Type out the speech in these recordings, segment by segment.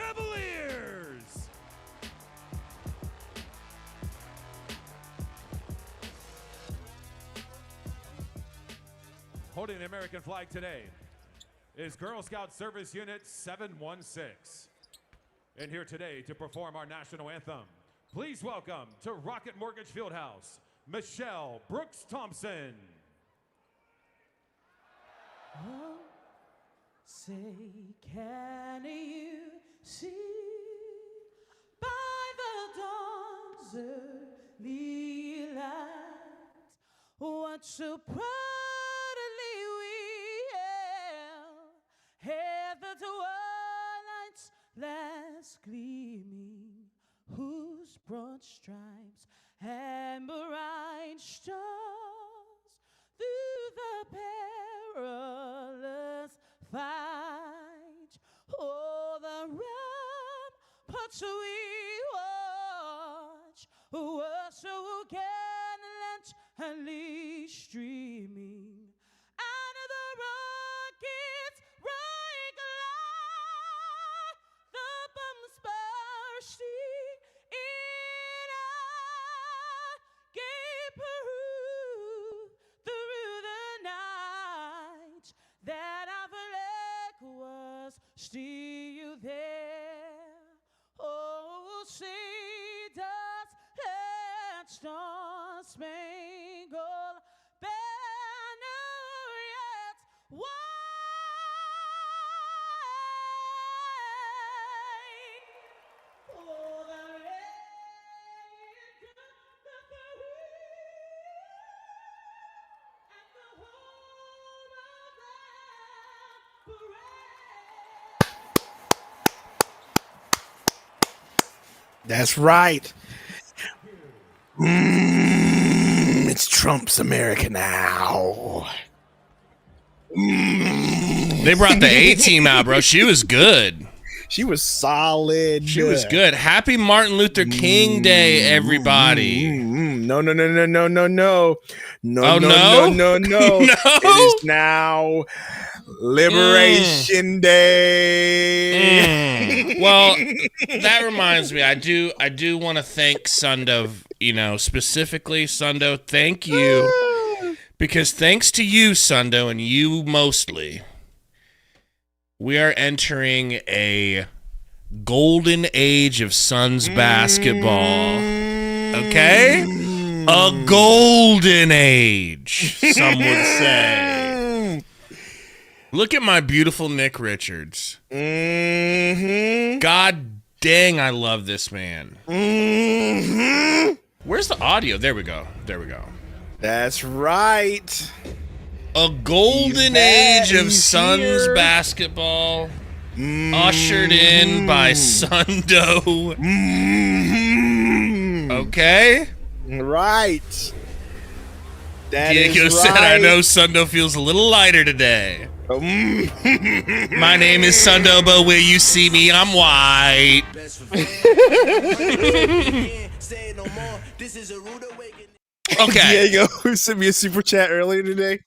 Cavaliers. Holding the American flag today is Girl Scout Service Unit 716. And here today to perform our national anthem, please welcome to Rocket Mortgage Fieldhouse, Michelle Brooks Thompson. Oh, say, can you see by the dawn's early light what so proudly we hailed the twilight's last gleaming, whose broad stripes and bright stars through the perilous fight, oh, the ramparts we watch were so gallantly streaming, and the rockets' bright light, the bombs bursting in our gave proof through the night that our flag was still there. Oh, say does that star-spangled banner yet wave? Oh, the land of the free and the home of the brave. That's right. It's Trump's America now. They brought the A-team out, bro. She was good. She was solid. She was good. Happy Martin Luther King Day, everybody. No. No. Oh, no? No. No? It is now Liberation Day. Well, that reminds me. I do want to thank Sundo, specifically Sundo. Thank you. Because thanks to you, Sundo, and you mostly, we are entering a golden age of Suns basketball. Okay? A golden age, some would say. Look at my beautiful Nick Richards. God dang, I love this man. Where's the audio? There we go. That's right. A golden age of Suns basketball, ushered in by Sundo. Okay? Right. Diego said, I know Sundo feels a little lighter today. My name is Sundo, but will you see me? I'm white. Okay. Diego sent me a super chat earlier today,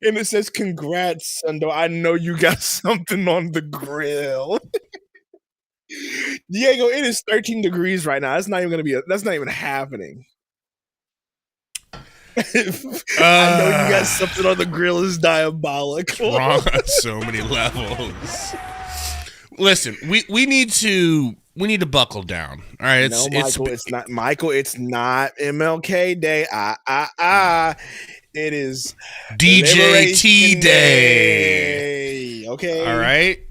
and it says, "Congrats, Sundo. I know you got something on the grill." Diego, it is 13 degrees right now. That's not even happening. I know you got something on the grill is diabolical. Wrong on so many levels. Listen, we need to buckle down. All right, it's not MLK Day. It is DJT Day. Okay. All right.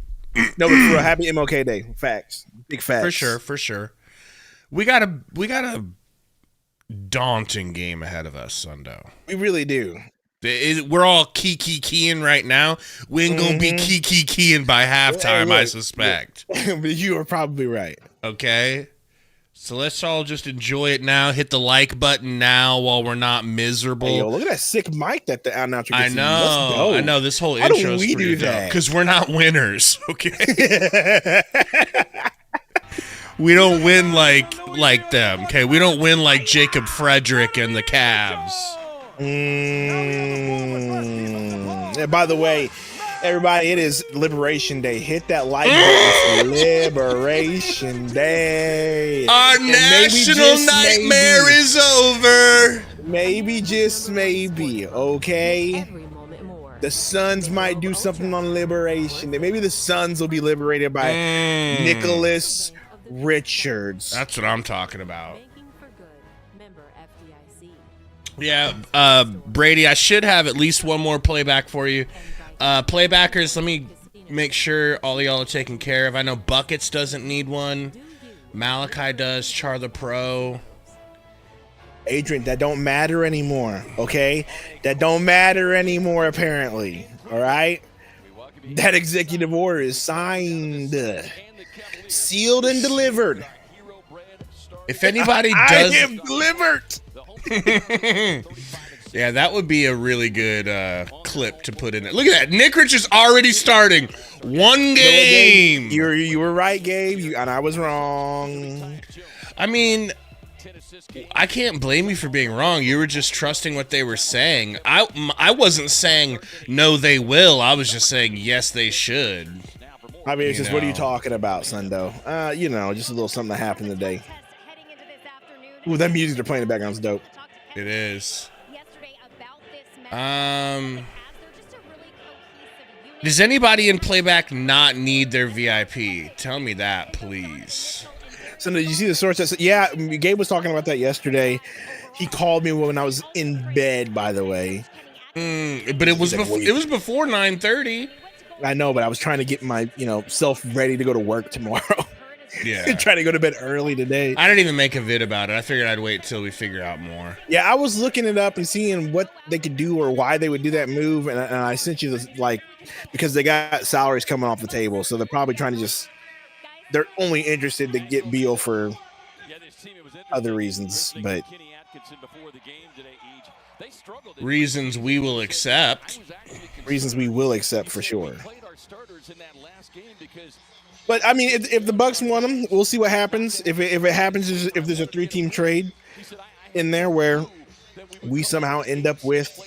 No, but for a happy MLK Day. Facts. Big facts. For sure. We got a daunting game ahead of us, Sundo. We really do. We're all keying right now. We ain't gonna be keying by halftime, I suspect. But you are probably right. Okay. So let's all just enjoy it now. Hit the like button now while we're not miserable. Hey, yo, look at that sick mic that the announcer gets. I know. This whole intro is pretty dope because we're not winners. Okay. We don't win like them. Okay. We don't win like Jacob Frederick and the Cavs. Yeah, by the way, Everybody, it is Liberation Day. Hit that like button for Liberation Day. Our And national nightmare is over. Maybe, just maybe, okay? The Suns might do something on Liberation Day. Maybe the Suns will be liberated by Nicholas Richards. That's what I'm talking about. Yeah, Brady, I should have at least one more playback for you. Playbackers, let me make sure all of y'all are taken care of. I know Buckets doesn't need one. Malachi does. Char the Pro. Adrian, that don't matter anymore, okay? That don't matter anymore, apparently, all right? That executive order is signed, sealed, and delivered. If anybody does... I am delivered. Yeah, that would be a really good clip to put in it. Look at that. Nick Rich is already starting. One game. You were right, Gabe, and I was wrong. I mean, I can't blame you for being wrong. You were just trusting what they were saying. I wasn't saying, no, they will. I was just saying, yes, they should. I mean, it's just, what are you talking about, Sundo? You know, just a little something that happened today. Ooh, that music they're playing in the background is dope. It is. Does anybody in playback not need their VIP? Tell me that, please. So did you see the source that said, yeah, Gabe was talking about that yesterday. He called me when I was in bed, by the way. But it was before 9:30. I know, but I was trying to get my, self ready to go to work tomorrow. Yeah. Trying to go to bed early today. I didn't even make a vid about it. I figured I'd wait till we figure out more. Yeah, I was looking it up and seeing what they could do or why they would do that move. And I sent you this, because they got salaries coming off the table. So they're probably trying to they're only interested to get Beal for other reasons. But reasons we will accept. Reasons we will accept for sure. But I mean, if the Bucks want him, we'll see what happens. If it happens, if there's a 3-team trade in there where we somehow end up with,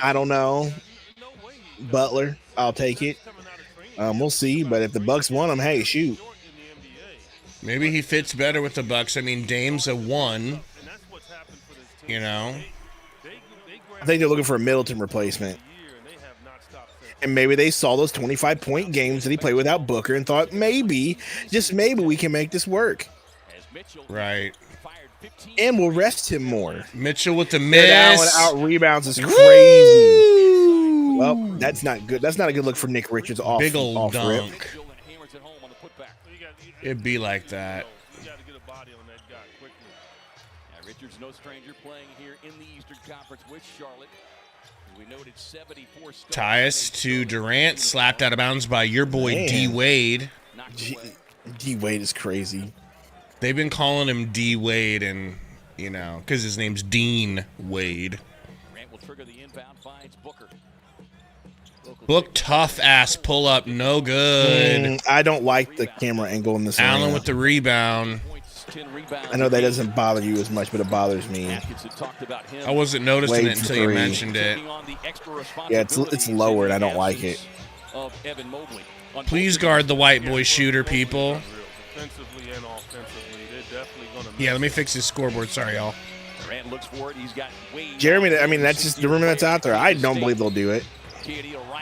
I don't know, Butler, I'll take it. We'll see. But if the Bucks want him, hey, shoot. Maybe he fits better with the Bucks. I mean, Dame's a 1. I think they're looking for a Middleton replacement. And maybe they saw those 25-point games that he played without Booker and thought maybe, just maybe, we can make this work. Right. And we'll rest him more. Mitchell with the miss. Out rebounds is crazy. Well, that's not good. That's not a good look for Nick Richards off. Big old dunk. Rip. It'd be like that. Richards, no stranger, playing here in the Eastern Conference with Charlotte. We noted 74 Tyus to Durant, slapped out of bounds by your boy D Wade. D Wade is crazy. They've been calling him D Wade, and because his name's Dean Wade. Durant will trigger the inbound, finds Booker. Book tough ass pull up, no good. I don't like the camera angle in this. Allen with the rebound. I know that doesn't bother you as much, but it bothers me. I wasn't noticing it until you mentioned it. Yeah, it's lower, and I don't like it. Please guard the white boy shooter, people. Yeah, let me fix this scoreboard. Sorry, y'all. Jeremy, I mean, that's just the rumor that's out there. I don't believe they'll do it.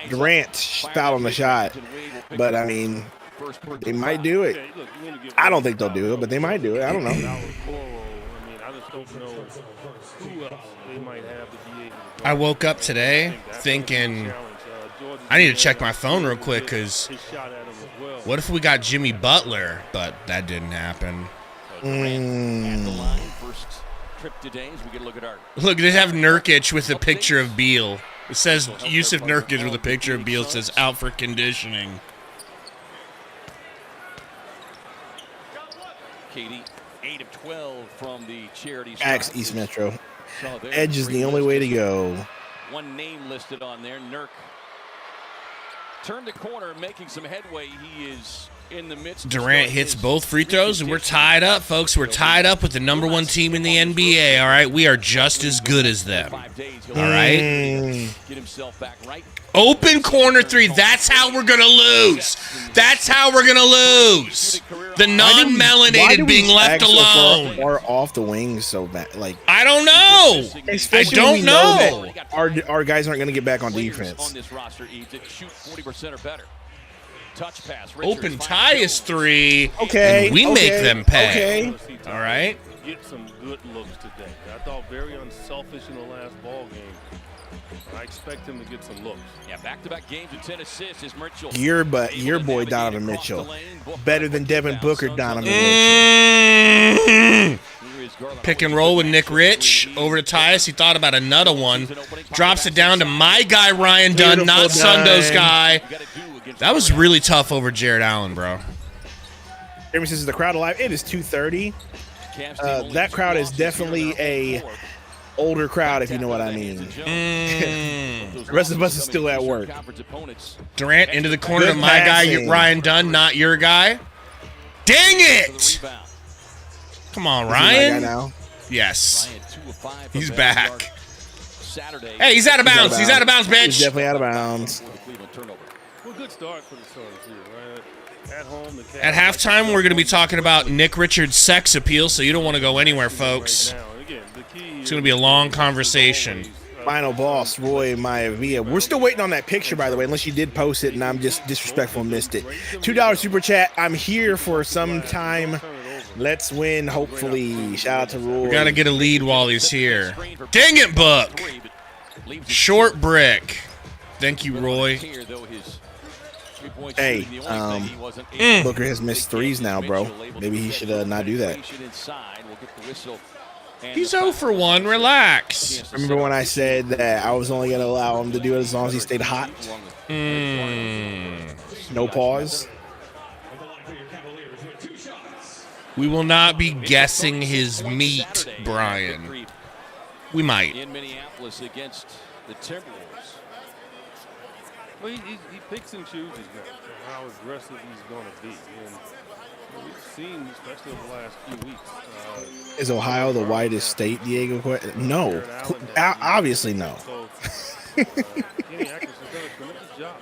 Durant fouled on the shot, but I mean, they might do it. I don't think they'll do it, but they might do it. I don't know. I woke up today thinking I need to check my phone real quick because what if we got Jimmy Butler? But that didn't happen. Look, they have Nurkic with a picture of Beal. It says Yusuf Nurkic with a picture of Beal. It says out for conditioning. Katie, 8 of 12 from the charity. Axe East Metro. Edge is the only way to go. One name listed on there, Nurk. Turned the corner, making some headway. He is in the midst. Durant hits both free throws, and we're tied up, folks. We're tied up with the #1 team in the NBA, all right? We are just as good as them, all right? Get himself back right. Open corner three. That's how we're going to lose. That's how we're going to lose. The non-melanated being left alone. Or off the wings so bad. Like, I don't know. especially I when we don't know know. that our guys aren't going to get back on defense. On this roster, shoot 40% or better. Touch pass. Open Tyus three. Okay. And we make them pay. Okay. All right. Get some good looks today. I thought very unselfish in the last ball game. I expect him to get some looks. Yeah, back-to-back games with 10 assists is Mitchell. Your boy Donovan Mitchell. Better than Devin Booker, Donovan Mitchell. Pick and roll with Nick Rich over to Tyus. He thought about another one. Drops it down to my guy Ryan Dunn, not Sundo's guy. That was really tough over Jared Allen, bro. Ever since the crowd alive, it is 2:30. That crowd is definitely a older crowd, if you know what I mean. The rest of us is still at work. Durant into the corner to Good my passing. guy Ryan Dunn, not your guy. Dang it! Come on, Is he my guy Ryan. now? Yes. He's back. Hey, he's out of bounds. He's out of bounds, He's bitch. definitely out of bounds. Well, good start for the Suns here, right? At home, the At halftime, we're going to be talking about Nick Richards' sex appeal, so you don't want to go anywhere, folks. Right now. And again, the key It's going to be a long conversation. Final boss, Roy Maivia. We're still waiting on that picture, by the way, unless you did post it and I'm just disrespectful and missed it. $2 super chat. I'm here for some time. Let's win, hopefully. Shout out to Roy. We got to get a lead while he's here. Dang it, Buck. Short brick. Thank you, Roy. Hey, Booker has missed threes now, bro. Maybe he should not do that. He's 0 for 1. Relax. Remember when I said that I was only going to allow him to do it as long as he stayed hot? No pause. We will not be guessing his meat, Brian. We might. In Minneapolis against the Timberwolves. Well, he picks and chooses now how aggressive he's going to be. And we've seen, especially over the last few weeks. Is Ohio the whitest state, Diego? No. Obviously no. So, Kenny Atkinson's done a tremendous job.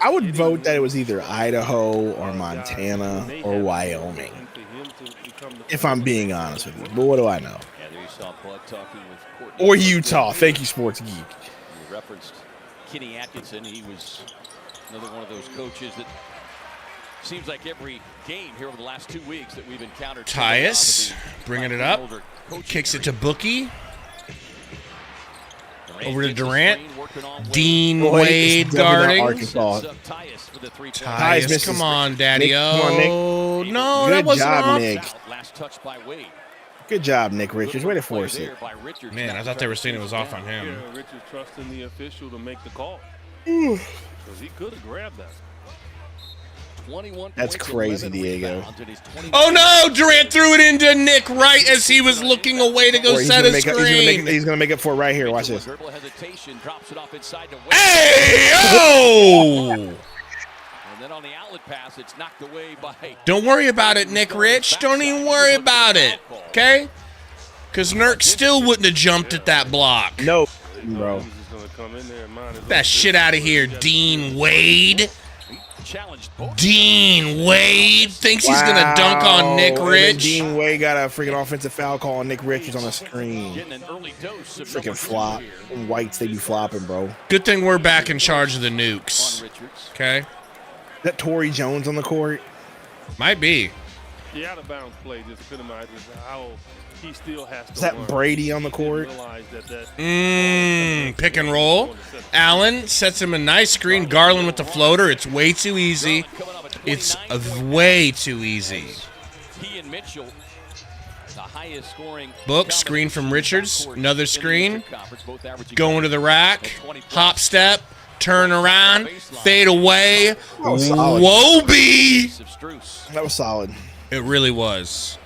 I would vote that it was either Idaho or Montana or Wyoming, if I'm being honest with you. But what do I know? Yeah, there you saw Bud talking with Courtney. Or Utah. Thank you, Sports Geek. You referenced Kenny Atkinson. He was another one of those coaches that seems like every game here over the last 2 weeks that we've encountered. Tyus bringing it up. Kicks it to Bookie. Over to Durant. Dean Boy, Wade it's definitely guarding. not Arkansas. Tyus, misses. come on, Daddy. Nick, come on, Nick. Oh, no, Good that wasn't job, off. Nick. Last touch by Wade. Good job, Nick Richards. Way to force it. Man, I thought they were saying it was off on him. Yeah, Richard trusting the official to make the call. Because he could have grabbed that. 21 That's points, crazy, 11 Diego. rebounds, and his 20 Oh, no, Durant threw it into Nick right as he was looking away to go Or he's set gonna a make up- screen. He's going to make up for it right here. Watch this. dribble hesitation, drops it off inside to Wade. Hey, oh! And then on the outlet pass, it's knocked away by. Don't worry about it, Nick Rich. Don't even worry about it, okay? Because Nurk still wouldn't have jumped at that block. No, bro. He's just going to come in there and mind his That own shit out of here, Dean Wade. Challenged both. Dean Wade thinks he's going to dunk on Nick Wow. And then Rich. Dean Wade got a freaking offensive foul call on Nick Richards on the screen. Getting an early dose of Freaking number 2 flop. here Them Whites, they be flopping, bro. Good thing we're back in charge of the on nukes, Richards. okay? That Torrey Jones on the court. Might be. The out of bounds play just epitomizes how he still has to Is that learn. Brady on the court? Realize that Pick and roll. Allen sets him a nice screen. Garland with the floater. It's way too easy. It's way too easy. He and Mitchell, the highest scoring. Book, screen from Richards. Another screen. Both averaging Going to the rack. Hop step. Turn around. Fade away. was solid. Wobie. of Strus. That was solid. It really was.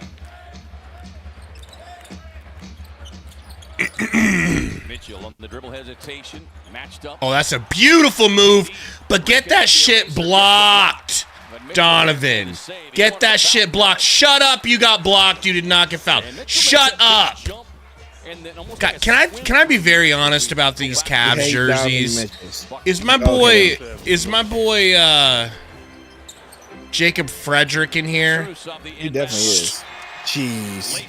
Mitchell on the dribble hesitation, matched up. Oh, that's a beautiful move. But get that shit blocked. Donovan, get that shit blocked. Shut up, you got blocked. You did not get fouled. Shut up. God, can I be very honest about these Cavs jerseys? Is my boy Jacob Frederick in here? He definitely is. Jeez.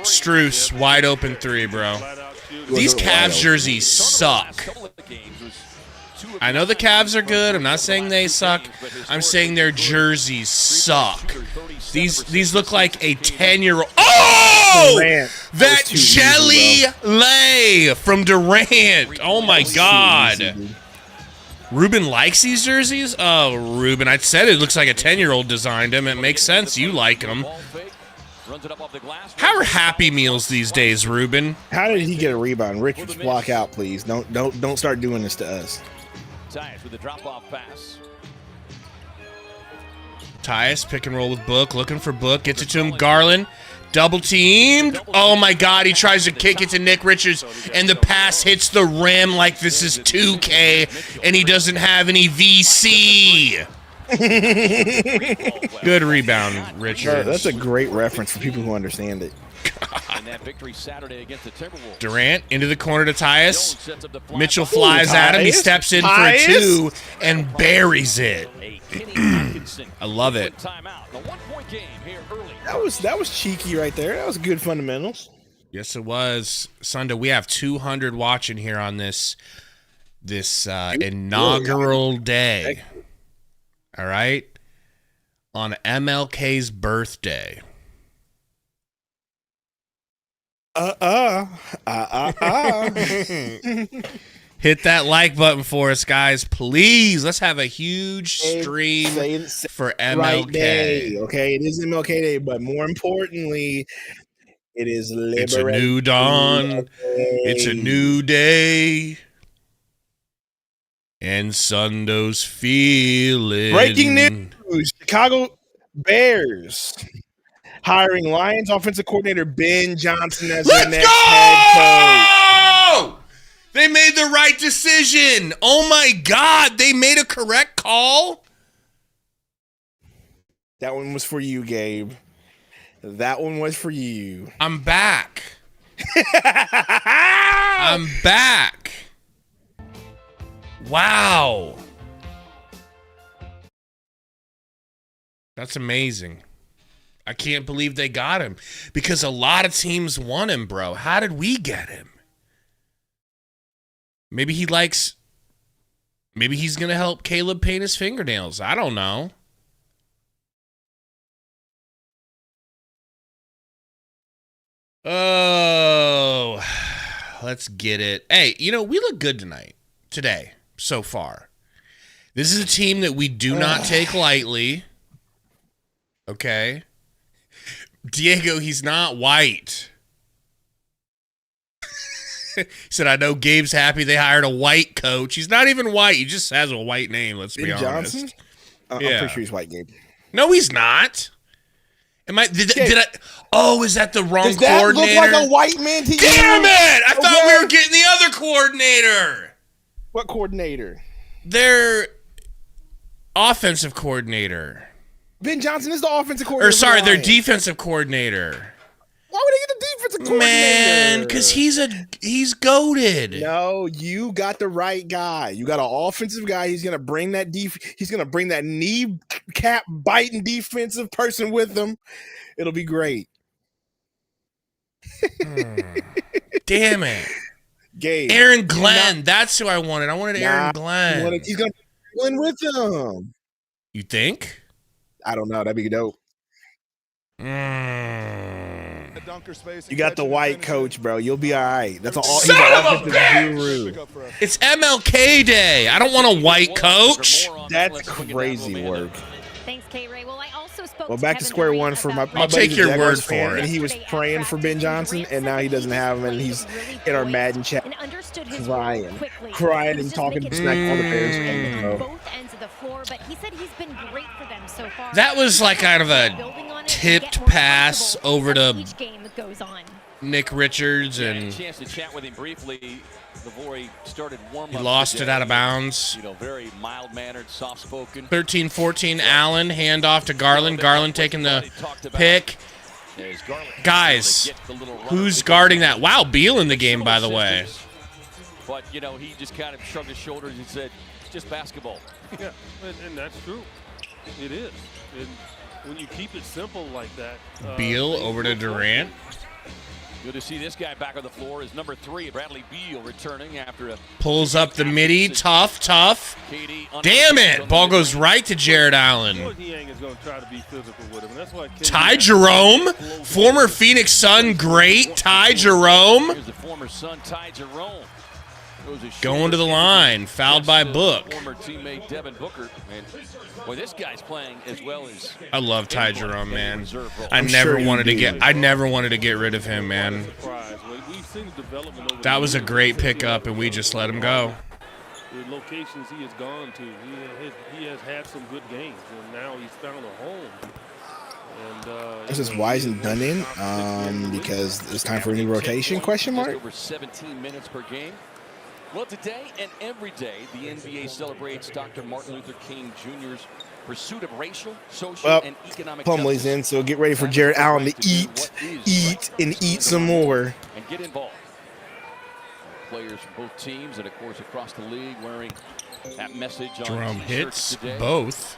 Struce, wide open three, bro. These Cavs jerseys suck. I know the Cavs are good. I'm not saying they suck. I'm saying their jerseys suck. These look like a 10-year-old. Oh! Durant. That was too easy, jelly lay from Durant. Oh my God. Easy, Ruben likes these jerseys? Oh, Ruben, I said it looks like a 10-year-old designed them. It makes sense. You like them. How are Happy Meals these days, Ruben? How did he get a rebound? Richards, block out, please. Don't start doing this to us. Tyus with the drop-off pass. Tyus, pick and roll with Book, looking for Book, gets it to him. Garland, double teamed. Oh my God, he tries to kick it to Nick Richards, and the pass hits the rim like this is 2K, and he doesn't have any VC. Good rebound, Richards. That's a great reference for people who understand it. And that victory Saturday against the Timberwolves. Durant into the corner to Tyus. Mitchell flies at him. He steps in for a two and buries it. I love it. That was cheeky right there. That was good fundamentals. Yes, it was. Sundo, we have 200 watching here on this inaugural day. All right? On MLK's birthday. Hit that like button for us, guys, please. Let's have a huge stream for MLK. Right day, okay, it is MLK Day, but more importantly, it is Liberation. It's a new dawn. Day. It's a new day. And Sundo's feeling. Breaking news: Chicago Bears hiring Lions offensive coordinator Ben Johnson as their next head coach. They made the right decision. Oh my God, they made a correct call. That one was for you, Gabe. That one was for you. I'm back. I'm back. Wow. That's amazing. I can't believe they got him because a lot of teams want him, bro. How did we get him? Maybe he's going to help Caleb paint his fingernails. I don't know. Oh, let's get it. Hey, we look good today, so far. This is a team that we do not take lightly. Okay. Diego, he's not white. He said, I know Gabe's happy they hired a white coach. He's not even white. He just has a white name, let's be honest. Johnson? I'm pretty sure he's white, Gabe. No, he's not. Did I? Oh, is that the wrong Does that coordinator? look like a white man to you? Damn it! I thought we were getting the other coordinator. What coordinator? Their offensive coordinator. Ben Johnson is the offensive coordinator. Or sorry, their defensive coordinator. Why would they get the defensive coordinator? Man, because he's goated. No, you got the right guy. You got an offensive guy. He's gonna bring that He's gonna bring that kneecap biting defensive person with him. It'll be great. Damn it, Gabe. Aaron Glenn. That's who I wanted. I wanted Aaron Glenn. He's gonna bring with him. You think? I don't know. That'd be dope. You got the white coach, bro. You'll be all right. That's all. Son of a bitch! It's MLK Day. I don't want a white coach. That's crazy work. Thanks, K-Ray. Well, I also spoke Well, back to square one for my I'll take your word for it. And he was praying for Ben Johnson, and now he doesn't have him, and he's in our Madden chat crying and talking smack on the Bears. Both ends of the floor, but he said he's been great for them so far. That was like kind of a tipped pass over to Nick Richards, Had a and chance to chat with him briefly before he started warm-up. he lost it today. out of bounds. You know, very mild-mannered, soft-spoken. 13-14, Allen, handoff to Garland. Garland taking the pick. As Garland Guys, gets the little run who's up the guarding goal. that? Wow, Beal in the game, by the way. But, you know, he just kind of shrugged his shoulders and said, it's just basketball. Yeah, and that's true. It is. And when you keep it simple like that. Beal things over to look Durant. Good to see this guy back on the floor is number 3, Bradley Beal, returning after a Pulls up the midi. Tough. KD Damn it. Ball goes right to Jared Allen. George Niang is going to try to be physical with him. And that's why Ty Jerome, former Phoenix Sun great. Ty Jerome Here's the former Sun, Ty Jerome. going to the line. Fouled by Book. Former teammate Devin Booker. And boy, this guy's playing as well as I love Ty Jerome, man. I I'm never sure you wanted to do. get rid of him, man. surprise. We've seen the development over That the was a years. great pickup, and we just let him go. The locations he has gone to, he has had some good games, and now he's found a home. And This is Wise and done in because it's time for a new rotation? Question mark. Just over 17 minutes per game. Well, today and every day, the NBA celebrates Dr. Martin Luther King Jr.'s pursuit of racial, social, Well, and economic Plumlee's justice. in, so get ready for Jared Allen to eat some more. And get involved. Players from both teams and, of course, across the league wearing that message on Jerome t-shirts hits today. both.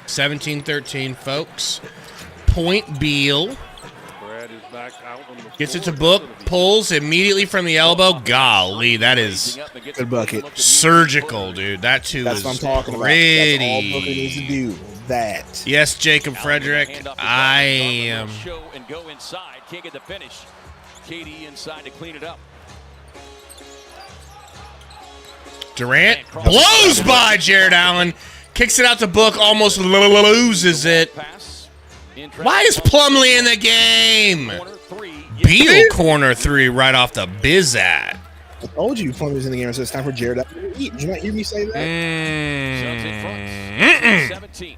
17-13, folks. Point Beal. Brad is back out on the Gets it floor. to Book. Pulls immediately from the elbow. Golly, that is Good bucket. surgical, dude. That too That's is what I'm talking about. That's all Booker pretty. needs to do. That. Yes, Jacob Allen Frederick. with a hand off the I Garland. Garland am. will show and go inside. Can't get the finish. KD inside to clean it up. Durant blows by Jared Allen. Kicks it out to Book. Almost loses it. Pass. Why is Plumlee in the game? Corner 3. Beal corner 3 right off the bizat. I told you Plum was in the game, so it's time for Jared Allen to eat. Did you not hear me say that? Suns in front. Mm-mm. 17.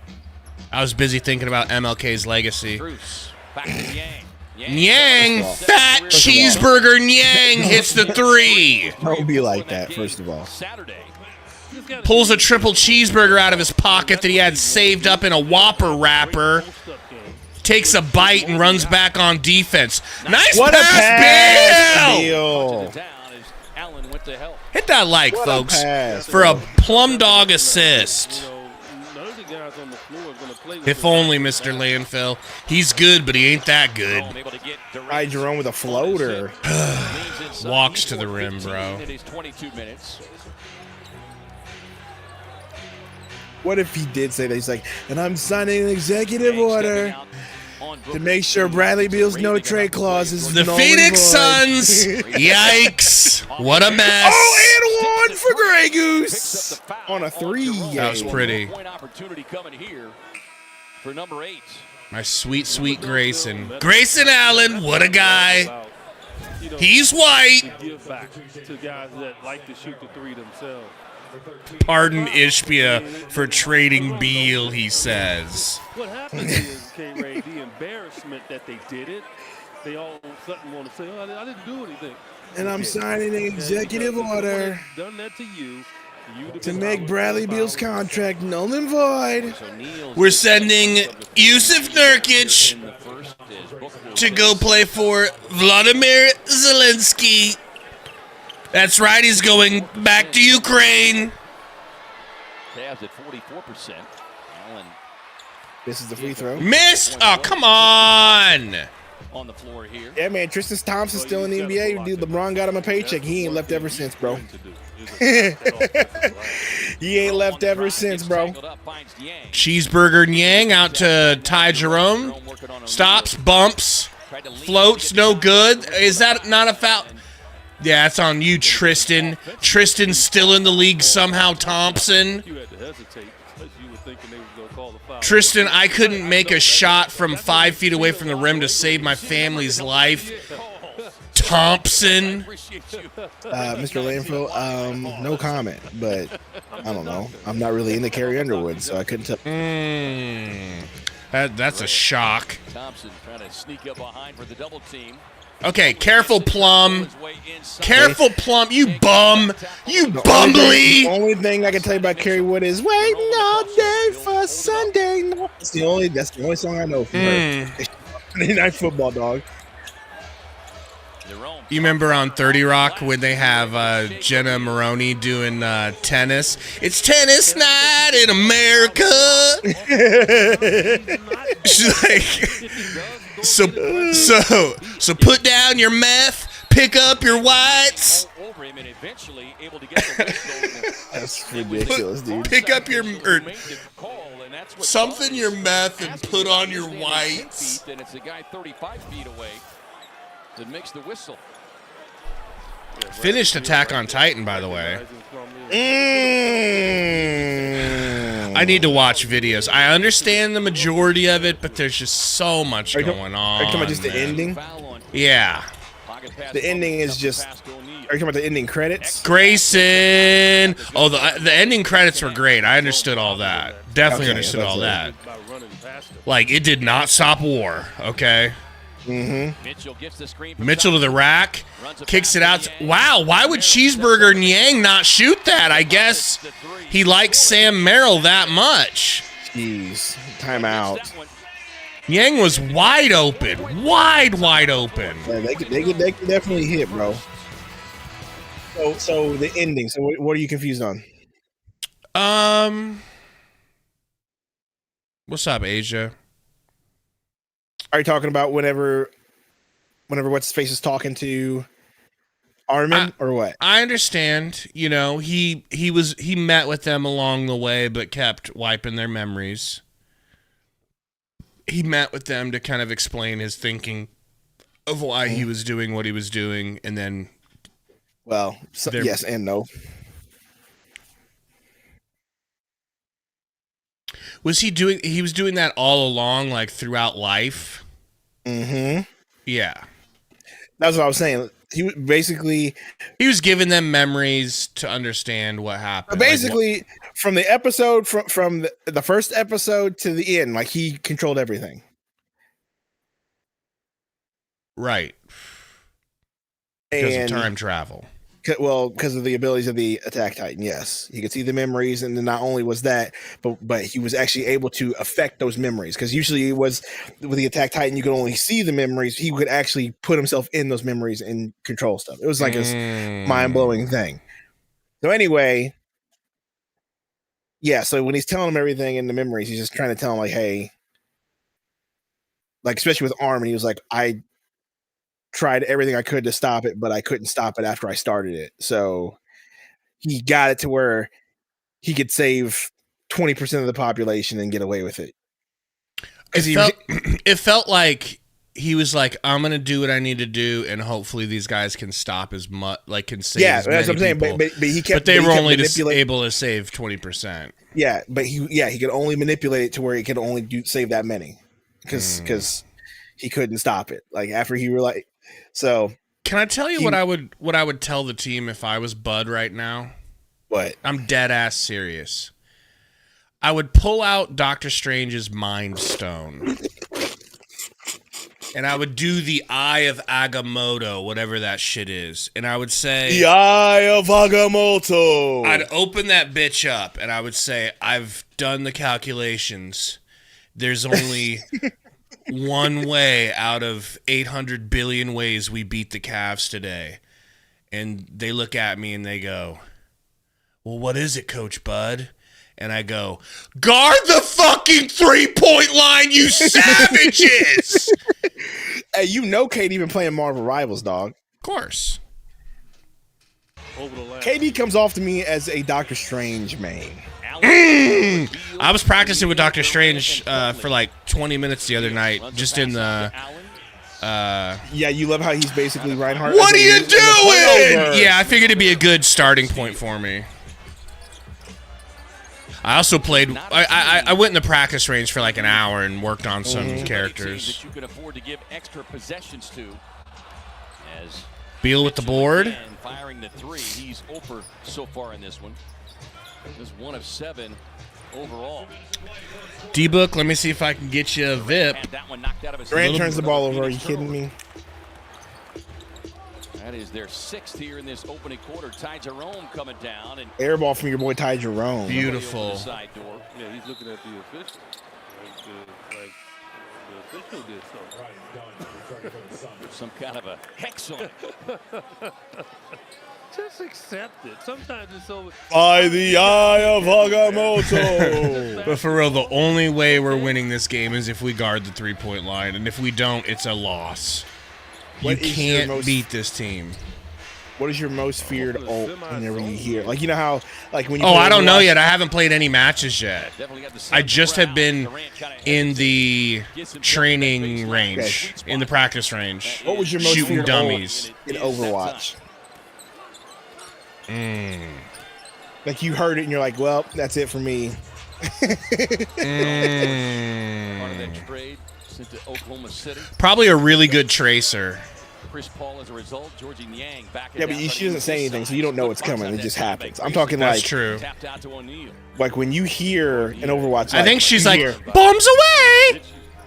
I was busy thinking about MLK's legacy. Bruce. Back to Yang. Nyang, fat cheeseburger Nyang hits the 3. Don't be like that, first of all. Saturday. Pulls a triple cheeseburger out of his pocket that he had saved up in a Whopper wrapper. Takes a bite and runs back on defense. Nice What a pass, pass, Bill! Bill. Down as Allen went to help. Hit that like, What a folks, pass, for a Bill. plum dog assist. You know, none of the guys on the floor are going to play with If him. only, Mr. Landfill. He's good, but he ain't that good. Able to get Durant. Ty Jerome with a floater. Leans inside. Walks He to the scored rim, 15 bro. In his 22 minutes. What if he did say that? He's like, and I'm signing an executive Yang order stepping out on to Booker. make sure Bradley Beal's no trade clause is The null and Phoenix void. Suns. Yikes. What a mess. Oh, and one for Grey Picks up Goose the foul on a three. Jerome. That was game. pretty. Point opportunity coming here for number 8. My sweet, sweet Grayson. Grayson Allen, what a guy. About, you know, He's white. to give back to guys that like to shoot the three themselves. Pardon Ishbia for trading Beal, he says. What happens is, K-Ray, the embarrassment that they did it, they all of a sudden want to say, oh, I didn't do anything. And I'm signing an executive order Done that to you. to make Bradley Beal's contract null and void. So Neal's We're sending Yusuf Nurkic in the first as Booker will to go play for Vladimir Zelensky. That's right, he's going back to Ukraine. Cavs at 44%. Allen This is the free throw. Missed. Oh, come on. on the floor here. Yeah, man, Tristan Thompson's still in the NBA. Dude, LeBron got him a paycheck. He ain't left ever since, bro. He ain't left ever since, bro. Tangled up, finds Yang. Cheeseburger Nyang out to Ty Jerome. Jerome working on a Stops, bumps, Tried to lead, floats, get no down. good. Is that not a foul? Yeah, it's on you, Tristan. Tristan's still in the league somehow, Thompson. You had to hesitate because you were thinking they were going to call the foul. Tristan, I couldn't make a shot from 5 feet away from the rim to save my family's life. Thompson. Appreciate you. Mr. Landfill, no comment, but I don't know. I'm not really into Carrie Underwood, so I couldn't tell. That's a shock. Thompson trying to sneak up behind for the double team. Okay, careful, Plum. Careful, Plum. You bum. You bumbly. The only thing I can tell you about Kerry Wood is waiting all day for Sunday. That's the only song I know from her. Sunday Night Football, dog. You remember on 30 Rock when they have Jenna Maroney doing tennis? It's tennis night in America. She's like, so put down your meth, pick up your whites. That's ridiculous, dude. Pick up your something your meth and put on your whites. And it's the guy 35 feet away that makes the whistle. Finished Attack on Titan, by the way. I need to watch videos. I understand the majority of it, but there's just so much going on. Are you talking about just the ending? Yeah. The ending is just. Are you talking about the ending credits? Grayson. Oh, the ending credits were great. I understood all that. Definitely understood all that. Like, it did not stop war, okay? Mm-hmm. Mitchell to the rack, kicks it out. Wow, why would Cheeseburger and Yang not shoot that? I guess he likes Sam Merrill that much. Jeez, timeout. Yang was wide open, wide open. Yeah, they could definitely hit, bro. So the ending. So what are you confused on? What's up, Asia? Are you talking about whenever what's his face is talking to Armin or what? I understand. You know, he met with them along the way, but kept wiping their memories. He met with them to kind of explain his thinking of why he was doing what he was doing, and then. Well, yes and no. He was doing that all along, like throughout life? Mm-hmm. Yeah. That's what I was saying. He was giving them memories to understand what happened. Basically, from the episode, from the first episode to the end, like he controlled everything. Right. Because of time travel. Well, because of the abilities of the Attack Titan, yes. He could see the memories, and then not only was that, but he was actually able to affect those memories. Because usually it was, with the Attack Titan, you could only see the memories. He could actually put himself in those memories and control stuff. It was like a mind-blowing thing. So anyway, yeah, so when he's telling him everything in the memories, he's just trying to tell him, like, hey, like, especially with Armin, he was like, I tried everything I could to stop it, but I couldn't stop it after I started it. So he got it to where he could save 20% of the population and get away with it. It felt like he was like, I'm going to do what I need to do, and hopefully these guys can stop as much, like can save as many that's what I'm saying. people. But they were only able to save 20%. Yeah, but he could only manipulate it to where he could only save that many because he couldn't stop it. Like after he realized. So can I tell you what I would tell the team if I was Bud right now? What? I'm dead ass serious. I would pull out Doctor Strange's Mind Stone. And I would do the Eye of Agamotto, whatever that shit is. And I would say... The Eye of Agamotto! I'd open that bitch up, and I would say, I've done the calculations. There's only one way out of 800 billion ways we beat the Cavs today. And they look at me and they go, well, what is it, Coach Bud? And I go, guard the fucking three-point line, you savages! Hey, you know KD been playing Marvel Rivals, dog. Of course. KD comes off to me as a Doctor Strange main. I was practicing with Doctor Strange for like 20 minutes the other night, just in the... yeah, you love how he's basically Reinhardt. What are you doing? Yeah, I figured it'd be a good starting point for me. I also played. I went in the practice range for like an hour and worked on some characters. That you can afford to give extra possessions to. As Beal with the board. Firing the three, he's over so far in this one. This is 1 of 7 overall. D-Book, let me see if I can get you a VIP. Had that one knocked out of his Grant hand. turns the ball over. Are you kidding me? That is their 6th here in this opening quarter. Ty Jerome coming down and Air ball from your boy Ty Jerome. Beautiful. over the side door. Yeah, he's looking at the official. Like the official did something. Some kind of a hex on it. Just accept it. Sometimes it's so. By the eye of Agamotto. But for real, the only way we're winning this game is if we guard the three-point line, and if we don't, it's a loss. What You is your can't most- beat this team. What is your most feared ult whenever you hear? Like, you know how, like, when you Oh, play I don't know Overwatch- yet. I haven't played any matches yet. Definitely got the I center just have crowd. been Durant kinda in the gets himself training in that range, baseline. in the practice range. What was your most Shooting feared dummies. ult in Overwatch? Like, you heard it and you're like, well, that's it for me. Part of that trade sent to Oklahoma City. Probably a really good tracer. Chris Paul as a result. Georgie Niang back. Yeah, but she doesn't say anything, so you don't know what's coming. It just happens. I'm talking That's like, true. Tapped out to O'Neal. like when you hear an Overwatch. I think she's you like, hear, bombs away!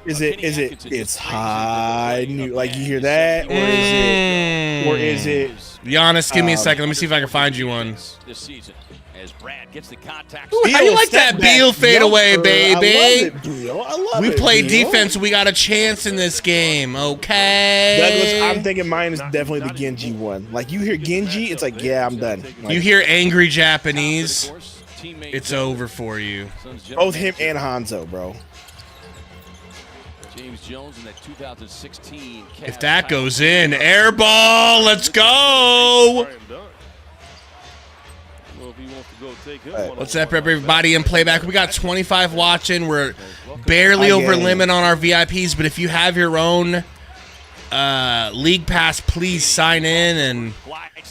it's high new, like you hear that, or is it Giannis, give me a second. Let me see if I can find you one. This season, as Brad gets the contact. Ooh, how you like step that back Beal fadeaway, jumper? I love baby? it, Beal. I love We it, played Beal. defense. We got a chance in this game, okay? Douglas, I'm thinking mine is definitely the Genji one. Like you hear Genji, it's like, yeah, I'm done. Like, You hear angry Japanese, Of course, teammate it's over for you. Suns both general him manager and Hanzo, bro. James Jones in that 2016. If Cavs that title. goes in, air ball, let's go! Well, if he wants to go take him Right. What's up, everybody in playback? We got 25 watching. We're barely over Again. limit on our VIPs, but if you have your own league pass, please sign in and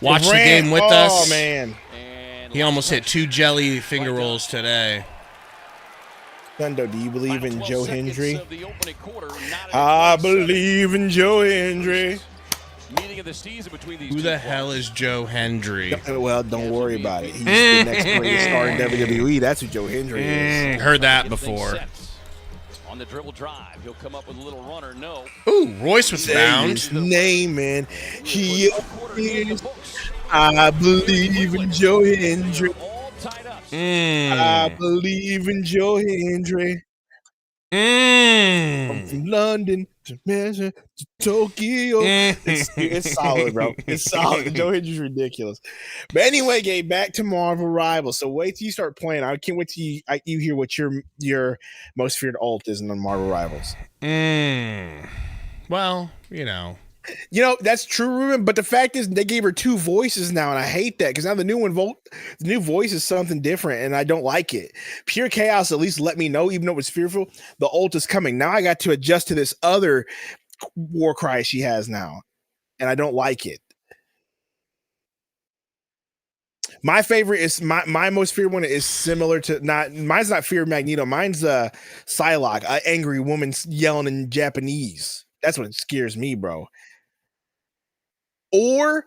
watch the Durant, game with oh, us. Man. And He almost hit 2 jelly finger rolls today. Sundo, do you believe in final Joe 12 seconds Hendry? of the opening quarter, not I enough. believe in Joe Hendry. Meeting of the season between these Who two the hell clubs. is Joe Hendry? Well, don't worry about it. He's the next greatest star in WWE. That's who Joe Hendry is. Heard that Gets things before. set. On the dribble drive, he'll come up with a little runner. No. Ooh, Royce was Say found. his name, man. He Quarter in the is. books. I believe in Joe Hendry. All tied up. I believe in Joe Hendry. From London to Manchester to Tokyo. It's solid, bro. It's solid. Joe Hendry's ridiculous. But anyway, Gabe, back to Marvel Rivals. So wait till you start playing. I can't wait till you hear what your most feared ult is in the Marvel Rivals. Well, you know. You know, that's true, Ruben. But the fact is, they gave her 2 voices now, and I hate that because now the new voice is something different, and I don't like it. Pure Chaos at least let me know, even though it was fearful, the ult is coming. Now I got to adjust to this other war cry she has now, and I don't like it. My favorite is my most feared one is similar to mine's not Fear Magneto. Mine's Psylocke, an angry woman yelling in Japanese. That's what scares me, bro. Or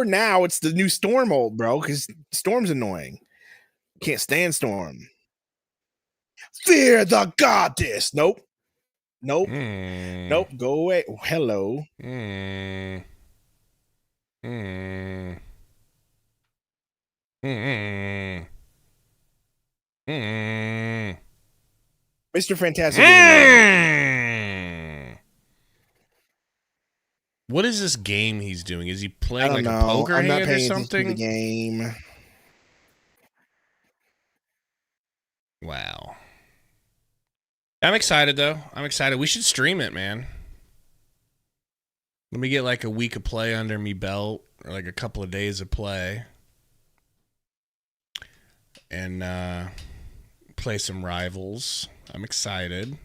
now it's the new Storm ult, bro, because Storm's annoying. Can't stand Storm. Fear the goddess. Nope. Nope. Go away. Oh, hello. Mr. Fantastic. What is this game he's doing? Is he I playing don't like know. a poker I'm not hand or paying attention to the something? game. Wow. I'm excited though. I'm excited. We should stream it, man. Let me get like a week of play under me belt, or like a couple of days of play, and play some rivals. I'm excited.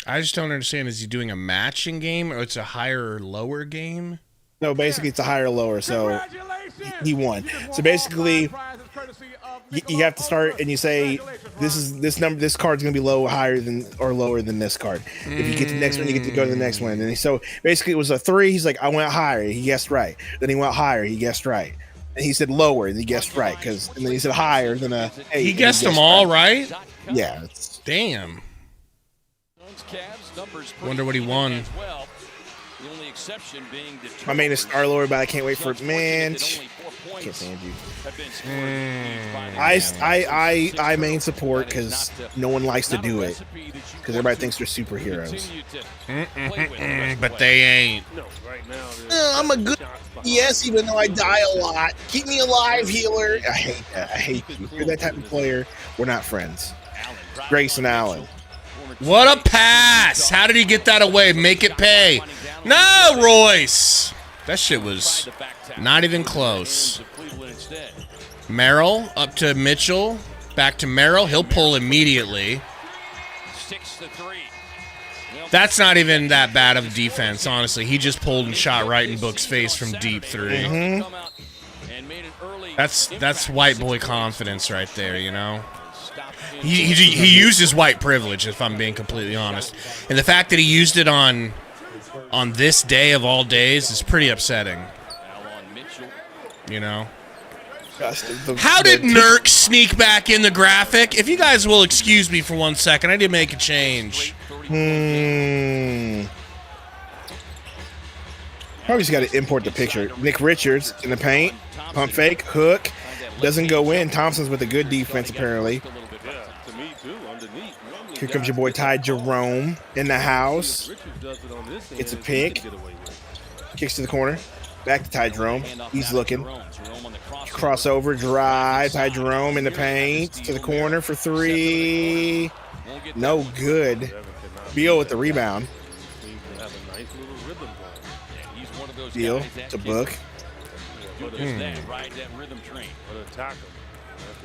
I just don't understand. Is he doing a matching game, or it's a higher or lower game? No, basically it's a higher or lower, so he won. So basically, you have to start and you say this card's gonna be higher than or lower than this card. If you get to the next one, you get to go to the next one. And so basically, it was a 3. He's like, I went higher. He guessed right. Then he went higher. He guessed right. And he said lower, and he guessed right. And then he said higher than a 8. He guessed them all right? Yeah. Damn. Wonder what he won. The only exception being the My main is Star-Lord, but I can't wait for it. Man, can't stand you. I main support because no one likes to do it. Because everybody thinks they're superheroes. But they ain't. No, right now. I'm a good yes, even though I die a lot. Keep me alive, healer. I hate that. I hate you. If you're that type of player, we're not friends. Grayson Allen. What a pass! How did he get that away? Make it pay. No, Royce. That shit was not even close. Merrill up to Mitchell. Back to Merrill. He'll pull immediately. That's not even that bad of a defense, honestly. He just pulled and shot right in Book's face from deep 3. Mm-hmm. That's white boy confidence right there, you know? He used his white privilege, if I'm being completely honest. And the fact that he used it on this day of all days is pretty upsetting. You know? How did Nurk sneak back in the graphic? If you guys will excuse me for 1 second, I did make a change. Probably just got to import the picture. Nick Richards in the paint. Pump fake. Hook. Doesn't go in. Thompson's with a good defense, apparently. Here comes your boy Ty Jerome in the house. It's a pick. Kicks to the corner. Back to Ty Jerome. He's looking. Crossover drive. Ty Jerome in the paint. To the corner for 3. No good. Beal with the rebound. Beal to Book.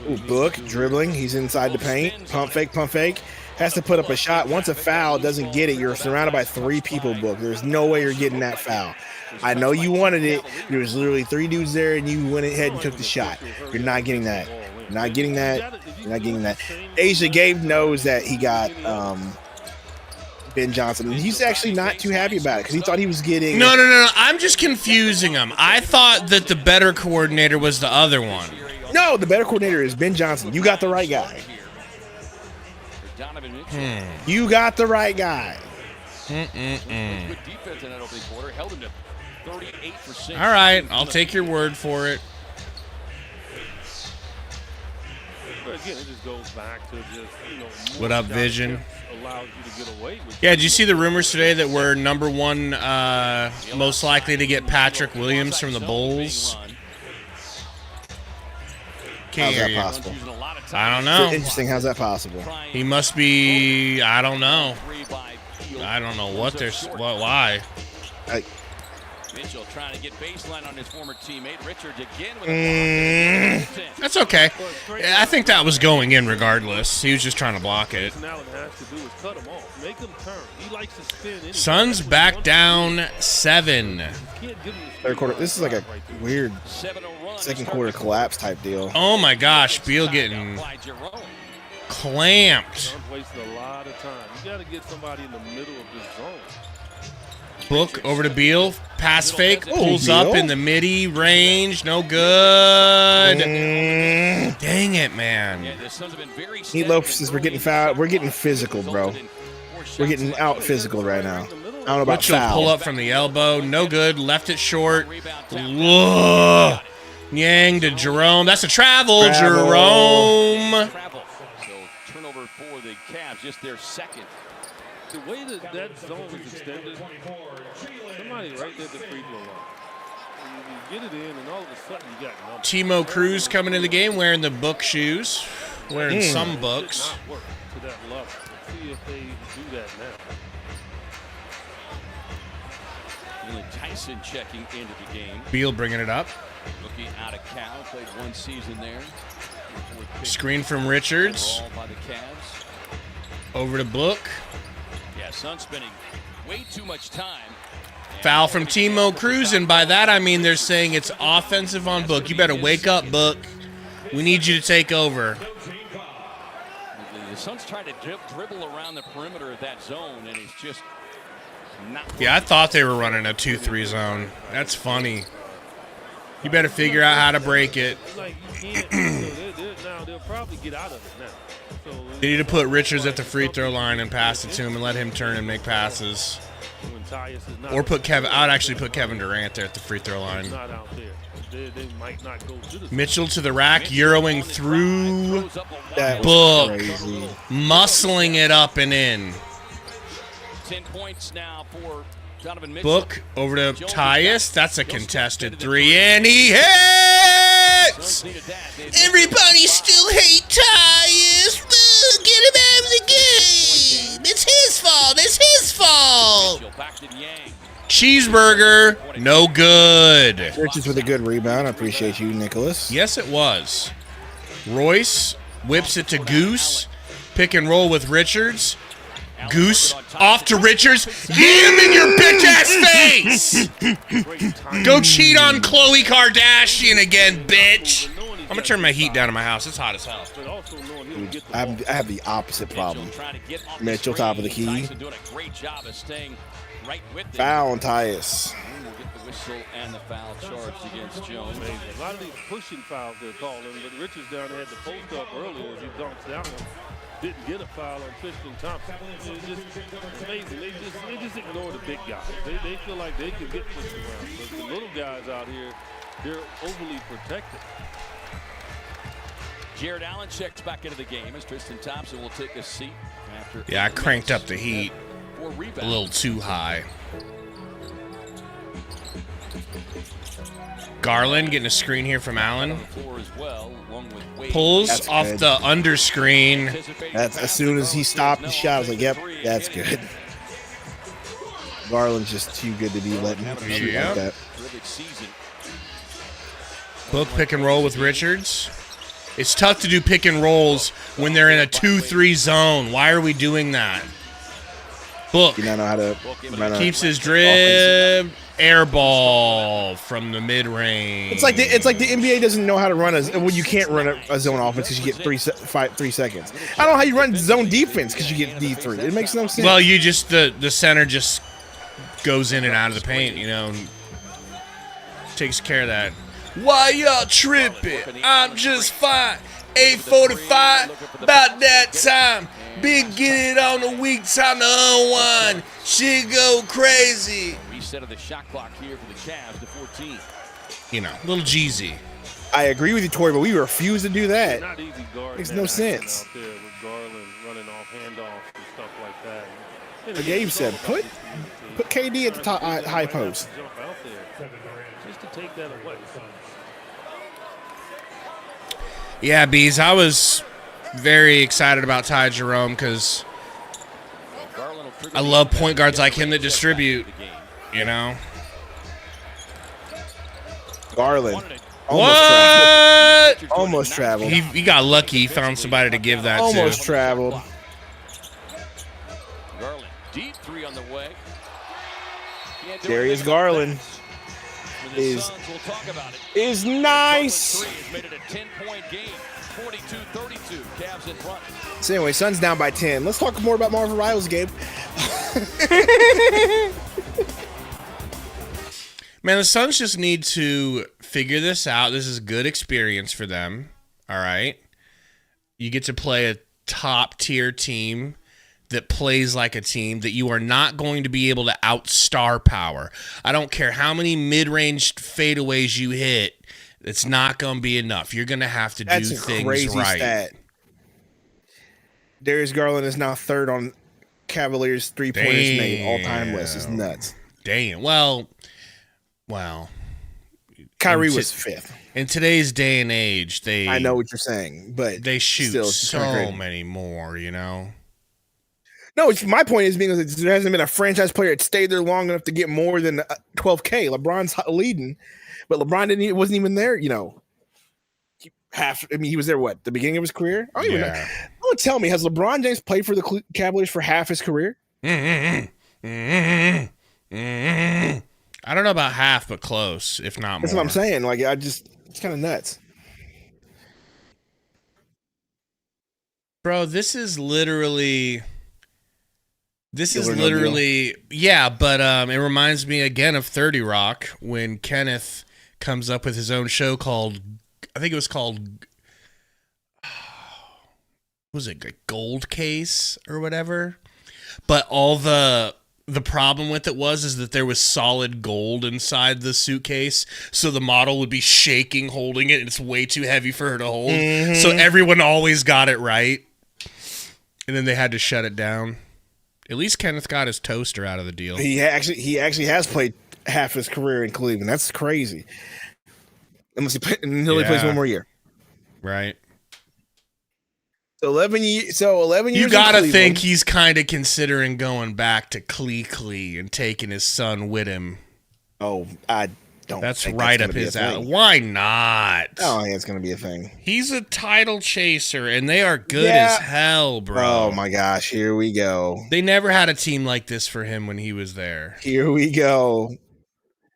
Ooh, Book dribbling. He's inside the paint. Pump fake, pump fake. Has to put up a shot. Once a foul, doesn't get it. You're surrounded by 3 people, Book. There's no way you're getting that foul. I know you wanted it. There was literally 3 dudes there, and you went ahead and took the shot. You're not getting that. You're not getting that. You're not getting that. Asia Gabe knows that he got Ben Johnson. He's actually not too happy about it because he thought he was getting. No. I'm just confusing him. I thought that the better coordinator was the other one. No, the better coordinator is Ben Johnson. You got the right guy. You got the right guy. All right, I'll take your word for it. But again, it just goes back to just, What up, Vision? allows you to get away with. Yeah, did you see the rumors today that we're number 1 most likely to get Patrick Williams from the Bulls? Can't How's that hear you. possible? I don't know. Interesting. How's that possible? He must be. I don't know. I don't know what there's. Why? Mitchell trying to get baseline on his former teammate Richards again with a That's okay. I think that was going in regardless. He was just trying to block it. Now it has to do is cut him off, make him turn. He likes to spin. Anyway. Suns back down 7. Third quarter. This is like a weird second quarter collapse type deal. Oh my gosh, Beal getting clamped. Suns wasted a lot of time. You got to get somebody in the middle of this zone. Book over to Beal. Pass fake. Pulls Beal. up in the midi range. No good. Dang it, man. Meatloaf says we're getting fouled. We're getting physical, bro. We're getting out physical right now. I don't know about Mitchell foul. pull up from the elbow. No good. Left it short. Whoa. Yang to Jerome. That's a travel. Jerome. So turnover for the Cavs, just their second. The way that zone is extended, somebody right there at the free throw line. You get it in, and all of a sudden you got numbers. Timo Cruz coming in the game wearing the Book shoes. Wearing some Books. Did not work to that level. Let's see if they do that now. Really Tyson checking into the game. Beal bringing it up. Looking out of Cal, played 1 season there. Screen from Richards. Ball by the Cavs. Over to Book. Yeah, Suns spending way too much time. Foul from Timo Cruz, and by that I mean they're saying it's offensive on Book. You better wake up, Book. We need you to take over. The Suns try to dribble around the perimeter of that zone, and it's just not. Yeah, I thought they were running a 2-3 zone. That's funny. five. better figure out how to break it. Like you can't. Now they'll probably get out of it now. So They need to put Richards at the free throw line and pass it to him and let him turn and make passes. when Tyus is not Or put Kevin. I'd actually put Kevin Durant there at the free throw line. not out there. They might not go to the Mitchell to the rack, euroing through. That was Book. crazy. Muscling it up and in. 10 points now for Donovan Mitchell. Book over to Tyus. That's a contested three, and he hits! Everybody still hate Tyus. Get him out of the game. It's his fault. It's his fault. Mitchell back to Yang. Cheeseburger, no good. Richards with a good rebound. I appreciate you, Nicholas. Yes, it was. Royce whips it to Goose. Pick and roll with Richards. Goose off to Richards. Get him in your bitch ass face. Go cheat on Khloe Kardashian again, bitch. I'm gonna turn my heat down in my house. It's hot as hell. but also knowing he'll get the I have the opposite problem. Trying to get off Mitchell, the top of the screen. key. Tyson doing a great job of staying right with it. Foul on Tyus. We'll get the whistle and the foul charged against Jones. amazing. A lot of these pushing fouls they're calling, but Richards down there had the post up earlier as he dunks down him. Didn't get a foul on Tristan Thompson. It's just amazing. They just ignore the big guys. They feel like they can get pushed around. But the little guys out here, they're overly protected. Jared Allen checks back into the game as Tristan Thompson will take a seat after. Yeah, I cranked up the heat for rebound. a little too high. Garland getting a screen here from Allen. Floor as well, along with Wade. Pulls That's off good. the under screen. That's as soon as he stopped the shot, I was like, yep, that's good. Garland's just too good to be letting him shoot Yeah. like that. Terrific season. Book pick and roll with Richards. It's tough to do pick and rolls when they're in a 2-3 zone. Why are we doing that? Book You don't know how to run a keeps his offensive- drib. Air ball from the mid range. It's like the NBA doesn't know how to run well, you can't run a zone offense because you get 3 seconds. I don't know how you run zone defense because you get D3. It makes no sense. Well, you just the center just goes in and out of the paint, you know, and takes care of that. Why y'all tripping? I'm just fine. 8:45, about that time. Big get it on the weak time to unwind. Shit go crazy. Reset of the shot clock here for the Cavs to 14. You know, little Jeezy. I agree with you, Tori, but we refuse to do that. Not easy guarding. Makes that no action sense. out there with Garland running off handoffs and stuff like that. And Like Gabe it's said, all about put this team. put KD at the top high post. Jump out there just to take that away. Yeah, Bees, I was very excited about Ty Jerome because Garland will trigger I the love impact. point guards like him that distribute, The game. you know. Garland. What? Almost traveled. He got lucky. He found somebody to give that Almost to. traveled. Garland, deep three on the way. Can't do Darius anything about Garland that. For the is- Suns, we'll talk about it. Is nice. Three has made it a 10-point game. 42-32. Cavs in front. So anyway, Suns down by 10. Let's talk more about Marvin Riles, Gabe. Man, the Suns just need to figure this out. This is a good experience for them. All right. You get to play a top tier team that plays like a team that you are not going to be able to outstar power. I don't care how many mid-range fadeaways you hit. It's not going to be enough. You're going to have to That's do a things crazy right. stat. Darius Garland is now third on Cavaliers three-pointers made all-time list. It's nuts. Damn. Well. Kyrie And was fifth. In today's day and age, I know what you're saying, but they shoot still, it's kinda so crazy. many more, you know? No, my point is because there hasn't been a franchise player that stayed there long enough to get more than 12K. LeBron's leading, but LeBron wasn't even there. You know, he was there. What, the beginning of his career? I don't even know. Don't tell me, has LeBron James played for the Cavaliers for half his career? I don't know about half, but close, if not more. That's what I'm saying. Like, it's kind of nuts. Bro, this is literally, yeah, but it reminds me again of 30 Rock when Kenneth comes up with his own show called, I think it was called, was it Gold Case or whatever? But all the problem with it is that there was solid gold inside the suitcase, so the model would be shaking holding it, and it's way too heavy for her to hold. So everyone always got it right, and then they had to shut it down. At least Kenneth got his toaster out of the deal. He actually has played half his career in Cleveland. That's crazy. Unless he only plays one more year. Right. So 11 years. You gotta think he's kind of considering going back to Clee and taking his son with him. Oh, I don't. That's right up his alley. Why not? I don't think it's gonna be a thing. He's a title chaser, and they are good as hell, bro. Oh my gosh, here we go. They never had a team like this for him when he was there. Here we go.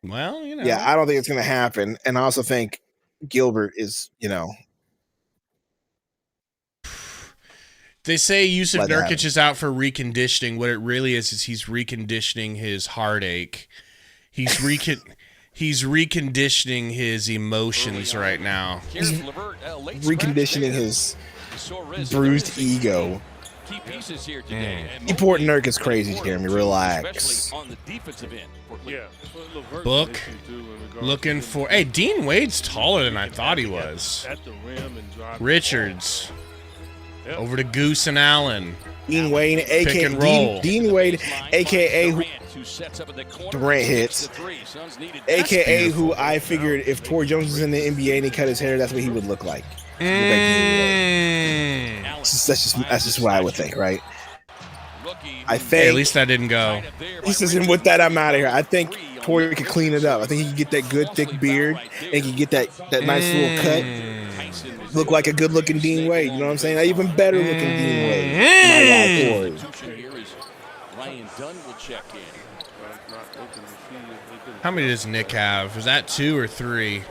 Well, you know. Yeah, I don't think it's gonna happen, and I also think Gilbert is, They say Yusuf Nurkic is out for reconditioning. What it really is he's reconditioning his heartache. He's reconditioning his emotions right now. He's reconditioning his bruised ego. Port Nurk is crazy, Jeremy. Relax. Book looking for. Hey, Dean Wade's taller than I thought he was. Richards. Over to Goose and Allen. Dean Wade, a.k.a. Dean Wade, a.k.a. Durant hits, a.k.a. who I figured if Torrey Jones was in the NBA and he cut his hair, that's what he would look like. That's just what I would think, right? I think. Hey, at least that didn't go. He says, and with that, I'm out of here. I think Torrey could clean it up. I think he can get that good, thick beard and he can get that nice little cut. Look like a good-looking Dean Wade. You know what I'm saying? An even better-looking Dean Wade. My God, How many does Nick have? Is that 2 or 3?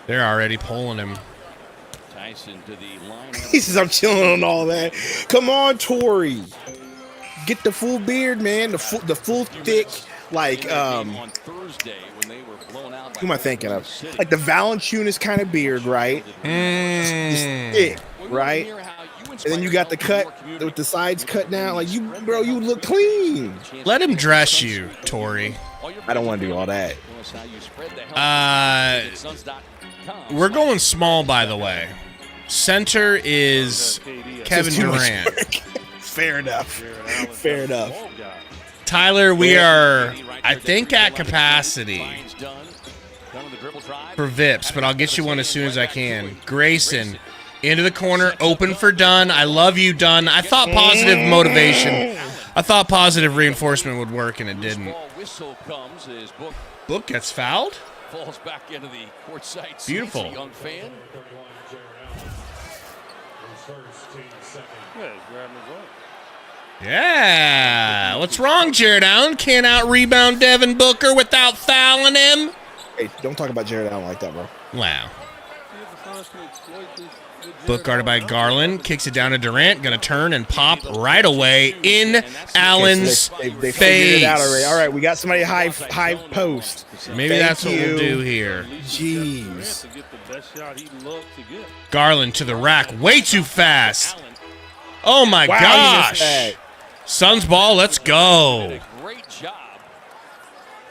They're already pulling him. He says, I'm chilling on all that. Come on, Torrey. Get the full beard, man. The full thick, like, who am I thinking of? Like the Valanciunas kind of beard, right? Just thick, right? And then you got the cut with the sides cut down. Like, you look clean. Let him dress you, Torrey. I don't want to do all that. We're going small, by the way. Center is Kevin Durant. Fair enough. Fair enough. Tyler, we are, I think, at capacity for Vips, but I'll get you one as soon as I can. Grayson, into the corner, open for Dunn. I love you, Dunn. I thought positive motivation. I thought positive reinforcement would work, and it didn't. Book gets fouled? Falls back into the courtside. Beautiful. Young fan. Yeah. What's wrong, Jared Allen? Can't out-rebound Devin Booker without fouling him? Hey, don't talk about Jared Allen like that, bro. Wow. Book guarded by Garland. Kicks it down to Durant. Going to turn and pop right away in Allen's they face. figured it out already. All right, we got somebody high post. Maybe that's what we'll do here. Jeez. Garland to the rack. Way too fast. Oh, my gosh. Suns ball, let's go. Great job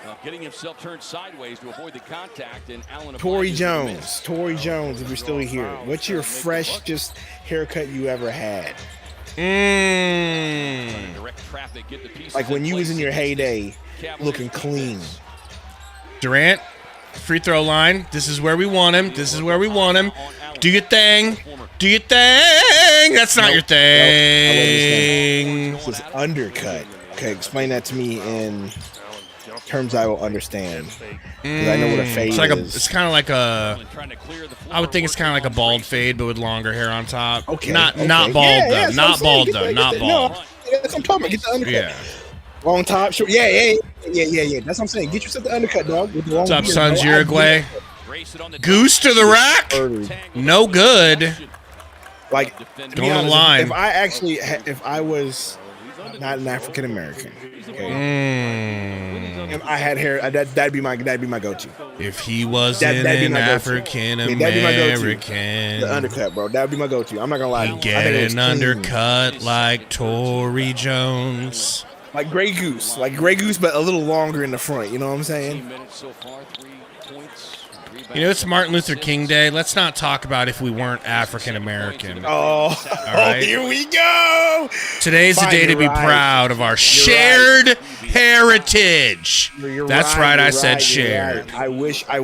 of getting himself turned sideways to avoid the contact. And Allen. Torrey Jones, if you're still here, what's your freshest haircut you ever had? Like when you was in your heyday, looking clean. Durant, free throw line. This is where we want him. Do your thing. That's not your thing. This is undercut. Okay, explain that to me in terms I will understand. Because I know what a fade is. It's kind of like a. I would think it's kind of like a bald fade, but with longer hair on top. Okay. Not bald though. Not bald though. Not bald. No, that's what I'm talking about. Get the undercut. Yeah. Long top, short. Yeah. That's what I'm saying. Get yourself the undercut, dog. What's up, Suns Uruguay? Goose to the rack. No good. Like, going on the line. If I was not an African American, okay, If I had hair, that'd be my go-to. If he wasn't That'd be an my go-to. African Yeah, that'd be my go-to. American, The undercut, bro. That'd be my go-to. I'm not gonna lie. he'd I get think it was an clean. undercut like Tory Jones. Like Grey Goose, but a little longer in the front. You know what I'm saying? Minutes so far, 3 points. You know, it's Martin Luther King Day. Let's not talk about if we weren't African American. Oh, right. Here we go. Today's the Fine, day to you're be right. proud of our shared heritage. You're That's right, I said shared. Right. I wish I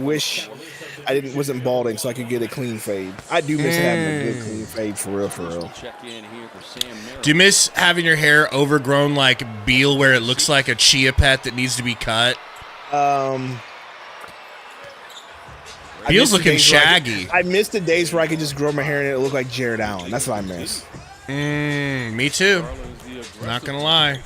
wasn't balding so I could get a clean fade. I do miss having a good clean fade for real. Check in here for Sam Merrill. Do you miss having your hair overgrown like Beal where it looks like a chia pet that needs to be cut? I Beal's miss the looking days where shaggy. I miss the days where I could just grow my hair and it looked like Jared Allen. That's what I miss. Me too. Not gonna lie.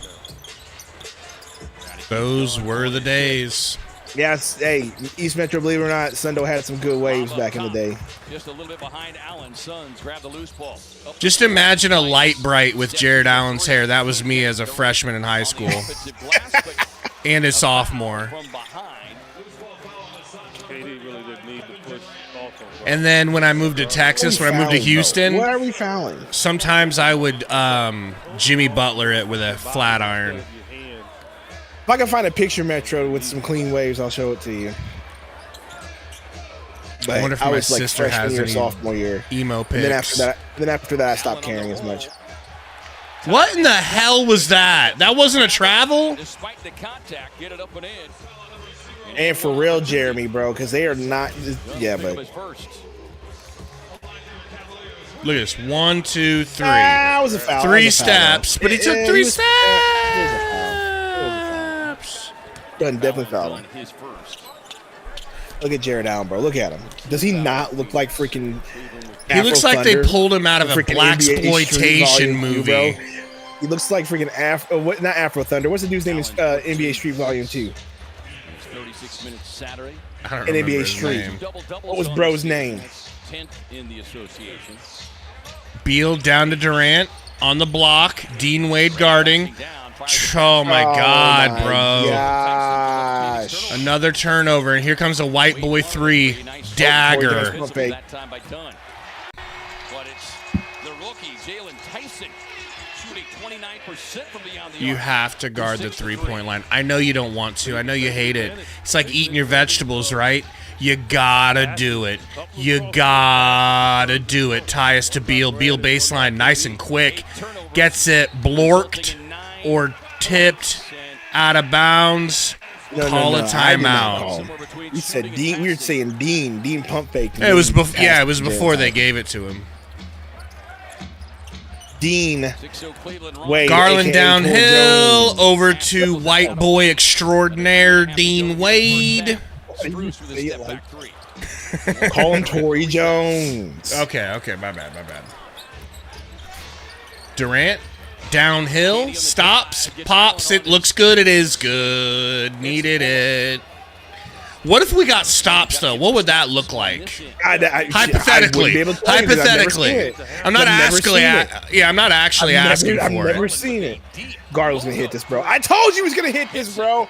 Those were the days. Yes, hey, East Metro, believe it or not, Sundo had some good waves back in the day. Just a little bit behind Allen. Suns grab the loose ball. Just imagine a light bright with Jared Allen's hair. That was me as a freshman in high school and a sophomore. From behind. KD really didn't need to push off on And then when I moved to Texas, when I moved to Houston, What are we fouling? sometimes I would Jimmy Butler it with a flat iron. If I can find a picture, Metro, with some clean waves, I'll show it to you. But I wonder if my was like sister freshman has year, any sophomore year. emo pics. And then after that, I stopped caring as much. What in the hell was that? That wasn't a travel? Despite the contact, get it up and in. And for real, Jeremy, bro, because they are not. Yeah, but First. Look at this. 1, 2, 3. that was a foul. That Three was a foul, though. steps, but he took It three was- steps. it was a foul. Done definitely fouled him. His first. Look at Jared Allen, bro. Look at him. Does he not look like freaking? He looks like they Thunder? pulled him out of a Freaking black NBA Street exploitation Volume 2, movie. bro. He looks like freaking not Afro Thunder. What's the dude's name? Is NBA Street Volume 2 It's 36 minutes Saturday. I don't in remember NBA his Street. name. What was bro's name? 10th in the association. Beal down to Durant on the block. Dean Wade guarding. Oh my God, my bro. Gosh. Another turnover, and here comes a white boy three. Dagger. Pump fake. That time by Dunn. But it's the rookie, Jalen Tyson, shooting 29% from beyond the You arc. have to guard the three-point line. I know you don't want to. I know you hate it. It's like eating your vegetables, right? You gotta do it. You gotta do it. Tyus to Beal. Beal baseline, nice and quick. Gets it blorked or tipped out of bounds. Call a I did not timeout. call. You said Dean. We were saying Dean. Dean pump fake. It was before. Yeah, it was Jared before they Allen. gave it to him. Dean. 6-0 Cleveland Rockets. Wade, Garland AKA downhill Jones. over to white boy extraordinaire Dean Wade. Spruce with a step back three. Call him Tory Jones. Okay, my bad. Durant downhill, stops, pops. It looks good. It is good. Needed it. What if we got stops though? What would that look like? Hypothetically, I'm not actually. I'm not actually asking I've for never it. seen it. Garland's gonna hit this, bro. I told you he was gonna hit this, bro.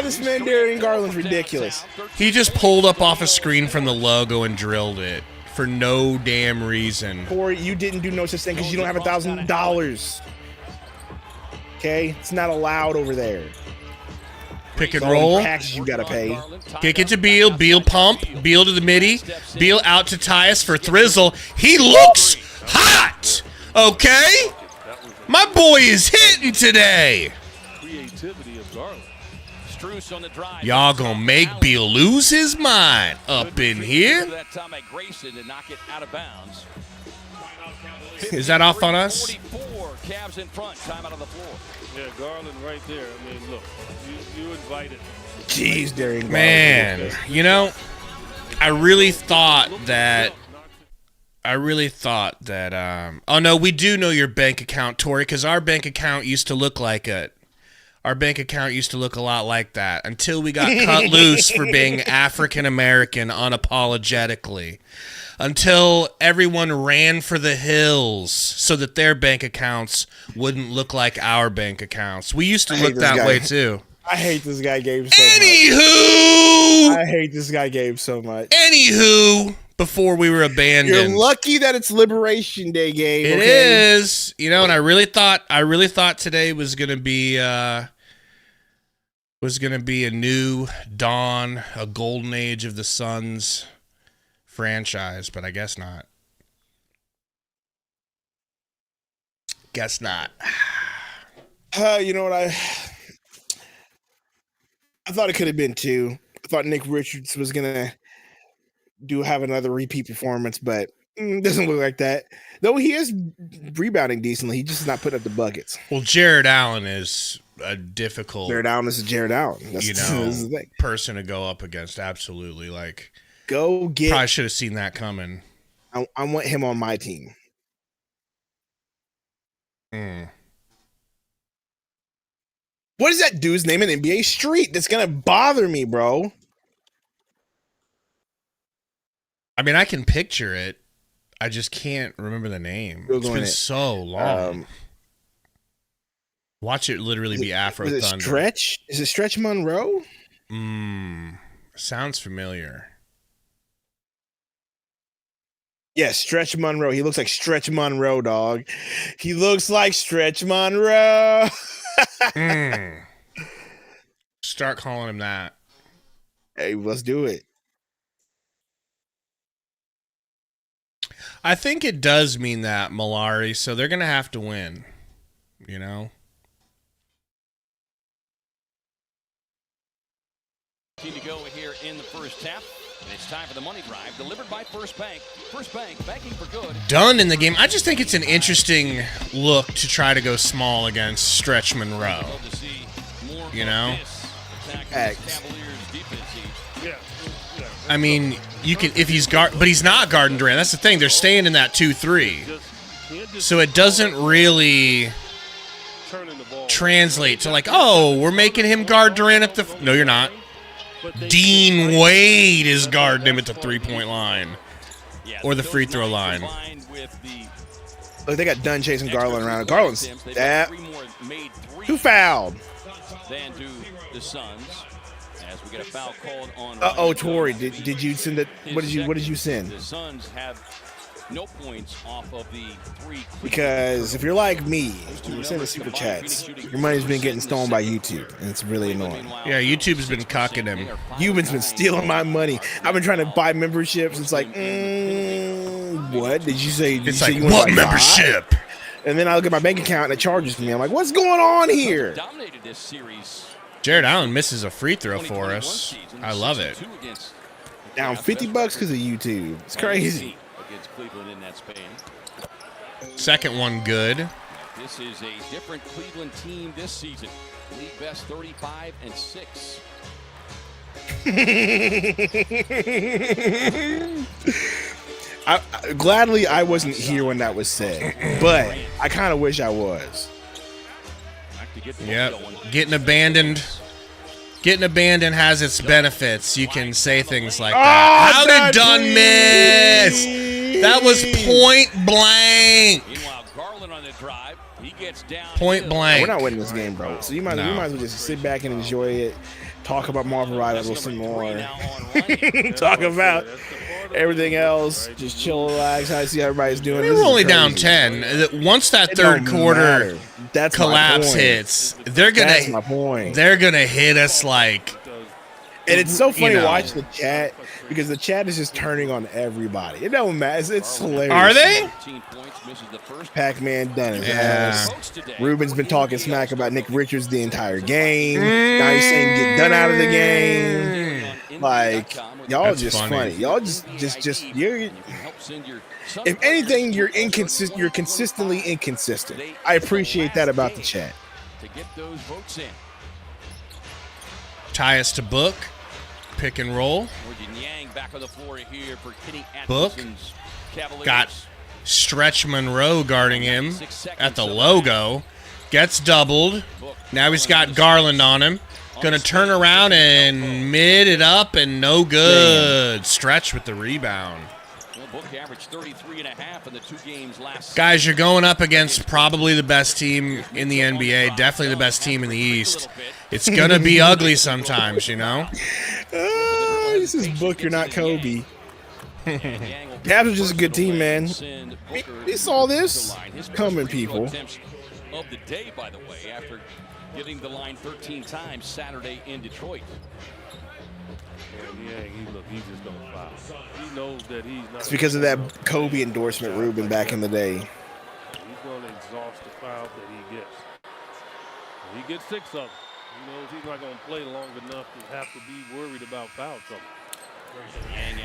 This man Darian Garland's ridiculous. He just pulled up off a screen from the logo and drilled it for no damn reason. Or you didn't do no such thing because you don't have $1,000. Okay, it's not allowed over there. Pick and It's all roll. taxes you gotta pay. Kick it to Beal. Beal pump. Beal to the midi. Beal out to Tyus for Thrizzle. He looks hot. Okay? My boy is hitting today. Creativity of Garland. Strus on the drive. Y'all gonna make Beal lose his mind up in here? That time by Grayson to knock it out of bounds. Is that off on us? 44, Cavs in front, time out on the floor. Yeah, Garland right there. I mean, look, you invited. Jeez, Darian Garland. Man, you know, I really thought that. Oh no, we do know your bank account, Tori, because our bank account used to look like it. Our bank account used to look a lot like that until we got cut loose for being African American unapologetically. Until everyone ran for the hills so that their bank accounts wouldn't look like our bank accounts. We used to I hate look this that guy. way too. I hate this guy Gabe so Anywho, much. I hate this guy Gabe so much. Before we were abandoned. You're lucky that it's Liberation Day, Gabe. It is, you know, and I really thought today was gonna be a new dawn, a golden age of the Suns franchise, but I guess not. Guess not. You know what? I thought it could have been two. I thought Nick Richards was gonna have another repeat performance, but doesn't look like that. Though he is rebounding decently, he just is not putting up the buckets. Well, Jared Allen is a difficult. Jared Allen is Jared Allen. That's, you that's know, the thing. person to go up against. Absolutely, like Go get. probably should have seen that coming. I want him on my team. What is that dude's name in NBA Street? That's gonna bother me, bro. I mean, I can picture it. I just can't remember the name. It's been so long. Watch it literally be Afro Is it Thunder. Stretch? Is it Stretch Monroe? Sounds familiar. Yes, Stretch Monroe. He looks like Stretch Monroe, dog. He looks like Stretch Monroe. Start calling him that. Hey, let's do it. I think it does mean that, Malari, so they're going to have to win, you know? To go here in the first half. And it's time for the money drive, delivered by First Bank. First Bank, banking for good. Done in the game. I just think it's an interesting look to try to go small against Stretch Monroe. You know? I mean, you can if he's but he's not guarding Durant. That's the thing. They're staying in that 2-3. So it doesn't really translate to like, oh, we're making him guard Durant at the no, you're not. Dean Wade is guarding him at the 3-point line or the free throw line. Look, they got done chasing Garland around. Garland's that. Who fouled? Then to the Suns as we get a foul called on. Tori, did you send it? What did you send? The Suns have no points off of the three. Because if you're like me, you're sending super chats. Your money's been getting stolen by YouTube, and it's really annoying. Yeah, YouTube's been cucking him. YouTube's been stealing my money. I've been trying to buy memberships. It's like, what did you say? It's like, what membership? And then I look at my bank account and it charges me. I'm like, what's going on here? Dominated this series. Jared Allen misses a free throw for us. I love it. Down $50 because of YouTube. It's crazy. Against Cleveland in that span. Second one good. This is a different Cleveland team this season. League best 35-6. Gladly, I wasn't here when that was said, but I kind of wish I was. Yep. Getting abandoned has its benefits. You can say things like that. How did Dunn miss? That was point blank. Meanwhile, Garland on the drive. He gets down. Point blank. We're not winning this game, bro. So you might as well just sit back and enjoy it. Talk about Marvel Rivals some more. Talk about everything else. Just chill, relax. I see everybody's doing. We're only down 10. Once that third quarter collapse hits, That's my point. They're gonna hit us like. And it's so funny to watch the chat because the chat is just turning on everybody. It don't matter. It's hilarious. Are they? Pac-Man done his ass. Ruben's been talking smack about Nick Richards the entire game. Now he's saying get done out of the game. Like, y'all That's just funny. Y'all just you're. If anything, you're inconsistent. You're consistently inconsistent. I appreciate that about the chat. To get those votes in. Tie us to Book. Pick and roll. Yang back on the floor here for Kenny Book. Atkinson's Cavaliers. Got Stretch Monroe guarding him at the logo. Gets doubled. Now he's got Garland on him. Gonna turn around and mid it up and no good. Stretch with the rebound. Well, Book averaged 33.5 in the 2 games last. Guys, you're going up against probably the best team in the NBA, definitely the best team in the East. It's going to be ugly sometimes, you know? This is Book, you're not Kobe. Cavs are just a good team, man. We saw this coming, people. Of the day, by the way, after getting the line 13 times Saturday in Detroit. Yeah, he's just going to foul. He knows that he's not. It's because of that Kobe endorsement, Ruben, back in the day. He's going to exhaust the fouls that he gets. He gets 6 of them. He knows he's not going to play long enough to have to be worried about foul trouble.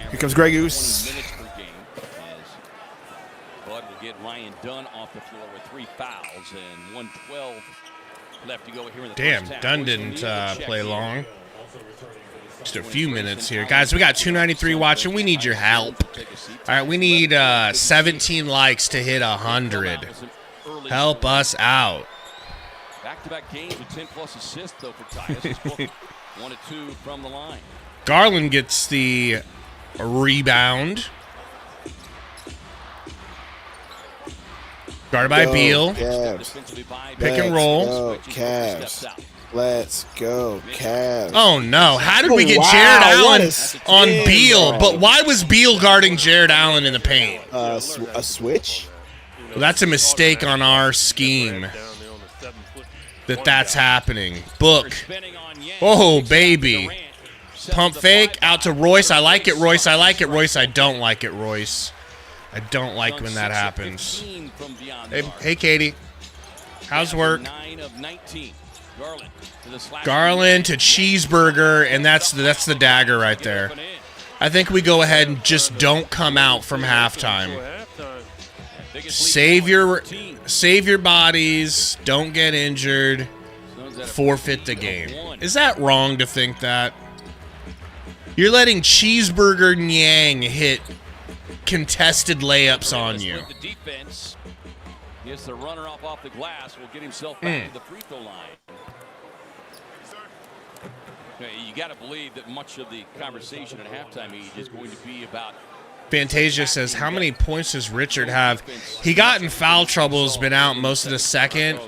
Here comes Grey Goose. Minutes per game as Bud will get Ryan Dunn off the floor with 3 fouls and 1:12 left to go here in the Damn, first half. Dunn didn't play long. Just a few minutes here. Guys, we got 293 watching. We need your help. All right, we need 17 likes to hit 100. Help us out. Back-to-back games with 10-plus assists, though, for Tyus. 1 of 2 from the line. Garland gets the rebound. Guarded by Beal. Pick and roll. Go, Cavs. Let's go, Cavs. Oh, no. How did we get Wow, Jared what Allen a on spin, Beal? bro. But why was Beal guarding Jared Allen in the paint? A switch? Well, that's a mistake on our scheme that's happening. Book. Oh, baby. Pump fake out to Royce. I like it, Royce. I like it, Royce. I don't like it, Royce. I don't like when that happens. Hey, Katie. How's work? Garland to Cheeseburger, and that's the dagger right there. I think we go ahead and just don't come out from halftime. Save your bodies. Don't get injured. Forfeit the game. Is that wrong to think that? You're letting Cheeseburger Nyang hit contested layups on you. Gets the runner up off the glass. Will get himself back to the free throw line. You got to believe that much of the conversation at halftime is going to be about. Fantasia says, how many points does Richard have? He got in foul trouble, has been out most of the second,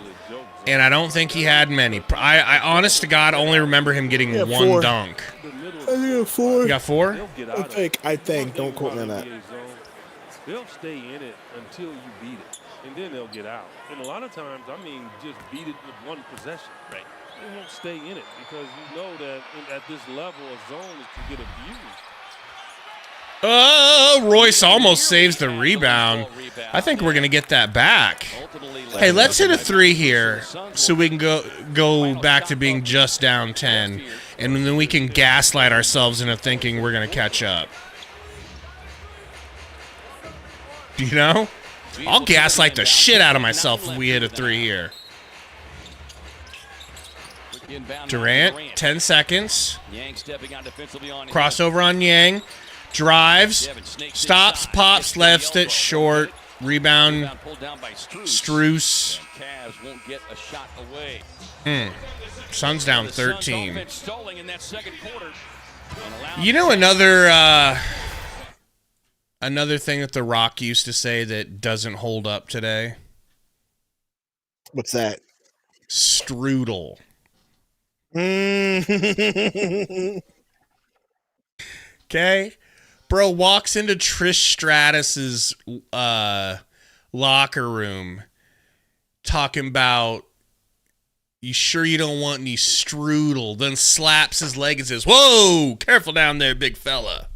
and I don't think he had many. I honest to God, only remember him getting one 4. dunk. I think 4. You got 4? I think. Don't quote me on that. They'll stay in it until you beat it, and then they'll get out. And a lot of times, just beat it with one possession. Right. They won't stay in it because you know that at this level, a zone is to get abused. Oh, Royce almost saves the rebound. I think we're going to get that back. Hey, let's hit a 3 here so we can go back to being just down 10, and then we can gaslight ourselves into thinking we're going to catch up. You know? I'll gaslight the shit out of myself if we hit a 3 here. Durant, 10 seconds. Crossover on Yang. Drives. Stops, pops, lefts it short. Rebound. Struce. Suns down 13. You know another thing that The Rock used to say that doesn't hold up today? What's that? Strudel. Okay. Bro walks into Trish Stratus's locker room talking about, you sure you don't want any strudel? Then slaps his leg and says, whoa, careful down there, big fella.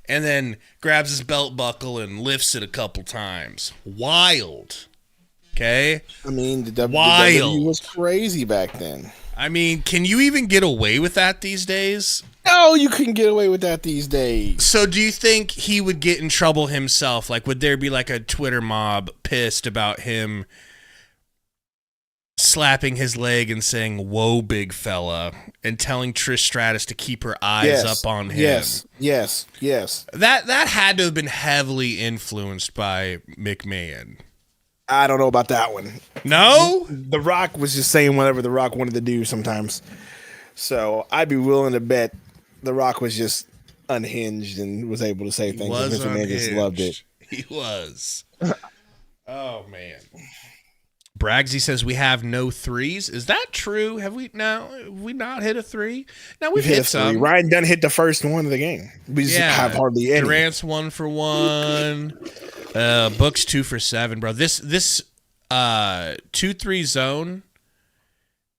And then grabs his belt buckle and lifts it a couple times. Wild. Okay? The WWE was crazy back then. Can you even get away with that these days? No, you couldn't get away with that these days. So do you think he would get in trouble himself? Like, would there be like a Twitter mob pissed about him slapping his leg and saying, whoa, big fella, and telling Trish Stratus to keep her eyes up on him? Yes. That had to have been heavily influenced by McMahon. I don't know about that one. No? The Rock was just saying whatever The Rock wanted to do sometimes. So I'd be willing to bet The Rock was just unhinged and was able to say He things. was Vince McMahon just loved it. He was. Oh man. Bragsy says we have no threes. Is that true? Have we not hit a three? No, we've hit a three. some. Ryan Dunn hit the first one of the game. We just have hardly any. Durant's 1 for 1. Book's 2 for 7, bro. This 2-3 zone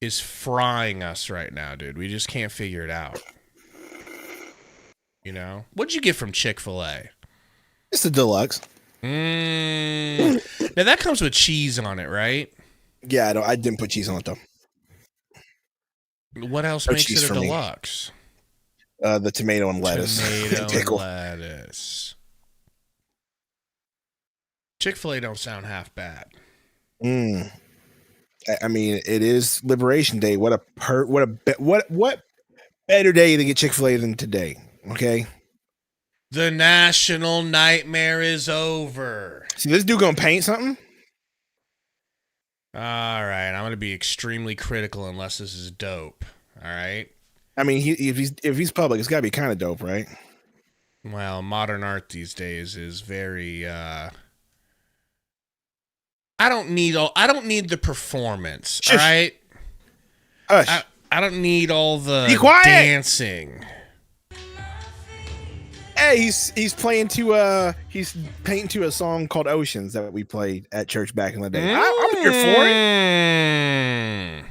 is frying us right now, dude. We just can't figure it out. You know? What'd you get from Chick-fil-A? It's a deluxe. Now that comes with cheese on it, right? Yeah, I didn't put cheese on it though. What else No makes cheese it a for me. deluxe? The tomato and lettuce. Tomato and Pickle. lettuce. Chick-fil-A don't sound half bad. I mean, it is Liberation Day. What better day to get Chick-fil-A than today? Okay. The national nightmare is over. See, this dude gonna paint something? All right, I'm gonna be extremely critical unless this is dope. All right. I mean, if he's public, it's gotta be kind of dope, right? Well, modern art these days is very. I don't need the performance. Shush. All right. Hush. I don't need all the Be quiet. dancing. Hey, he's painting to a song called Oceans that we played at church back in the day. I'm here for it.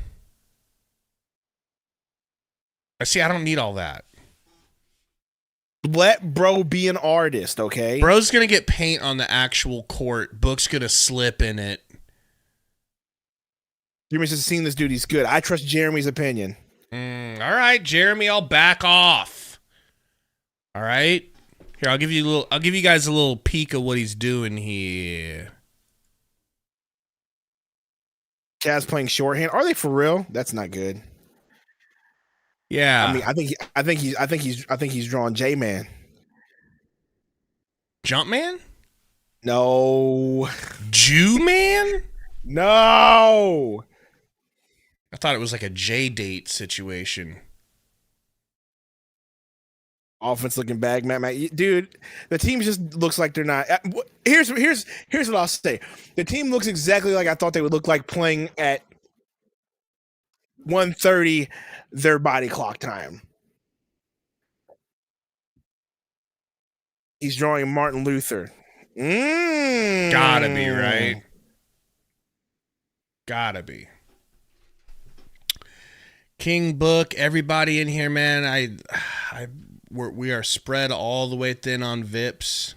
I see. I don't need all that. Let bro be an artist, okay? Bro's gonna get paint on the actual court. Book's gonna slip in it. Jeremy's just seen this dude. He's good. I trust Jeremy's opinion. All right, Jeremy, I'll back off. All right. Here, I'll give you guys a little peek of what he's doing here. Cavs playing shorthand. Are they for real? That's not good. Yeah. I mean, I think he's drawing J-Man. Jumpman? No. Jew man? No. I thought it was like a J-date situation. Offense looking bad, Matt. Dude, the team just looks like they're not. Here's what I'll say. The team looks exactly like I thought they would look like playing at 1:30 their body clock time. He's drawing Martin Luther. Gotta be, right? Gotta be. King Book, everybody in here, man. We are spread all the way thin on Vips.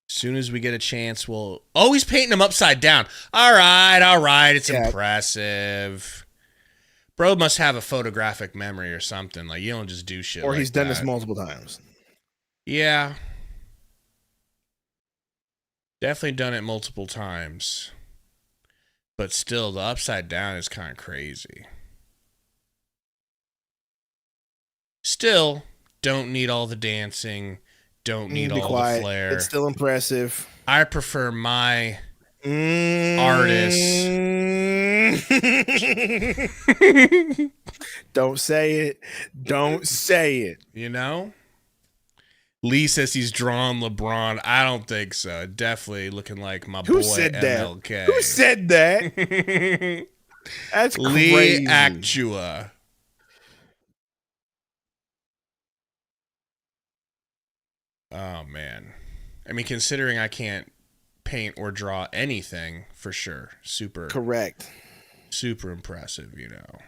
As soon as we get a chance, we'll... Oh, he's painting them upside down. All right. It's impressive. Bro must have a photographic memory or something. Like, you don't just do shit or like he's done that. this multiple times. Yeah. Definitely done it multiple times. But still, the upside down is kind of crazy. Still, don't need all the dancing. Don't need all the flair. It's still impressive. I prefer my artists. Don't say it. Don't say it. You know? Lee says he's drawn LeBron. I don't think so. Definitely looking like my boy MLK. That? Who said that? That's Lee crazy. Actua. Oh, man. I mean, considering I can't paint or draw anything, for sure. Correct. Super impressive, you know.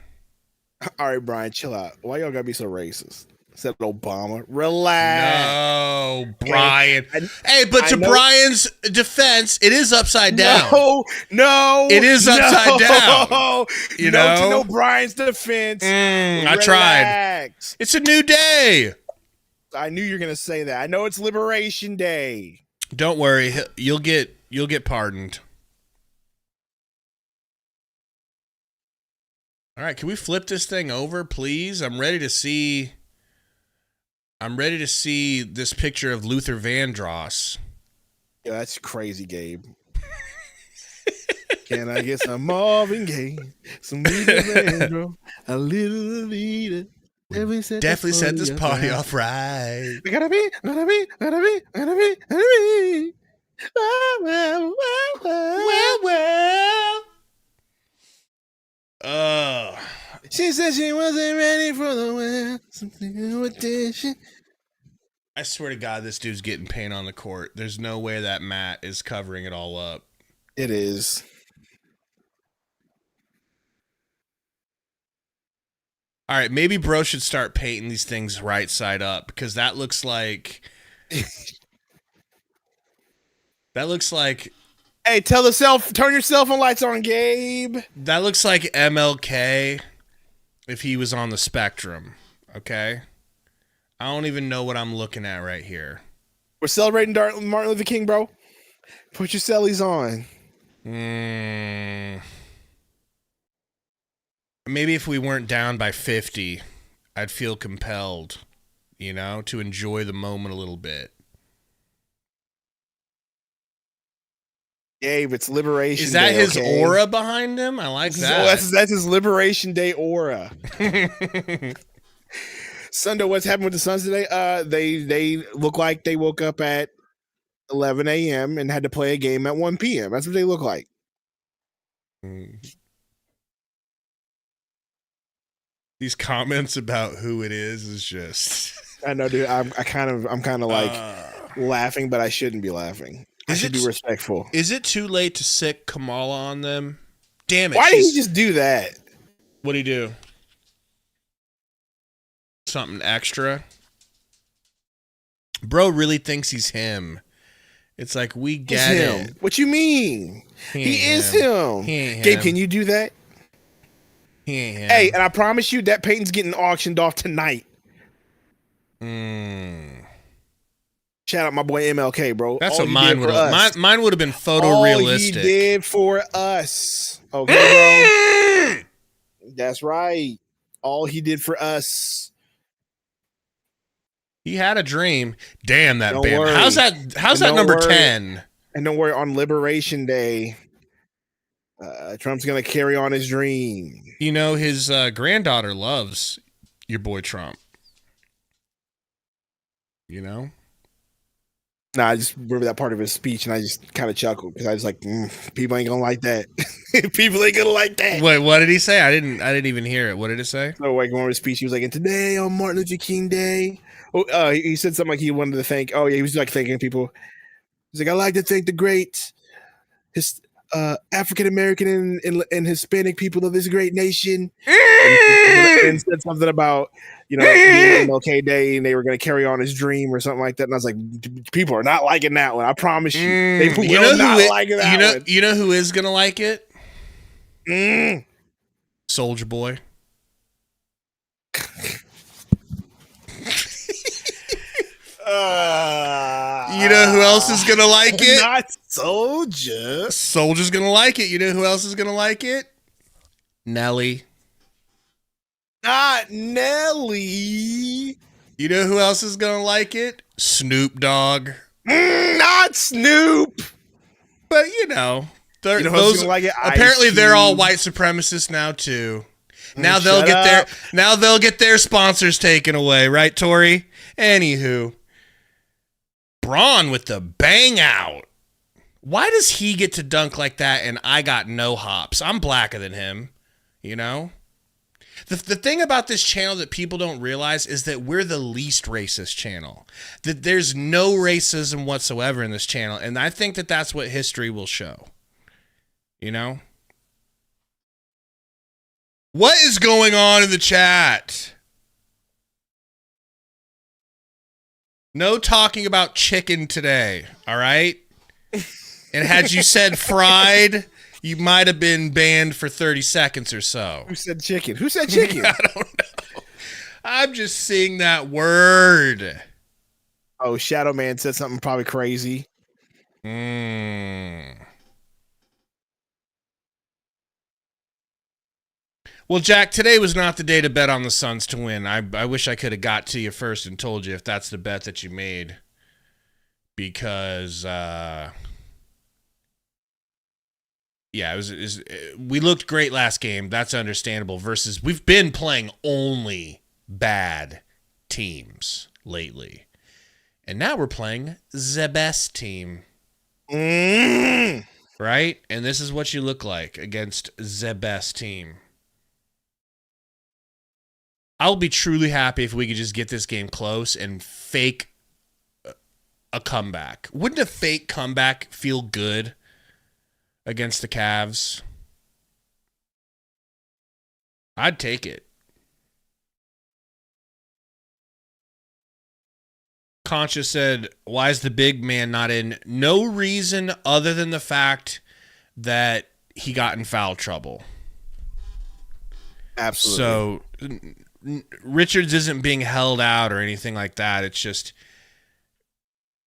All right, Brian, chill out. Why y'all gotta be so racist? Said Obama. Relax. No, Brian. Hey, but Brian's defense, it is upside down. No. It is upside down. You know? To Brian's defense. I tried. It's a new day. I knew you were gonna say that. I know it's Liberation Day. Don't worry, you'll get pardoned. All right, can we flip this thing over, please? I'm ready to see this picture of Luther Vandross. Yeah, that's crazy, Gabe. Can I get some Marvin Gaye, some Luther Vandross, a little Alita? Definitely set this party off right. We gotta be. Well. Oh. She said she wasn't ready for the well. Something with this. I swear to God, this dude's getting paint on the court. There's no way that mat is covering it all up. It is. All right, maybe bro should start painting these things right side up because that looks like Hey, turn your cell phone lights on, Gabe. that looks like MLK if he was on the spectrum. Okay, I don't even know what I'm looking at right here. We're celebrating Martin Luther King, bro. Put your cellies on. Maybe if we weren't down by 50, I'd feel compelled, to enjoy the moment a little bit. Gabe, it's Liberation Is that Day, his okay? aura behind him? I like that. That's his Liberation Day aura. Sundo, what's happened with the Suns today? They look like they woke up at 11 a.m. and had to play a game at 1 p.m. That's what they look like. These comments about who it is just. I know, dude. I'm kind of like laughing, but I shouldn't be laughing. I should be respectful. Is it too late to sick Kamala on them? Damn it! Why did he just do that? What'd he do? Something extra? Bro really thinks he's him. It's like we get him. it. What you mean? He is him. He ain't Gabe, him. can you do that? He ain't him. Hey, and I promise you that painting's getting auctioned off tonight. Shout out my boy MLK, bro. That's All what he mine did would for have. us. Mine would have been All he photorealistic. did for us. Okay, bro. That's right. All he did for us. He had a dream. Damn that Don't band. worry. How's that Don't number worry. 10? And don't worry, on Liberation Day, Trump's going to carry on his dream. His granddaughter loves your boy Trump. Nah, I just remember that part of his speech, and I just kind of chuckled because I was like, people ain't going to like that. People ain't going to like that. Wait, what did he say? I didn't even hear it. What did it say? So, like, going over his speech, he was like, and today on Martin Luther King Day, he said something like he wanted to thank, he was like thanking people. He's like, I'd like to thank the great African American and Hispanic people of this great nation. And said something about, being MLK Day and they were going to carry on his dream or something like that. And I was like, people are not liking that one. I promise you. They will not like that one. You know who is going to like it? Soldier Boy. You know who else is going to like it? Not Soldier. Soldier's going to like it. You know who else is going to like it? Nelly. Not Nelly. You know who else is going to like it? Snoop Dogg. Not Snoop. But, they're, those like it? apparently Ice they're all Cube. white supremacists now too. Now Shut they'll get their sponsors taken away, right, Tori? Anywho, Braun with the bang out. Why does he get to dunk like that and I got no hops? I'm blacker than him, The thing about this channel that people don't realize is that we're the least racist channel. That there's no racism whatsoever in this channel, and I think that that's what history will show. What is going on in the chat? No talking about chicken today, all right? And had you said fried, you might have been banned for 30 seconds or so. Who said chicken? Who said chicken? I don't know. I'm just seeing that word. Oh, Shadow Man said something probably crazy. Well, Jack, today was not the day to bet on the Suns to win. I wish I could have got to you first and told you if that's the bet that you made. Because, we looked great last game. That's understandable. Versus we've been playing only bad teams lately. And now we're playing the best team. Right? And this is what you look like against the best team. I'll be truly happy if we could just get this game close and fake a comeback. Wouldn't a fake comeback feel good against the Cavs? I'd take it. Concha said, why is the big man not in? No reason other than the fact that he got in foul trouble. Absolutely. So Richards isn't being held out or anything like that. It's just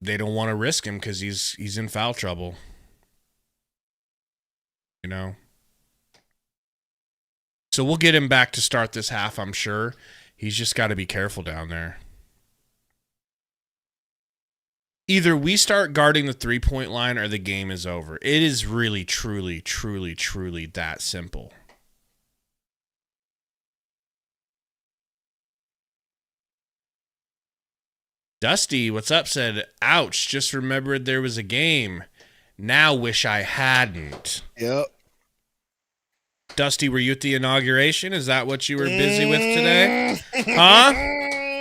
they don't want to risk him because he's in foul trouble. You know? So we'll get him back to start this half, I'm sure. He's just got to be careful down there. Either we start guarding the three-point line or the game is over. It is really, truly, truly, truly that simple. Dusty, what's up, said, ouch, just remembered there was a game. Now wish I hadn't. Yep. Dusty, were you at the inauguration? Is that what you were busy with today? Huh?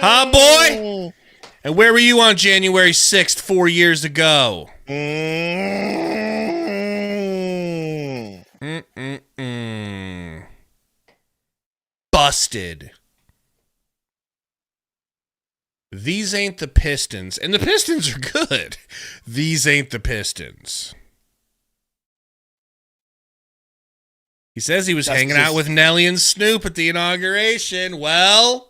Huh, boy? And where were you on January 6th 4 years ago? Busted. These ain't the Pistons. And the Pistons are good. These ain't the Pistons. He says he was hanging out with Nelly and Snoop at the inauguration. Well,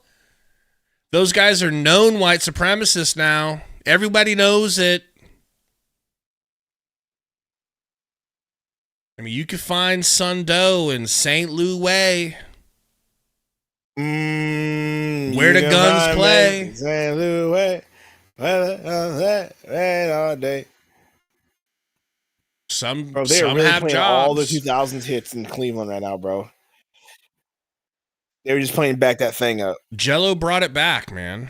those guys are known white supremacists now. Everybody knows it. I mean, you could find Sundo in St. Louis. Where the guns play. St. Louis. All day. Some they're really have playing jobs. all the 2000s hits in Cleveland right now, bro. They were just playing back that thing up. Jello brought it back, man.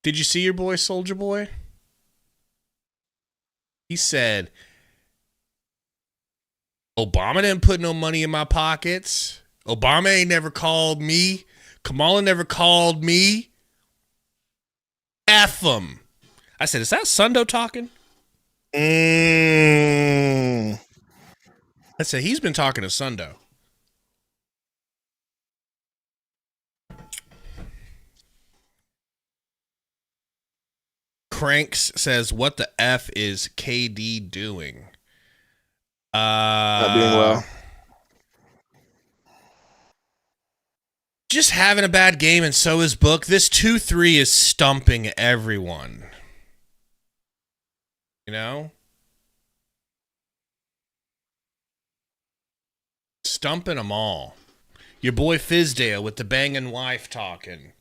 Did you see your boy, Soldier Boy? He said, Obama didn't put no money in my pockets. Obama ain't never called me. Kamala never called me. F him. I said, is that Sundo talking? I said, he's been talking to Sundo. Cranks says, what the F is KD doing? Not doing well. Just having a bad game, and so is Book. This 2-3 is stumping everyone. You know? Stumping them all. Your boy Fizdale with the banging wife talking.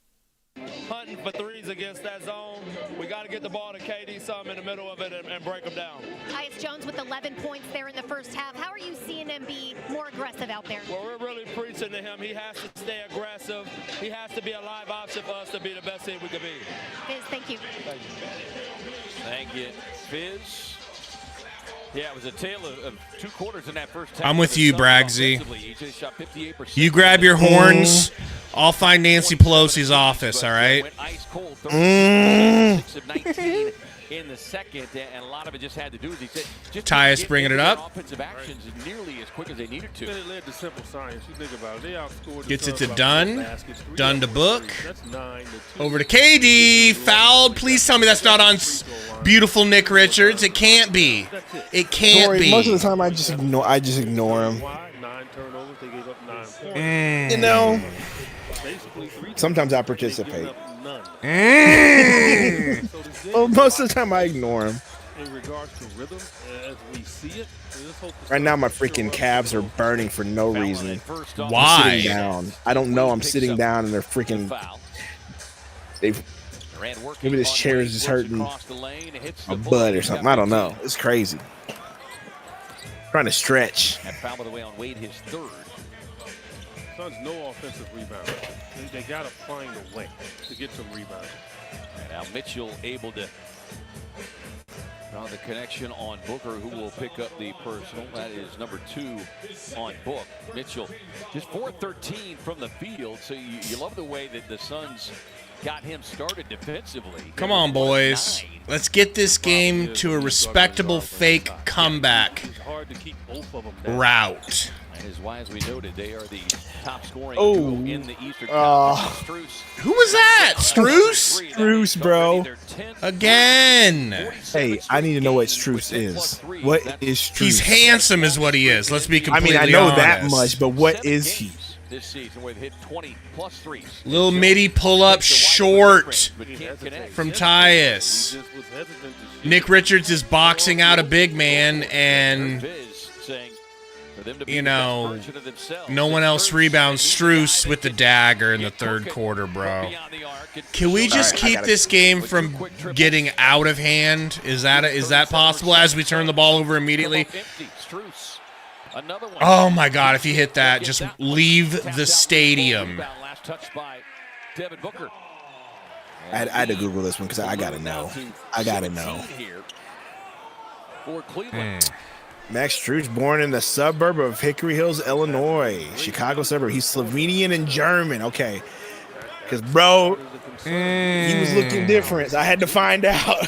Hunting for threes against that zone. We got to get the ball to KD some in the middle of it and break them down. Tyus Jones with 11 points there in the first half. How are you seeing him be more aggressive out there? Well, we're really preaching to him. He has to stay aggressive. He has to be a live option for us to be the best team we could be. Fizz, thank you. Thank you. Thank you, Fizz. Yeah, it was a tale of two quarters in that first half. I'm with you, Bragsy. He shot 58%. You grab your horns. I'll find Nancy Pelosi's office, all right? Went ice cold, 36 of 19 in the second, and a lot of it just had to do with, he said, just Tyus bringing it up. offensive actions nearly as quick as they needed to. It led to simple science. You think about it. They outscored. Gets the it to Suns by Dunn. 4 baskets, 3 Dunn to of Book. 3. That's 9-2. Over to KD. Fouled. Please tell me that's not on beautiful Nick Richards. It can't be. It can't Corey, be. most of the time I just ignore him. Why? 9 turnovers. They gave up 9 points. You know, Basically, 3 sometimes I turnovers, they participate. gave up none. So this Well, most of the time I ignore him. in regards to rhythm, as we see it, let's hope the Right now, my Suns show freaking up. calves are burning for no Fouling reason. it first off. Why? Sitting down. I don't know. I'm sitting down and they're freaking. Foul. They've Durant working Maybe this on chair is Wade, just works hurting across the lane, hits a the butt ball. or something. I don't know. It's crazy. Trying to stretch. That foul, by the way, on Wade, his third. Suns no offensive rebound. They got to find a way to get some rebounds. And now Mitchell able to draw the connection on Booker, who will pick up the personal. That is number 2 on Book. Mitchell just 4-13 from the field. So you love the way that the Suns got him started defensively. Come on, boys. Let's get this game to a respectable fake comeback It's hard to keep both of them route. And as wise we noted, they are the top scoring Oh. duo in the Eastern Conference. Strus. Who was that? Struce? Strus, bro. Again. Hey, I need to know what Strus is. What is Strus? He's handsome is what he is. Let's be I completely mean, I know honest. that much, but what is he? This season where they've hit 20+ threes. Little midi pull-up short But can't connect. from Tyus. Nick Richards is boxing out a big man, and Viz saying for them to be you the best know, version of themselves. no one else rebounds Struce with the dagger in the third quarter, bro. Can we just keep this game from getting out of hand? Is that possible as we turn the ball over immediately? Another one. Oh my God, if he hit that, just leave the stadium. Last touch by Devin Booker. I had to Google this one because I got to know. I got to know. Here for Cleveland. Max Strus, born in the suburb of Hickory Hills, Illinois, Chicago suburb. He's Slovenian and German. Okay. Because, bro, he was looking different. I had to find out.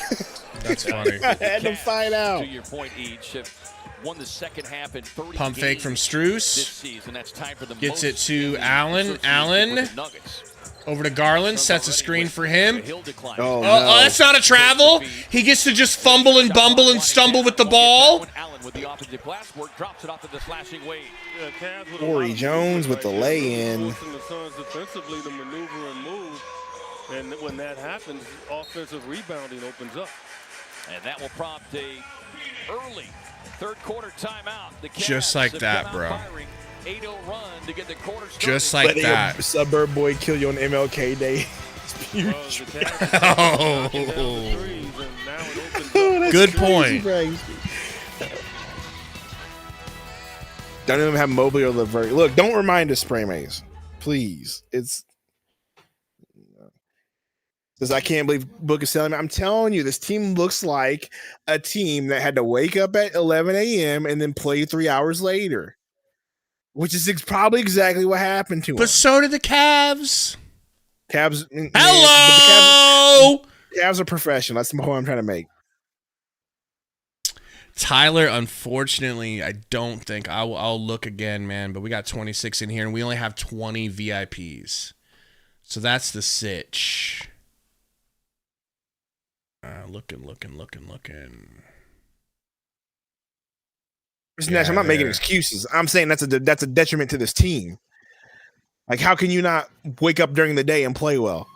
That's funny. I had to find out. To your point, each have won the second half in 30 Pump fake games from this Struce. season. That's time for the Gets most it to games Allen. with the Allen Nuggets. over to Garland. Sets a screen for him. Hill declines. Oh, Oh, no. that's not a travel. He gets to just fumble and bumble and stumble with the ball. Allen with the offensive glass work drops it off to the slashing Wade. Corey Jones with the lay-in. Forcing the Suns defensively to maneuver and move. And when that happens, offensive rebounding opens up. And that will prompt a early third quarter timeout. The Cavs Just like have that, come out bro. firing. 8-0 run to get the quarter started. Just like Letting that. a suburb boy kill you on MLK Day. It's huge. Well, the Cavs knocking down the threes, and now it opens up. Oh, that's Good crazy, point. Frank. Don't even have Mobley or Levert. Look, don't remind us, Spray Maze. Please. It's because I can't believe Book is selling. I'm telling you, this team looks like a team that had to wake up at 11 a.m. and then play 3 hours later, which is probably exactly what happened to them. But so did the Cavs. Cavs. man, Hello. but the Cavs are professional. That's the point I'm trying to make. Tyler, unfortunately, I don't think I'll look again, man. But we got 26 in here, and we only have 20 VIPs, so that's the sitch. Looking. I'm not making excuses. I'm saying that's a detriment to this team. Like, how can you not wake up during the day and play well?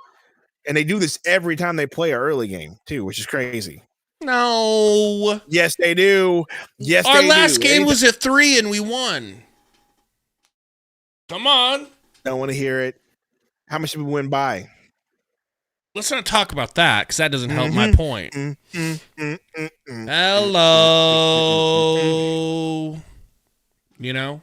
And they do this every time they play an early game too, which is crazy. No. Yes, they do. Yes, Our they last do. game was at 3, and we won. Come on. Don't want to hear it. How much did we win by? Let's not talk about that because that doesn't help my point. Hello. You know?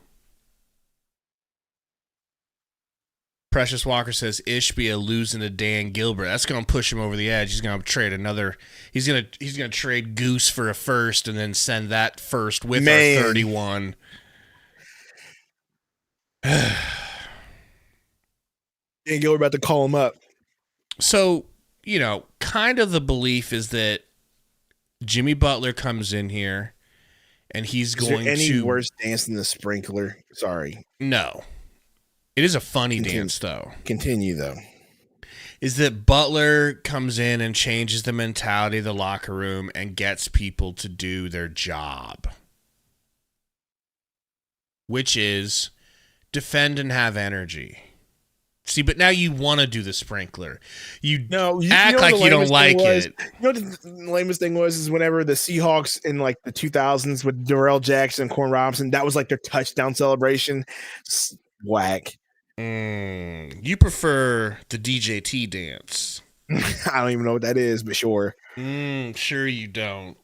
Precious Walker says Ishbia losing to Dan Gilbert. That's going to push him over the edge. He's going to trade another. He's going to trade Goose for a first and then send that first with our 31. Dan Gilbert about to call him up. So, you know, kind of the belief is that Jimmy Butler comes in here and he's going Is there any to worse dance than the sprinkler? Sorry. No. It is a funny Continue. dance, though. Continue, though. Is that Butler comes in and changes the mentality of the locker room and gets people to do their job, which is defend and have energy. See, but now you want to do the sprinkler. You act know like the you don't lamest like thing was? it. You know what the lamest thing was is whenever the Seahawks in like the 2000s with Darrell Jackson and Corn Robinson, that was like their touchdown celebration. Whack. You prefer the DJT dance. I don't even know what that is, but sure. Sure you don't.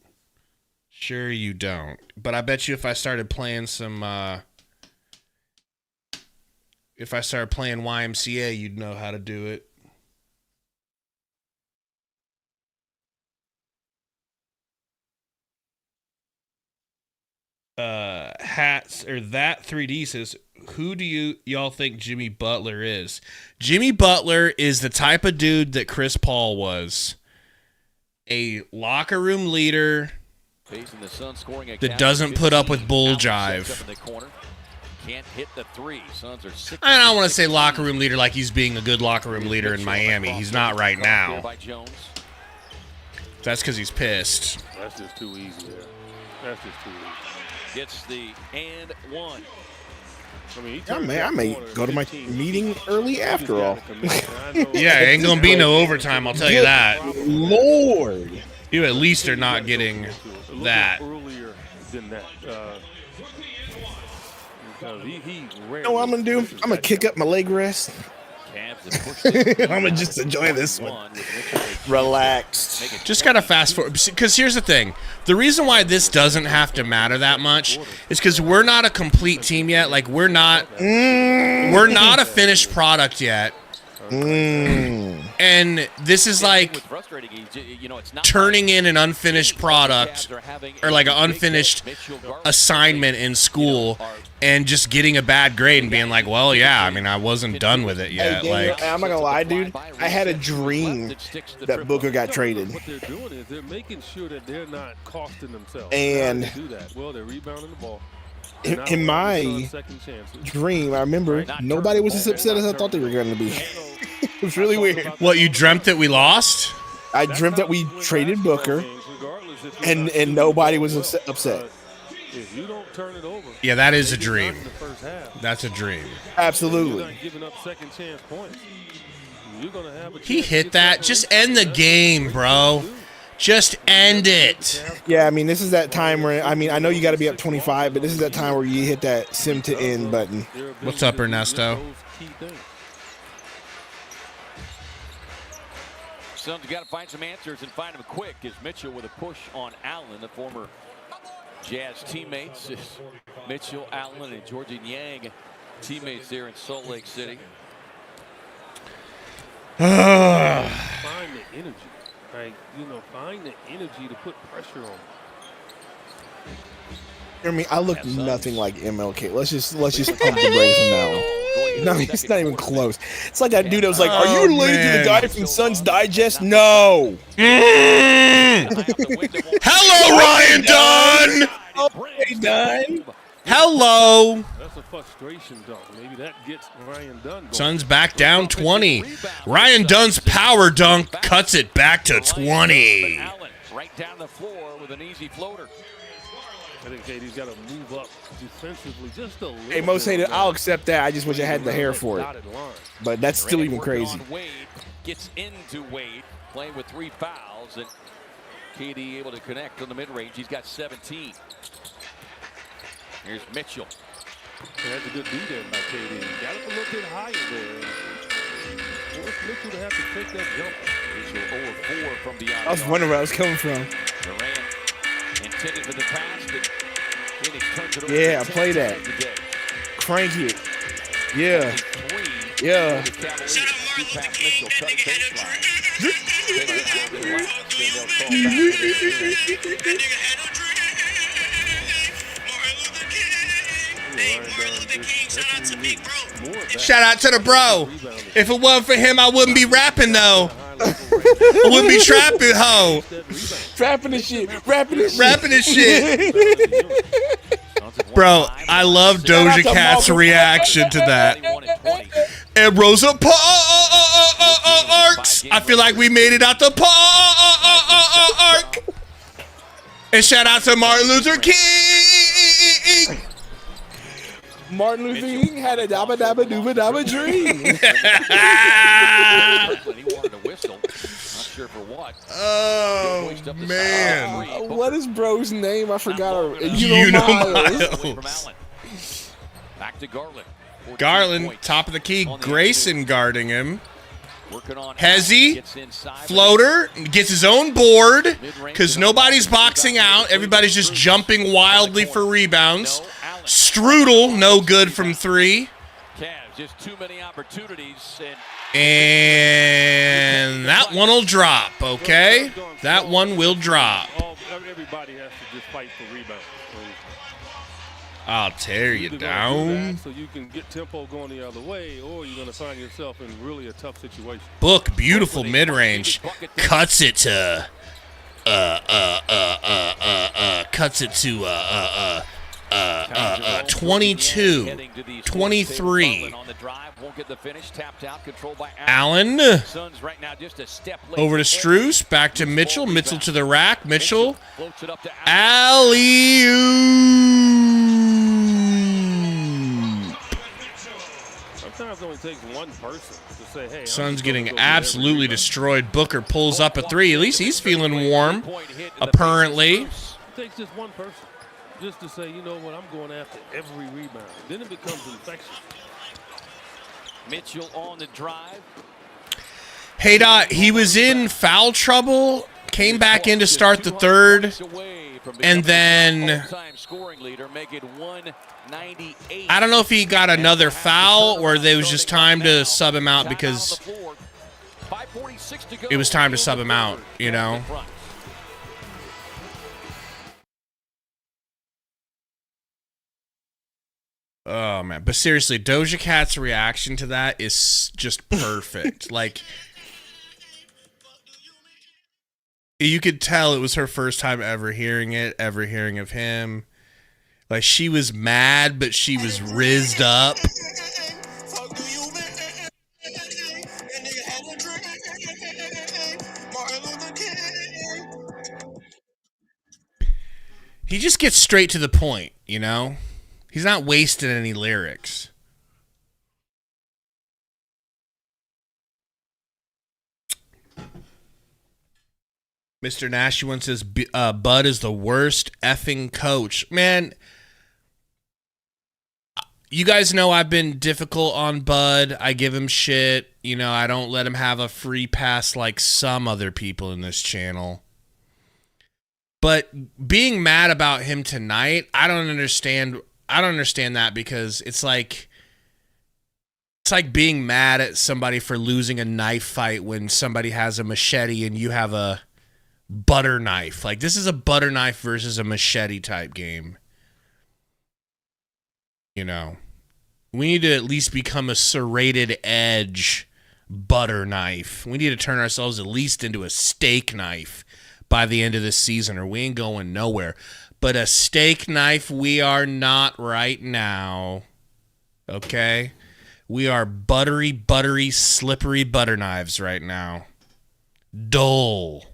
Sure you don't. But I bet you if I started playing some if I started playing YMCA, you'd know how to do it. Hats or that 3D says, who do y'all think Jimmy Butler is? Jimmy Butler is the type of dude that Chris Paul was. A locker room leader that doesn't put up with bull jive. Can't hit the three. Suns are 6. I don't want to say locker room leader like he's being a good locker room leader in Miami. He's not right now. That's because he's pissed. That's just too easy there. That's just too easy. Gets the and one. I mean, I may go to my meeting early after all. Yeah, ain't going to be no overtime, I'll tell you that. Lord. You at least are not getting that. Earlier than that. You know what I'm going to do? I'm going to kick up my leg rest. I'm going to just enjoy this one. Relaxed. Just got to fast forward. Because here's the thing. The reason why this doesn't have to matter that much is because we're not a complete team yet. Like, we're not a finished product yet. And this is like turning in an unfinished product or like an unfinished assignment in school and just getting a bad grade and being like, well, yeah, I mean, I wasn't done with it yet. Hey, Daniel, I'm not gonna lie, dude. I had a dream that Booker got traded. What they're doing is they're making sure that they're not costing themselves. And how do they do that? Well, they're rebounding the ball. In my dream, I remember nobody was as upset as I thought they were going to be. It was really weird. What, you dreamt that we lost? I dreamt that we traded Booker, and nobody was upset. If you don't turn it over, yeah, that is a dream. That's a dream. Absolutely. You're not giving up second chance points. You're gonna have a He hit that. Just end the game, bro. Just end it. Yeah, I mean, this is that time where, I mean, I know you got to be up 25, but this is that time where you hit that sim to end button. What's up, Ernesto? Suns got to find some answers and find them quick as Mitchell with a push on Allen, the former Jazz teammates. Mitchell, Allen, and Georgian Yang, teammates there in Salt Lake City. Find the energy. Like, find the energy to put pressure on. I mean, I look nothing like MLK. Let's just pump the brakes now. No, it's not even close. It's like that dude that was like, "Are you related to the guy from Sun's Digest?" No. Hello, Ryan Dunn. Okay, Dunn. Hello. That's a frustration dunk. Maybe that gets Ryan Dunn going. Suns back down 20. Ryan Dunn's power dunk cuts it back to 20. Allen right down the floor with an easy floater. I think KD's got to move up defensively just a little. Hey, most hated, I'll accept that. I just wish I had the hair for it. But that's still even crazy. Wade gets into Wade, playing with 3 fouls, and KD able to connect on the mid-range. He's got 17. Here's Mitchell. That's a good beat in by KD. Got it a little bit higher there. Forced Mitchell to have to take that jump. Mitchell 0-4 from beyond. I was wondering where I was coming from. Durant intended for the pass, but Phoenix turns it over. Yeah, play that. Crank it. Yeah. Yeah. Shout out Martin Luther King, that nigga had no dream. That nigga had no dream. Martin Luther King, shout out to Big Bro. Shout out to the bro. If it wasn't for him, I wouldn't be rapping, though. I wouldn't be trapping, ho. Rapping this shit. Rapping this shit. Rapping this shit. Bro, I love Doja Cat's reaction to that. And Rosa Parks. I feel like we made it out the park. And shout out to Martin Luther King. Martin Luther King had a dabba dabba dooba dabba dream. He wanted to whistle. Not sure for what. Oh, man. What is bro's name? I forgot. You know Miles. Back to Garland. Garland, top of the key. Grayson guarding him. Hezzy, floater, gets his own board because nobody's boxing out. Everybody's just jumping wildly for rebounds. Strudel, no good from 3. Just too many opportunities. And that one will drop, okay? That one will drop. Everybody has to just fight for rebounds. I'll tear you down. So you can get tempo going the other way, or you're going to find yourself in really a tough situation. Book, beautiful mid-range. Cuts it to 22, 23. Allen over to Strus, back to Mitchell. Mitchell to the rack. Mitchell. Alley-oop. Sometimes it only takes one person to say, hey. Suns getting absolutely destroyed. Booker pulls up a 3. At least he's feeling warm, apparently. It takes just one person just to say, you know what, I'm going after every rebound. Then it becomes infectious. Mitchell on the drive. Hey, Dot, he was in foul trouble, came back in to start the third, and then I don't know if he got another foul or there was just time to sub him out because it was time to sub him out, you know? Oh, man. But seriously, Doja Cat's reaction to that is just perfect. Like, you could tell it was her first time ever hearing it, ever hearing of him. Like, she was mad, but she was rizzed up. He just gets straight to the point, you know? He's not wasting any lyrics. Mr. Nash once says, Bud is the worst effing coach. Man, you guys know I've been difficult on Bud. I give him shit. You know, I don't let him have a free pass like some other people in this channel. But being mad about him tonight, I don't understand that because it's like being mad at somebody for losing a knife fight when somebody has a machete and you have a butter knife. Like, this is a butter knife versus a machete type game. You know, we need to at least become a serrated edge butter knife. We need to turn ourselves at least into a steak knife by the end of this season, or we ain't going nowhere. But a steak knife we are not right now. Okay? We are buttery, slippery butter knives right now. Dull.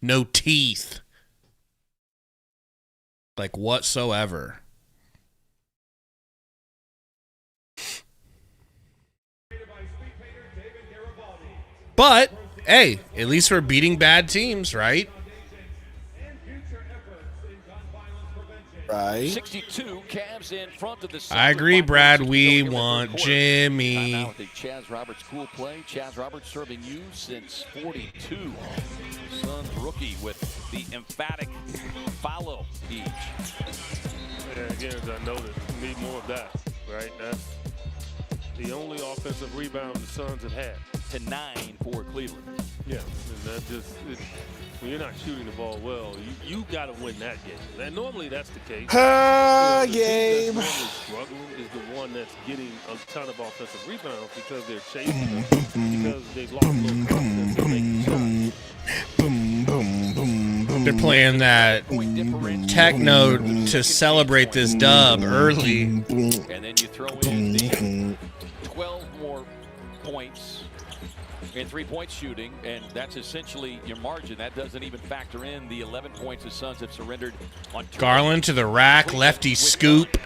No teeth. Like, whatsoever. But, hey, at least we're beating bad teams, right? Right. 62 Cavs in front of the Suns. I agree, Brad. We want Jimmy. Now with the Chaz Roberts cool play. Chaz Roberts serving you since 42. Suns rookie with the emphatic follow each. Yeah, again, as I noted, we need more of that, right? That's the only offensive rebound the Suns have had. To 9 for Cleveland. Yeah, and that just when you're not shooting the ball well, you got to win that game. And normally that's the case. Game. The normally struggling is the one that's getting a ton of offensive rebounds because they're chasing them, because they've lost those confidence in making shots. They're playing that techno to celebrate this dub early. And then you throw in the 12 more points in 3-point shooting, and that's essentially your margin. That doesn't even factor in the 11 points the Suns have surrendered on. Garland to the rack, lefty scoop.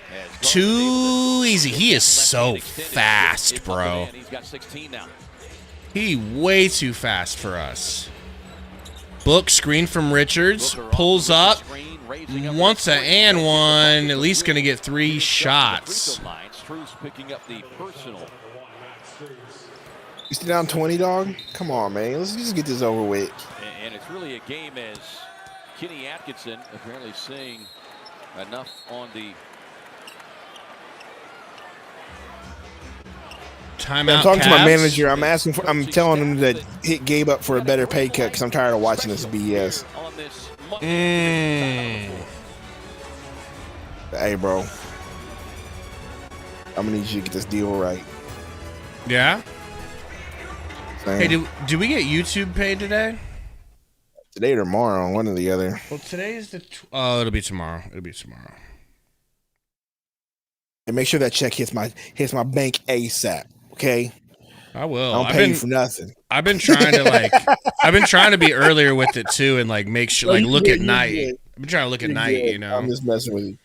Too easy. He is so fast, bro. He's got 16 now. He way too fast for us. Book screen from Richards, pulls up, wants an and one, at least going to get 3 shots. Strus picking up the personal. You still down 20, dog? Come on, man. Let's just get this over with. And it's really a game as Kenny Atkinson apparently seeing enough on the Timeout. I'm talking to my Cavs. manager. I'm telling him to hit Gabe up for a better pay cut because I'm tired of watching this BS. on this Hey, bro. I'm gonna need you to get this deal right. Yeah. Same. Hey, do we get YouTube paid today? Today or tomorrow, one or the other. Well, today's the. It'll be tomorrow. And make sure that check hits my bank ASAP. Okay. I will. I don't pay you for nothing. I've been trying to I've been trying to be earlier with it too, and make sure look at night. I've been trying to look at night. You know, I'm just messing with you.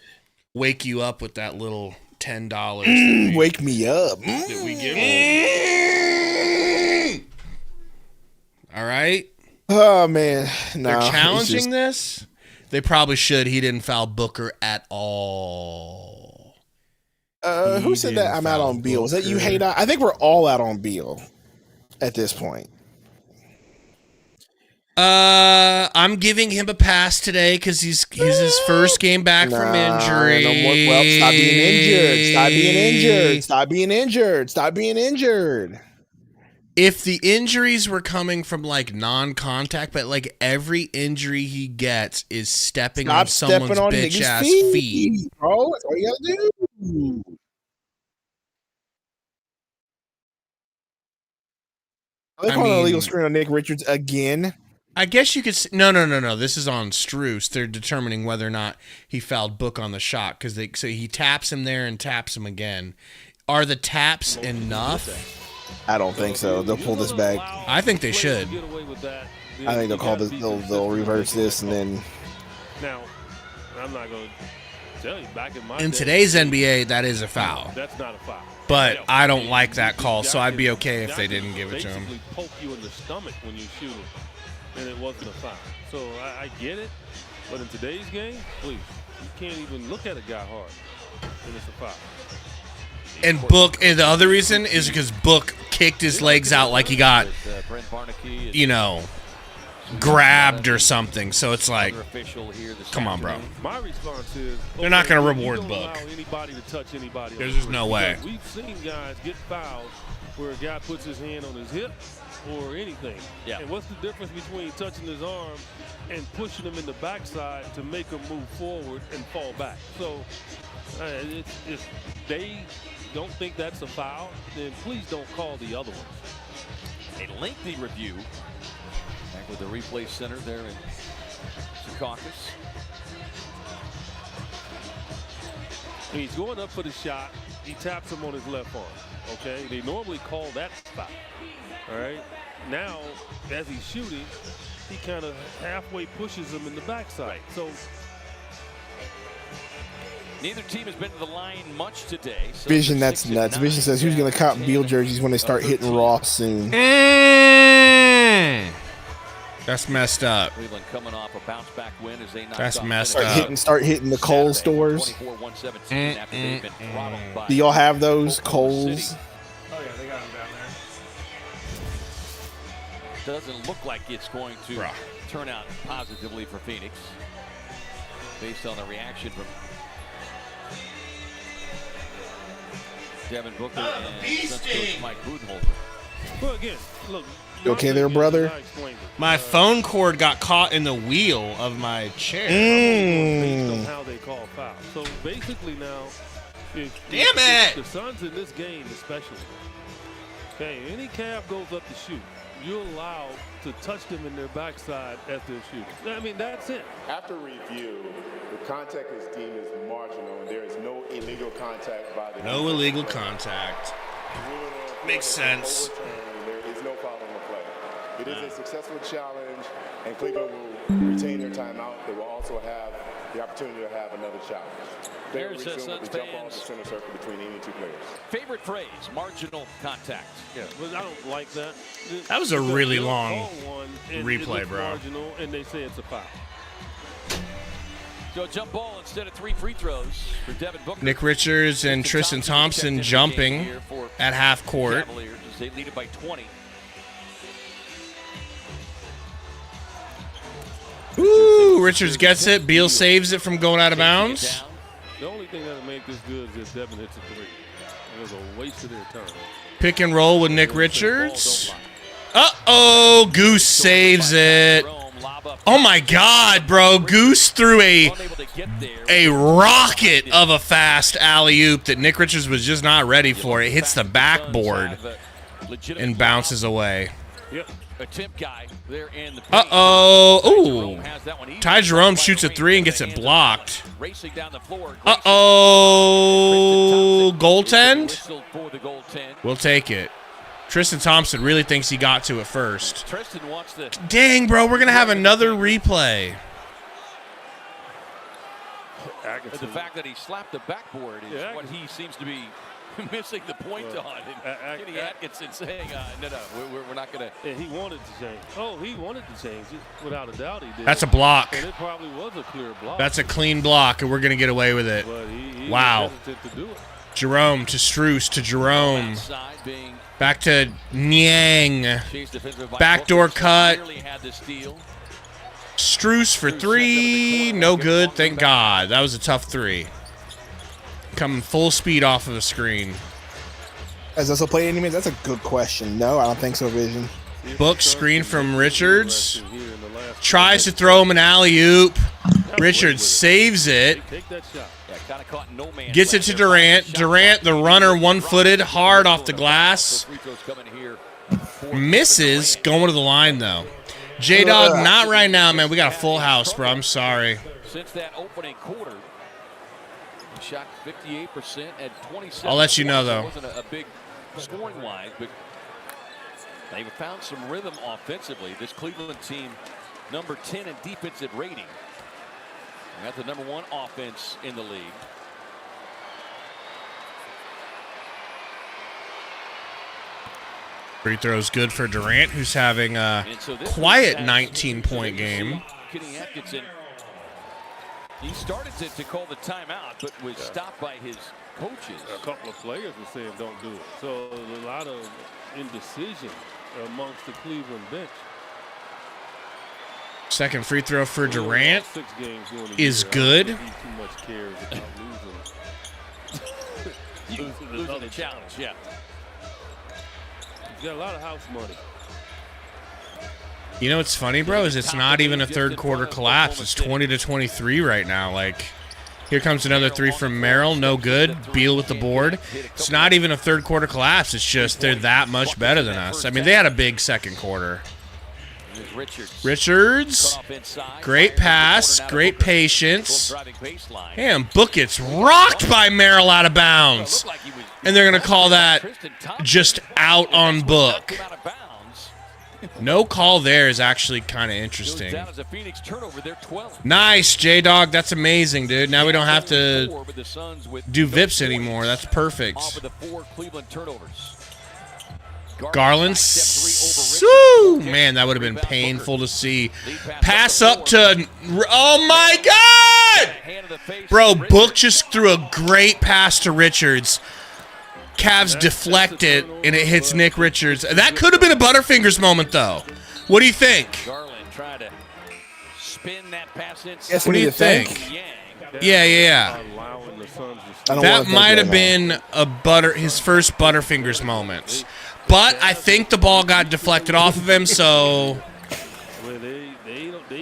Wake you up with that little $10. Wake me up. That we give them. All right. Oh man, They're challenging this. They probably should. He didn't foul Booker at all. Who said that? I'm out on Beal. Was that you, Hayda? I think we're all out on Beal at this point. I'm giving him a pass today because he's his first game back from injury. Well, stop being injured. Stop being injured. Stop being injured. Stop being injured. If the injuries were coming from non-contact, but every injury he gets is stepping on someone's bitch ass feet. Bro, that's all you gotta do. They're calling an illegal screen on Nick Richards again. I guess you could say, no. This is on Strus. They're determining whether or not he fouled Book on the shot because so he taps him there and taps him again. Are the taps enough? I don't think so. They'll pull this back. I think they should. I think they'll call this. They'll reverse this and then. Now, I'm not going to tell you. Back in my In day, today's NBA, that is a foul. That's not a foul. But I don't like that call, so I'd be okay if they didn't give it to him. Basically poke you in the stomach when you shoot him, and it wasn't a foul. So I get it, but in today's game, please, you can't even look at a guy hard, and it's a foul. And the other reason is because Book kicked his legs out like he got, grabbed or something. So it's come on, bro. My response is they're not going to reward Book. Allow anybody to touch anybody. There's just no way. We've seen guys get fouled where a guy puts his hand on his hip or anything. Yeah. And what's the difference between touching his arm and pushing him in the backside to make him move forward and fall back? So if they don't think that's a foul, then please don't call the other ones. A lengthy review. Back with the replay center there in Secaucus. He's going up for the shot. He taps him on his left arm. Okay, they normally call that foul. All right. Now, as he's shooting, he kind of halfway pushes him in the backside. So neither team has been to the line much today. So Vision, that's nuts. Vision says who's going to cop Beal jerseys when they start hitting Ross soon. That's messed up. Cleveland coming off a bounce back win as they That's messed up. Start hitting the Kohl's stores. Do y'all have those Kohl's? Oh yeah, they got them down there. Doesn't look like it's going to turn out positively for Phoenix based on the reaction from Devin Booker and Suns coach Mike Budenholzer. well, again, look. You okay there, brother? My phone cord got caught in the wheel of my chair. Based on how they call foul. So basically now, if the Suns in this game especially, okay, any Cav goes up to shoot, you're allowed to touch them in their backside as they're shooting. I mean, that's it. After review, the contact is deemed as marginal, and there is no illegal contact by the No illegal contact. Makes sense. There is no foul on the play. It is a successful challenge, and Cleveland will retain their timeout. They will also have the opportunity to have another challenge. There's Suns Suns jump ball in the fans' center circle between any two players. favorite phrase, marginal contact. Yeah, but I don't like that. That was a really They'll long call one, and replay, it looks bro. Marginal, and they say it's a foul. So jump ball instead of 3 free throws for Devin Booker. Nick Richards and Tristan Thompson jumping at half court. Cavaliers as They lead it by 20. Ooh, Richards gets it. Beal saves it from going out of bounds. The only thing that'll make this good is if Devin hits a three. It was a waste of their time. Pick and roll with Nick Richards. Uh-oh, Goose saves it. Oh, my God, bro. Goose threw a rocket of a fast alley-oop that Nick Richards was just not ready for. It hits the backboard and bounces away. Uh-oh. Ooh. Ty Jerome shoots a three and gets it blocked. Uh-oh. Goaltend? We'll take it. Tristan Thompson really thinks he got to it first. Dang, bro, we're going to have another replay. The fact that he slapped the backboard is what he seems to be missing the point on. And Kenny Atkinson saying, no, we're not going to. And he wanted to change. Oh, he wanted to change it. Without a doubt, he did. That's a block. And it probably was a clear block. That's a clean block, and we're going to get away with it. But he wow. was hesitant to do it. Jerome to Struce to Jerome. Back to Niang. Backdoor cut. Struce for three. No good, thank God. That was a tough three. Coming full speed off of the screen. Has Russell played any minutes? That's a good question. No, I don't think so, Vision. Book screen from Richards. Tries to throw him an alley-oop. Richards saves it. Gets it to Durant. Durant, the runner, one-footed, hard off the glass. Misses, going to the line, though. J-Dog, not right now, man. We got a full house, bro. I'm sorry. Since that opening quarter, shot 58% at 27. I'll let you know, though. It wasn't a big scoring-wise, but they've found some rhythm offensively. This Cleveland team, number 10 in defensive rating. They got the number 1 offense in the league. Free throw's good for Durant, who's having a quiet 19-point game. Kenny Atkinson, he started to call the timeout, but was stopped by his coaches. A couple of players were saying don't do it. So a lot of indecision amongst the Cleveland bench. Second free throw for Durant is good. He too much cares about Losing the challenge, yeah. He's got a lot of house money. You know what's funny, bro, is it's not even a third quarter collapse. It's 20-23 right now. Like, here comes another three from Merrill. No good. Beal with the board. It's not even a third quarter collapse. It's just they're that much better than us. I mean, they had a big second quarter. Richards. Great pass. Great patience. And Book gets rocked by Merrill out of bounds. And they're going to call that just out on Book. No call there is actually kind of interesting. Nice, J-Dog. That's amazing, dude. Now we don't have to do VIPs anymore. That's perfect. Garland. Man, that would have been painful to see. Pass up to... Oh, my God! Bro, Book just threw a great pass to Richards. Cavs deflect it, and it hits Nick Richards. That could have been a Butterfingers moment, though. What do you think? Garland tried to spin that pass in. What do you think? Yeah. That might have been his first Butterfingers moment. But I think the ball got deflected off of him, so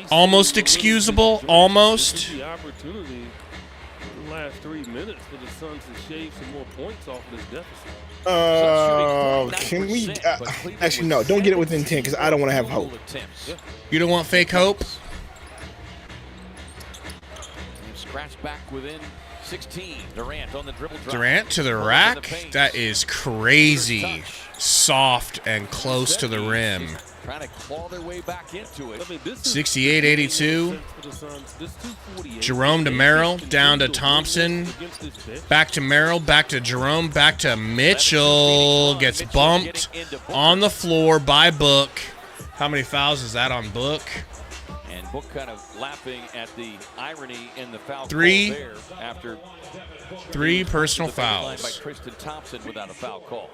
almost excusable, almost. The opportunity in the last 3 minutes for the Suns to shave some more points off of this deficit. Can we? Actually, no. Don't get it within 10 because I don't want to have hope. You don't want fake hope? Scratch back within 16. Durant on the dribble drop. Durant to the rack? That is crazy. Soft and close to the rim. Trying to claw their way back into it. 68-82. Jerome to Merrill, down to Thompson. Back to Merrill, back to Jerome, back to Mitchell. Gets bumped on the floor by Book. How many fouls is that on Book? And Book kind of laughing at the irony in the foul call there after three personal by fouls. Tristan Thompson without a foul call.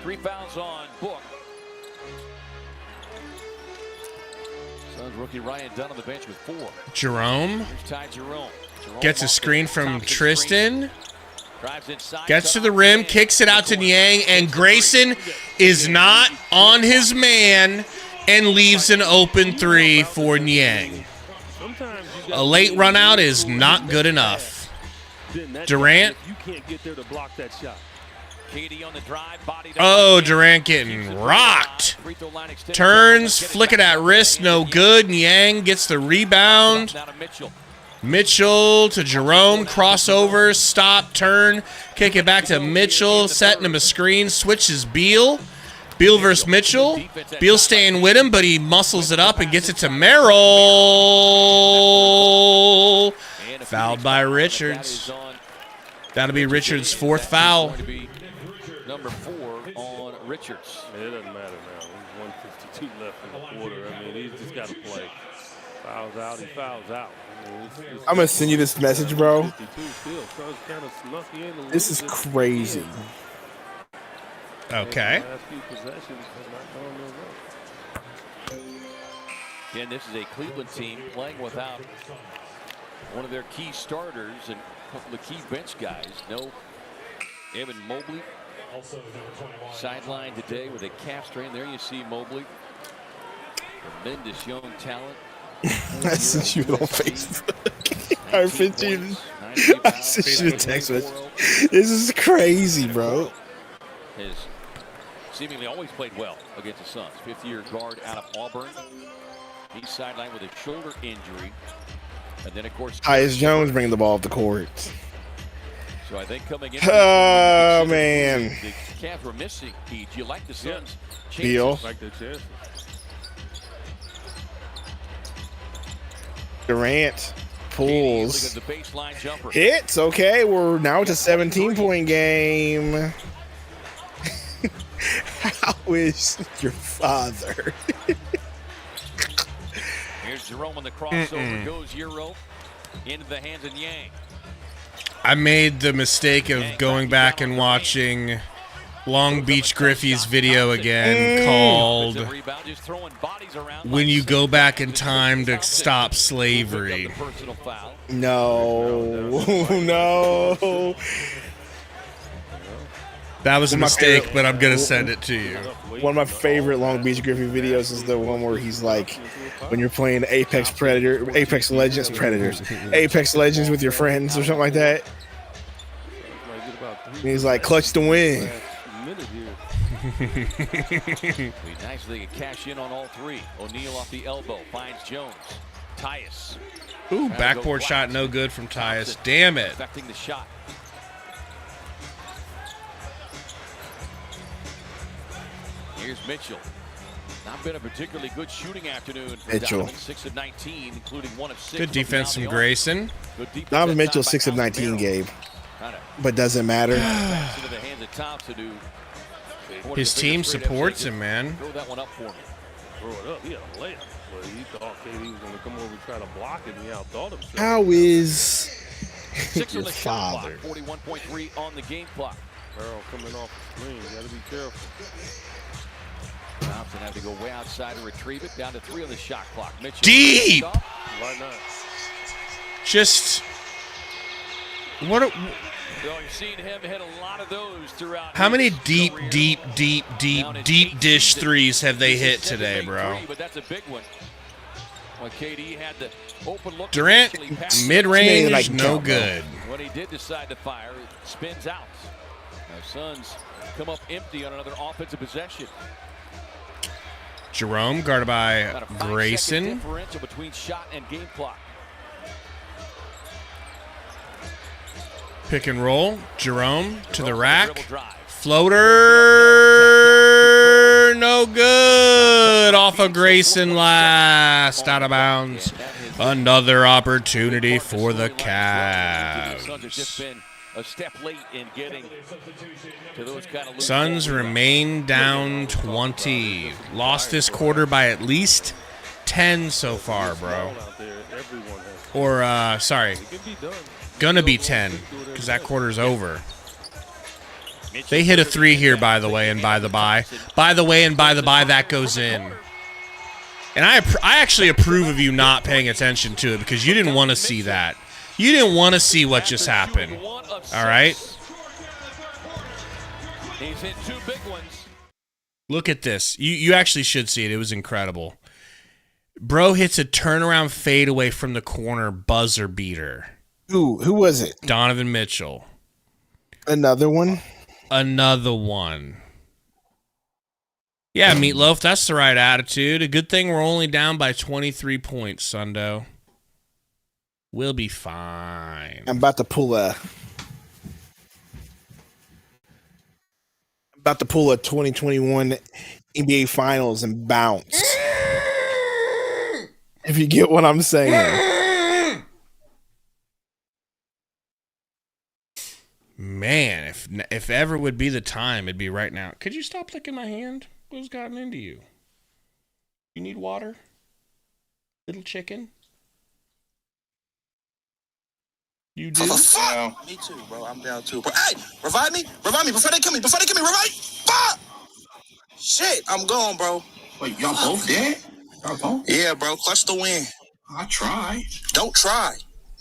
3 fouls on Book. Suns rookie Ryan Dunn on the bench with 4. Jerome Here's Ty Jerome. gets a screen from Tristan. Drives inside, Gets to the rim, kicks it out to Niang, and Grayson is not on his man and leaves an open 3 for Niang. A late run out is not good enough. Durant. You can't get there to block that shot. KD on the drive, body Oh, Durant getting rocked. Turns, flick it at wrist, no good. Niang gets the rebound. Now to Mitchell. Mitchell to Jerome, crossover, stop, turn, kick it back to Mitchell, setting him a screen, switches Beal. Beal versus Mitchell. Beal staying with him, but he muscles it up and gets it to Merrill. Fouled by Richards. That'll be Richards' 4th foul. Number 4 on Richards. It doesn't matter now. There's 1:52 left in the quarter. I mean, he's just got to play. Fouls out, he fouls out. I mean, I'm gonna send you this message, bro. 52 still. Suns kind of snuck in a little This is bit. crazy. Okay. Last few possessions have not gone their way. Again, this is a Cleveland team playing without one of their key starters and a couple of key bench guys. No Evan Mobley. Sidelined today with a calf strain. There you see Mobley. Tremendous young talent. I sent you it on Facebook. I sent you a text message. This is crazy, bro. Has seemingly always played well against the Suns. 5th-year guard out of Auburn. He's sidelined with a shoulder injury. And then, of course, Tyus Jones bringing the ball up the court. so I think coming in. Oh, man. The Cavs were missing. Pete, you like the Suns? Beal. Like their chances. Durant pulls. The baseline jumper. Hits. Okay, we're now to 17-point game. How is your father? Here's Jerome on the crossover. Goes Euro into the hands of Yang. I made the mistake of going back and watching Long Beach Griffey's video again called When You Go Back in Time to Stop Slavery. No. No. That was a mistake, but I'm going to send it to you. One of my favorite Long Beach Griffey videos is the one where he's like, when you're playing Apex Legends with your friends or something like that. And he's like, clutch to win. Nice they can cash in on all 3. O'Neal off the elbow finds Jones. Tyus. Ooh, backboard shot no good from Tyus. Damn it. Affecting the shot. Here's Mitchell. Not been a particularly good shooting afternoon for Mitchell. Donovan. 6 of 19, including 1 of 6. Good defense from Grayson. Donovan Mitchell 6 of 19, Gabe. But doesn't matter. His team supports him, man. Throw that one up for me. Throw it up. He had a layup. But he thought KD was going to come over and try to block it, and he outthought himself. How is 6 your on the shot father? clock. 41.3 on the game clock. Barrel coming off the screen. You got to be careful. Thompson had to go way outside to retrieve it. Down to 3 on the shot clock. Mitchell. Deep. Why not? Just what? So you've seen him hit a lot of those throughout. How many his deep career. dish threes have they hit today, bro? But that's a big one. Well, KD had the open look. Durant, mid-range, like no count, bro. good. When he did decide to fire, it spins out. Now Suns come up empty on another offensive possession. Jerome guarded by About a 5-second Grayson. differential between shot and game clock. Pick and roll. Jerome to the rack. Dribble drive. Floater, no good. Off of Grayson last. Out of bounds. Another opportunity for the Suns have just Cavs. been a step late in getting to those kind of loose Suns balls. remain down 20. Lost this quarter by at least 10 so far, bro. Out there, everyone has. Or, sorry, It can be done. gonna be 10 because that quarter's over. They hit a 3 here, by the way, and by the by. By the way, and by the by, that goes in. And I actually approve of you not paying attention to it because you didn't want to see that. You didn't want to see what just happened. All right? He's hit 2 big ones. Look at this. You actually should see it. It was incredible. Bro hits a turnaround fadeaway from the corner buzzer beater. Who was it? Donovan Mitchell. Another one? Another one. Yeah, Meatloaf, that's the right attitude. A good thing we're only down by 23 points, Sundo. We'll be fine. I'm about to pull a 2021 NBA Finals and bounce. If you get what I'm saying. Man, if ever would be the time, it'd be right now. Could you stop licking my hand? What's gotten into you? You need water? Little chicken? You do? Fuck! Me too, bro. I'm down too. Bro, hey, revive me! Revive me before they kill me! Before they kill me! Revive me! Fuck! Shit, I'm gone, bro. Wait, y'all both dead? Y'all both? Yeah, bro. Clutch the win. I tried. Don't try.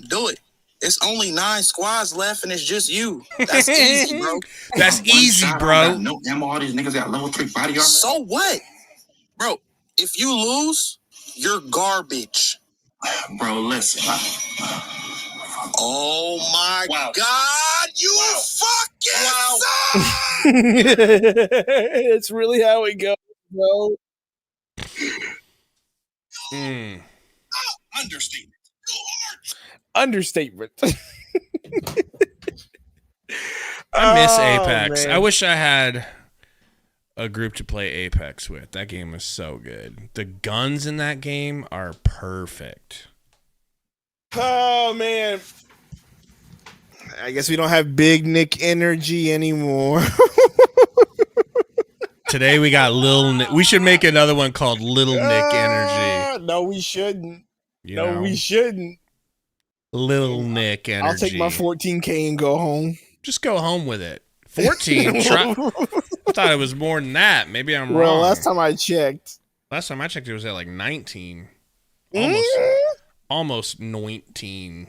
Do it. It's only 9 squads left, and it's just you. That's easy, bro. That's easy, bro. No ammo. All these niggas got level 3 body armor. So what? Bro, if you lose, you're garbage. Bro, listen. Oh my God, you fucking suck! It's really how it goes, bro. Understatement. Understatement. I miss Oh, Apex. man. I wish I had a group to play Apex with. That game is so good. The guns in that game are perfect. Oh, man. I guess we don't have Big Nick energy anymore. Today we got Lil Nick. We should make another one called Little Nick Energy. No, we shouldn't. You No, know? we shouldn't. Little Nick Energy. I'll take my 14K and go home. Just go home with it. 14? I thought it was more than that. Maybe I'm Well, wrong. last time I checked. Last time I checked, it was at like 19. Almost 19.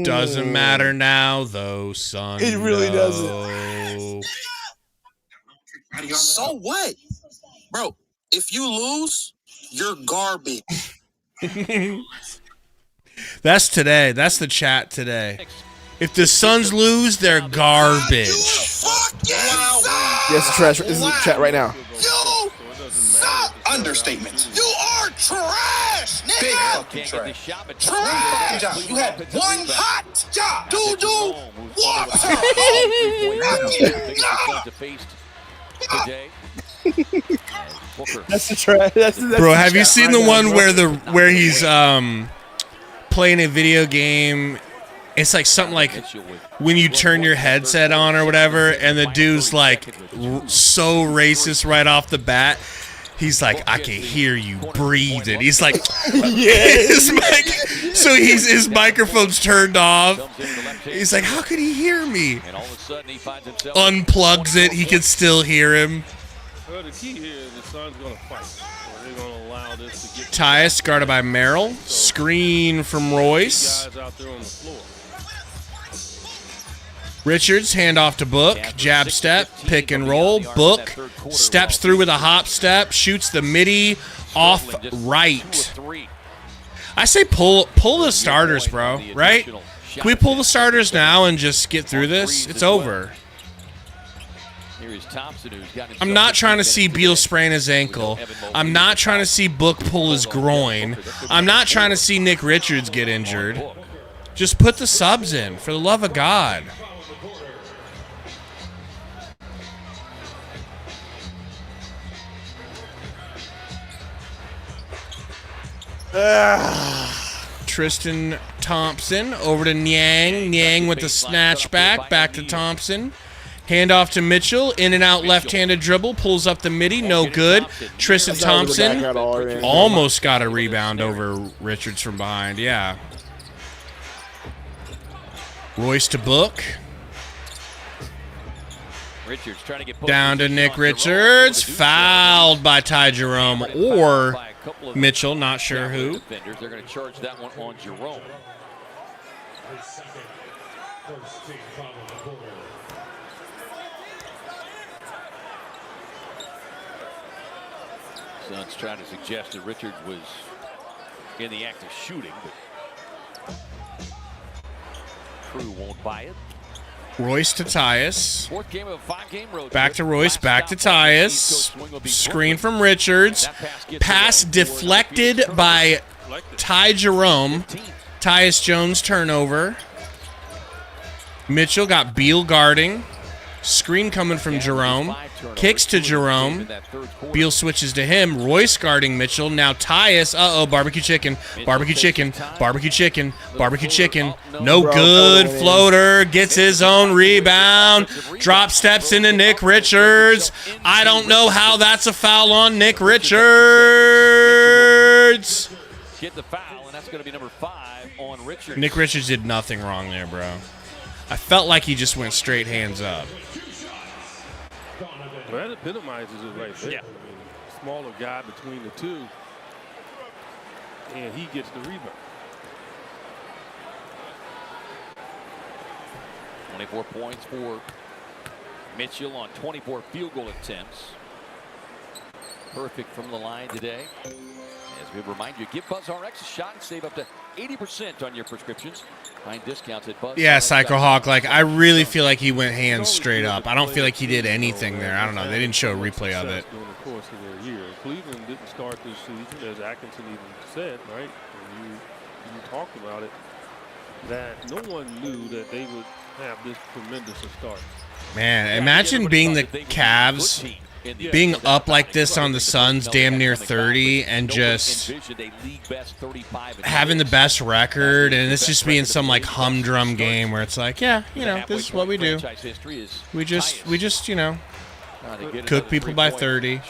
Doesn't matter now, though, son. It really doesn't. So what? Bro, if you lose, you're garbage. That's today. That's the chat today. If the Suns lose, they're garbage. Yes, trash. This is the chat right now. You suck! Understatement. You are trash, nigga! Big fucking trash. Trash! You had one hot job. Doo-doo water. That's the trash. That's Bro, the have you chat seen right the now, one bro. where he's playing a video game? It's like something like when you turn your headset on or whatever, and the dude's like so racist right off the bat. He's like, I can hear you breathing. He's like, his his microphone's turned off. He's like, how could he hear me? Unplugs it. He can still hear him. Well, the key here is the Suns going to fight. They're going to allow this to get Tyus guarded by Merrill. Screen from Royce. guys out there on the floor. Richards, handoff to Book. Jab step, pick and roll. Book steps through with a hop step, shoots the midi off right. I say pull the starters, bro, right? Can we pull the starters now and just get through this? It's over. I'm not trying to see Beal sprain his ankle. I'm not trying to see Book pull his groin. I'm not trying to see Nick Richards get injured. Just put the subs in, for the love of God. Tristan Thompson over to Niang. Niang with the snatchback. Back to Thompson. Handoff to Mitchell. In and out left-handed dribble. Pulls up the midi. No good. Tristan Thompson almost got a rebound over Richards from behind. Yeah. Royce to Book. Richards trying to get Down to Nick Richards. Fouled by Ty Jerome or Mitchell, not sure who. They're going to charge that one on Jerome. Suns trying to suggest that Richards was in the act of shooting, but Crew won't buy it. Royce to Tyus. Fourth game of a 5-game road Back to Royce, back to Tyus. Screen from Richards. Pass deflected by Ty Jerome. Tyus Jones turnover. Mitchell got Beal guarding. Screen coming from Jerome. Kicks to Jerome. Beal switches to him. Royce guarding Mitchell. Now Tyus. Uh-oh, barbecue chicken. Barbecue chicken. Barbecue chicken. Barbecue chicken. No good. Floater. Gets his own rebound. Drop steps into Nick Richards. I don't know how that's a foul on Nick Richards. Get the foul, and that's going to be number 5 on Richards. Nick Richards did nothing wrong there, bro. I felt like he just went straight hands up. Well, that epitomizes it right there. Yeah. I mean, smaller guy between the two, and he gets the rebound. 24 points for Mitchell on 24 field goal attempts. Perfect from the line today. As we remind you, give BuzzRx a shot and save up to 80% on your prescriptions. Find discounts at Buzz. Yeah, Psycho Hawk. Like, I really feel like he went hands straight up. I don't feel like he did anything there. I don't know. They didn't show a replay of it. During the course of their year, Cleveland didn't start this season, as Atkinson even said, right? And you talked about it, that no one knew that they would have this tremendous a start. Man, imagine being the Cavs, being up like this on the Suns, damn near 30, and just having the best record, and it's just being some like humdrum game where it's like, yeah, you know, this is what we do. We just, you know, cook people by 30.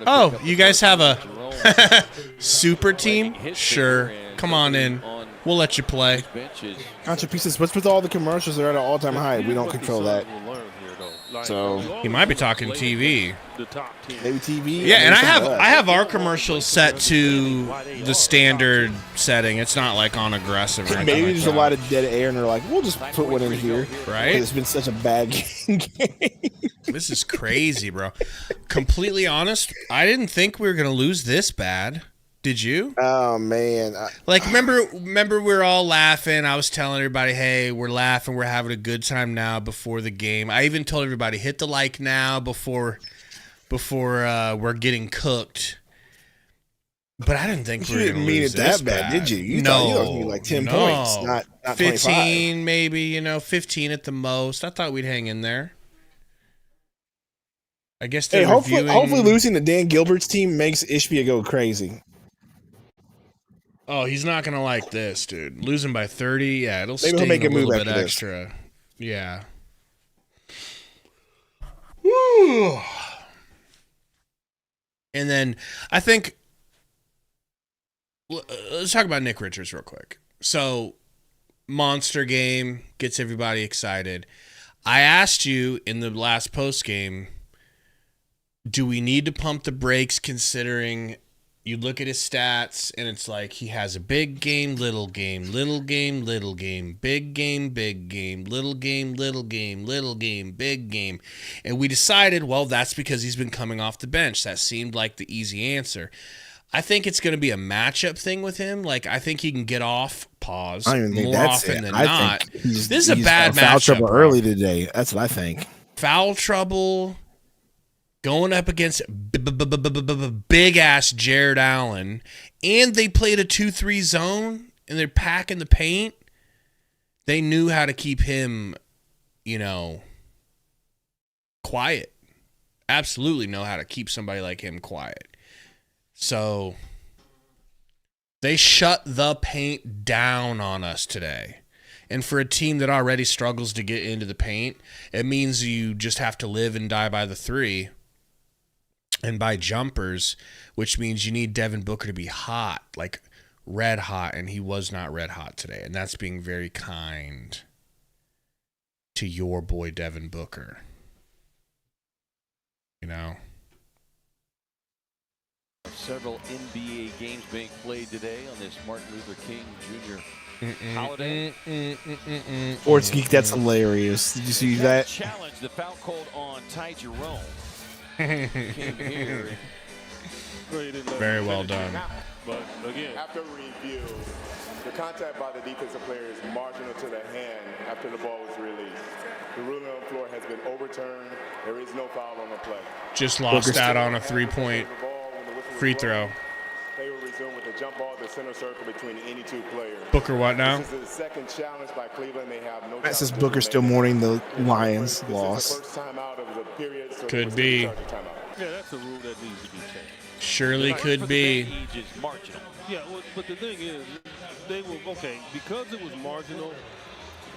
Oh, you guys have a super team? Sure, come on in. We'll let you play. Gotcha pieces. What's with all the commercials that are at an all-time high? We don't control that. So he might be talking TV. Maybe TV. Yeah, and I have our commercials set to the standard setting. It's not like on aggressive or anything. Maybe like there's that. a lot of dead air, and they're like, we'll just put one in here. Right? It's been such a bad game. This is crazy, bro. Completely honest, I didn't think we were gonna lose this bad. Did you? Oh man! Like, remember, we were all laughing. I was telling everybody, "Hey, we're laughing. We're having a good time now." Before the game, I even told everybody, "Hit the like now before we're getting cooked." But I didn't think we were didn't gonna mean lose it that this bad, did you? You no, thought you was gonna be like 10 points, not 15, 25. maybe. You know, 15 at the most. I thought we'd hang in there. I guess. Hey, hopefully losing to Dan Gilbert's team makes Ishbia go crazy. Oh, he's not gonna like this, dude. Losing by 30, yeah, it'll Maybe he'll sting make a a move little bit after this. extra. Yeah. Woo. And then I think let's talk about Nick Richards real quick. So, monster game gets everybody excited. I asked you in the last post game, do we need to pump the brakes considering you look at his stats, and it's like he has a big game, little game, little game, little game, big game, big game, little game, little game, little game, big game. And we decided, well, that's because he's been coming off the bench. That seemed like the easy answer. I think it's going to be a matchup thing with him. Like, I think he can get off, pause, I don't even think more that's often it. than I not. think This is a bad matchup. Foul trouble bro. early today. That's what I think. Foul trouble. Going up against big-ass Jared Allen, and they played a 2-3 zone, and they're packing the paint. They knew how to keep him, you know, quiet. Absolutely know how to keep somebody like him quiet. So they shut the paint down on us today. And for a team that already struggles to get into the paint, it means you just have to live and die by the three. And by jumpers, which means you need Devin Booker to be hot, like red hot, and he was not red hot today. And that's being very kind to your boy Devin Booker. You know? Several NBA games being played today on this Martin Luther King Jr. holiday. Sports Geek, that's hilarious. Did you see that? Challenge, the foul called on Ty Jerome. Came here. Very well done. But again, After review, the contact by the defensive player is marginal to the hand after the ball was released. The ruling on the floor has been overturned. There is no foul on the play. Just lost out on a 3-point free throw. Play will resume with the jump ball at the center circle between any two players. Booker, what now? This is the second challenge by Cleveland. They have no. That says Booker still mourning the Lions This loss. is the first time out of the period. So Could it's be. gonna start the timeout. yeah, that's a rule that needs to be changed. Surely could be. Age is marginal. Yeah, well, but the thing is, they were okay because it was marginal.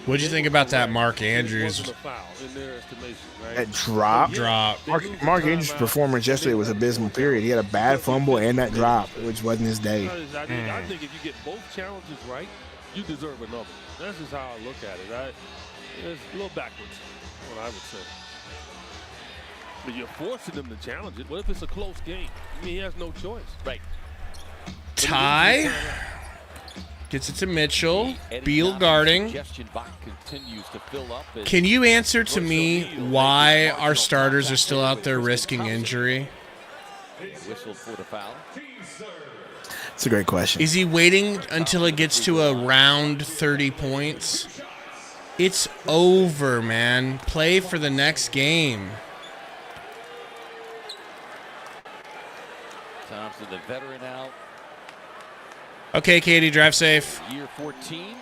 What'd you think about that Mark It Andrews wasn't a foul in their estimation, right? That drop. drop? Mark Andrews' performance yesterday was abysmal, period. He had a bad fumble and that drop, which wasn't his day. I think if you get both challenges right, you deserve another. That's just how I look at it. It's a little backwards, what I would say. But you're forcing them to challenge it. What if it's a close game? I mean, he has no choice. Right. Ty gets it to Mitchell. Beal guarding. Suggestion box continues to fill up as Can you answer to me why our starters are still out there risking injury? whistled for the foul. It's a great question. Is he waiting until it gets to around 30 points? It's over, man. Play for the next game. Thompson, the veteran out. Okay, Katie, drive safe. Year 14.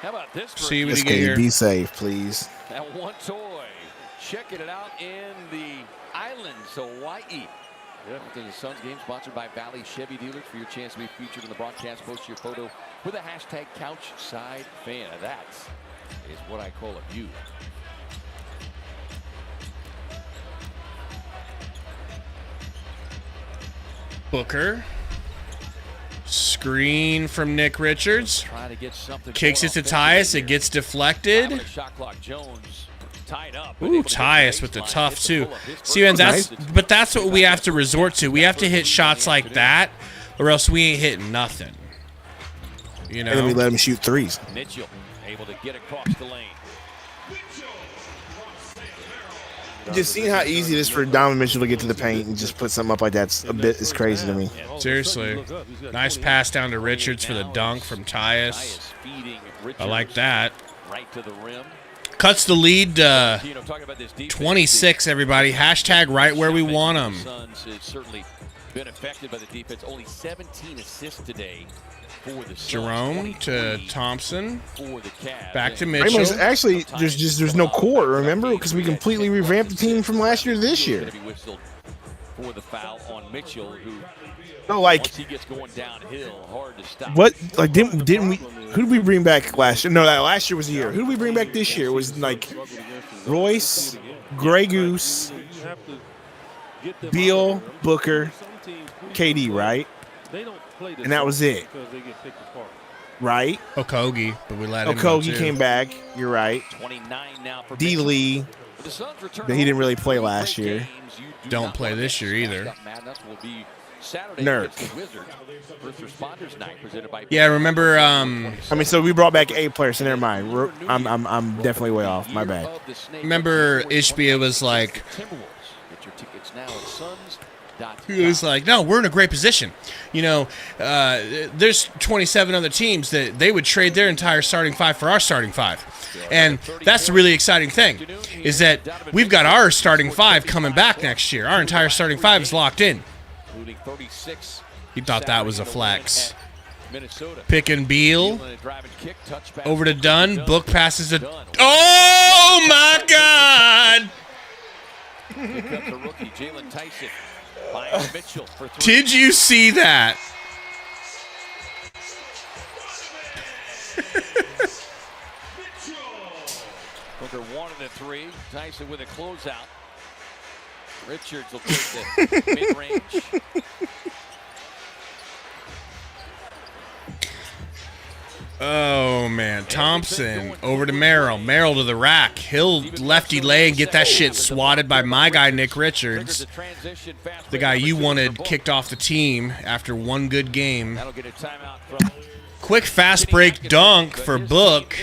How about this? See what Yes, you get Katie, here. be safe, please. That one toy. Checking it out in the islands, Hawaii. After the Suns game, sponsored by Valley Chevy Dealers. For your chance to be featured in the broadcast, post your photo with a hashtag CouchSideFan. That is what I call a view. Booker. Screen from Nick Richards. Trying to get something. Kicks it to Tyus. It gets deflected. Shot clock. Jones tied up. Ooh, Tyus with the tough too. See, man, but that's what we have to resort to. We have to hit shots like that, or else we ain't hitting nothing. You know. And then we let him shoot threes. Mitchell able to get across the lane. Just seeing how easy it is for Donovan Mitchell to get to the paint and just put something up like that's a bit is crazy to me. Seriously. Nice pass down to Richards for the dunk from Tyus. I like that. Right to the rim. Cuts the lead 26, everybody. Hashtag right where we want them. Suns has certainly been affected by the defense. Only 17 assists today for the Suns. Jerome to Thompson. For the Cavs. Back to Mitchell. Actually, there's no core, remember? Because we completely revamped the team from last year to this year. For the foul on Mitchell, who No, like once he gets going downhill, hard to stop. what? Like didn't we? Who did we bring back last year? No, that last year was the year. Who did we bring back this year? It was like Royce, Grey Goose, Beal, Booker, KD, right? And that was it, right? Okogie, but we let him go Okogie too. came back. You're right. 29 now for D. Lee, the Suns return but he didn't really play last year. Don't play this year either. Nerd. First responders night presented by Yeah, remember I mean, so we brought back 8 players. So never mind. I'm definitely way off. My bad. remember Ishbia was like, Get your tickets now at Suns.com. he was like, no, we're in a great position. You know, there's 27 other teams that they would trade their entire starting five for our starting five. And that's the really exciting thing, is that we've got our starting five coming back next year. Our entire starting five is locked in. Including 36. He thought that was a flex. Minnesota. Pick and Beal. And a driving kick, touchback. Over to Dunn. Book passes to... Oh, my God! Here comes the rookie, Jalen Tyson. Finds Mitchell for three. Did you see that? Booker wanted a three. Tyson with a closeout. Richards will take the mid-range. Oh, man. Thompson over to Merrill. Merrill to the rack. He'll lefty lay and get that shit swatted by my guy, Nick Richards. The guy you wanted kicked off the team after one good game. Quick fast break dunk for Book.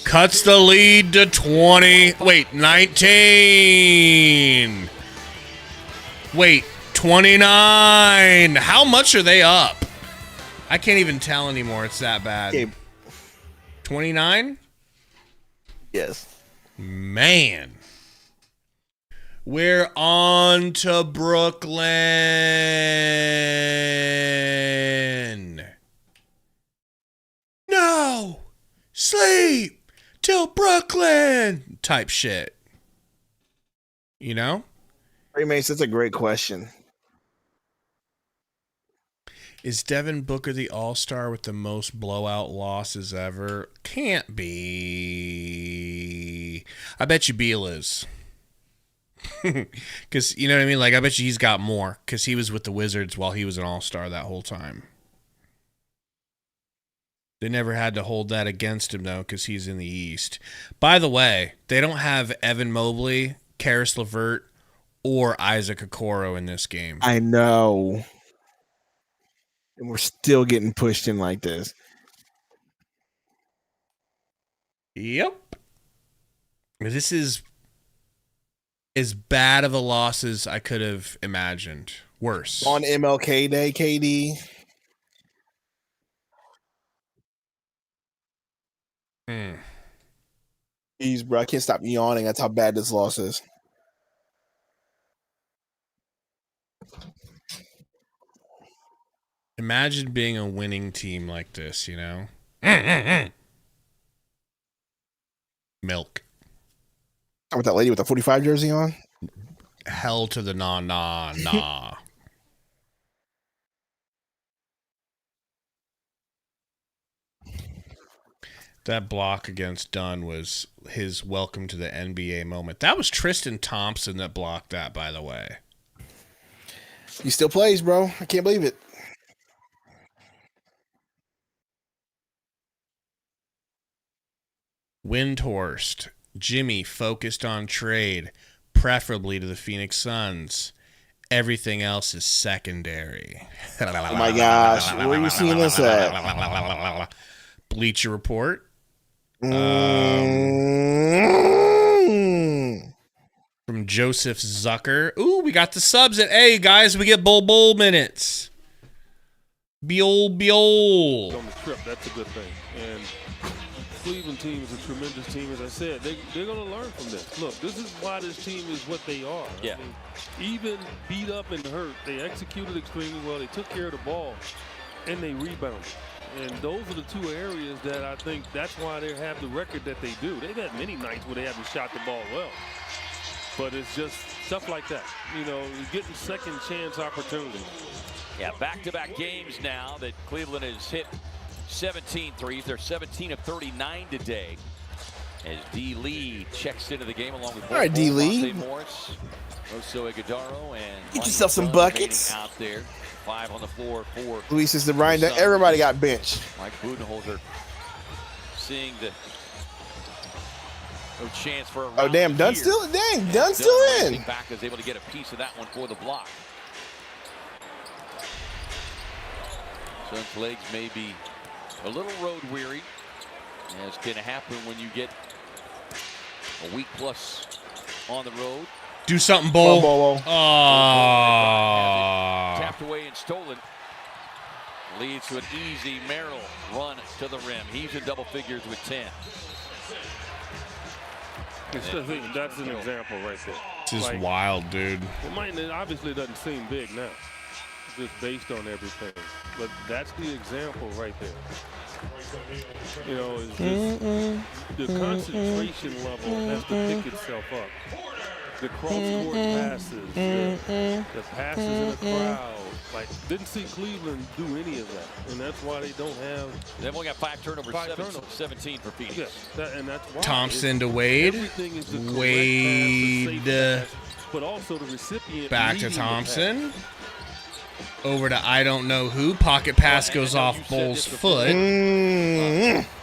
Cuts the lead to 20. Wait, 19. Wait, 29. How much are they up? I can't even tell anymore. It's that bad. 29? Yes. Man. We're on to Brooklyn. No. Sleep till Brooklyn. Type shit. You know? Ray Mace, that's a great question. Is Devin Booker the all-star with the most blowout losses ever? Can't be. I bet you Beal is. Because, you know what I mean? Like, I bet you he's got more because he was with the Wizards while he was an all-star that whole time. They never had to hold that against him, though, because he's in the East. By the way, they don't have Evan Mobley, Karis LeVert, or Isaac Okoro in this game. I know. And we're still getting pushed in like this. Yep. This is as bad of a loss as I could have imagined. Worse. On MLK Day, KD. Jeez, bro, I can't stop yawning. That's how bad this loss is. Imagine being a winning team like this, you know? Milk. With that lady with the 45 jersey on? Hell to the nah. That block against Dunn was his welcome to the NBA moment. That was Tristan Thompson that blocked that, by the way. He still plays, bro. I can't believe it. Windhorst. Jimmy focused on trade, preferably to the Phoenix Suns. Everything else is secondary. Oh my gosh. Where are you seeing this at? Bleacher Report. From Joseph Zucker. Ooh, we got the subs at A, guys. We get bowl minutes. Beol. On the trip, that's a good thing. And Cleveland team is a tremendous team. As I said, they're going to learn from this. Look, this is why this team is what they are. Yeah. I mean, even beat up and hurt, they executed extremely well. They took care of the ball, and they rebounded. And those are the two areas that I think that's why they have the record that they do. They've had many nights where they haven't shot the ball well. But it's just stuff like that. You know, you're getting second chance opportunities. Yeah, back-to-back games now that Cleveland has hit 17 threes. They're 17 of 39 today. As D. Lee checks into the game along with all right, D. Lee. Morris, Rosso Iguodaro, and get yourself some buckets out there. 5 on the floor for Luis is the Ryan. Everybody got benched. Mike Budenholzer seeing the no chance for a oh damn, Dunn's still Dunn's still in. Back is able to get a piece of that one for the block. Suns' legs may be a little road weary, as can happen when you get a week plus on the road. Do something, Bull. Oh. Tapped away and stolen. Leads to an easy Merrill run to the rim. He's in double figures with 10. That's an example right there. This is wild, dude. It obviously doesn't seem big now, just based on everything. But that's the example right there. You know, it's just the concentration level has to pick itself up. The cross-court passes, the passes in the crowd. Like, didn't see Cleveland do any of that, and that's why they don't have. They've only got 5 turnovers, 17 for Phoenix. Yes, and that's why. Thompson to Wade. Wade, but also the recipient. Back to Thompson. Over to I don't know who. Pocket pass goes off Bull's foot.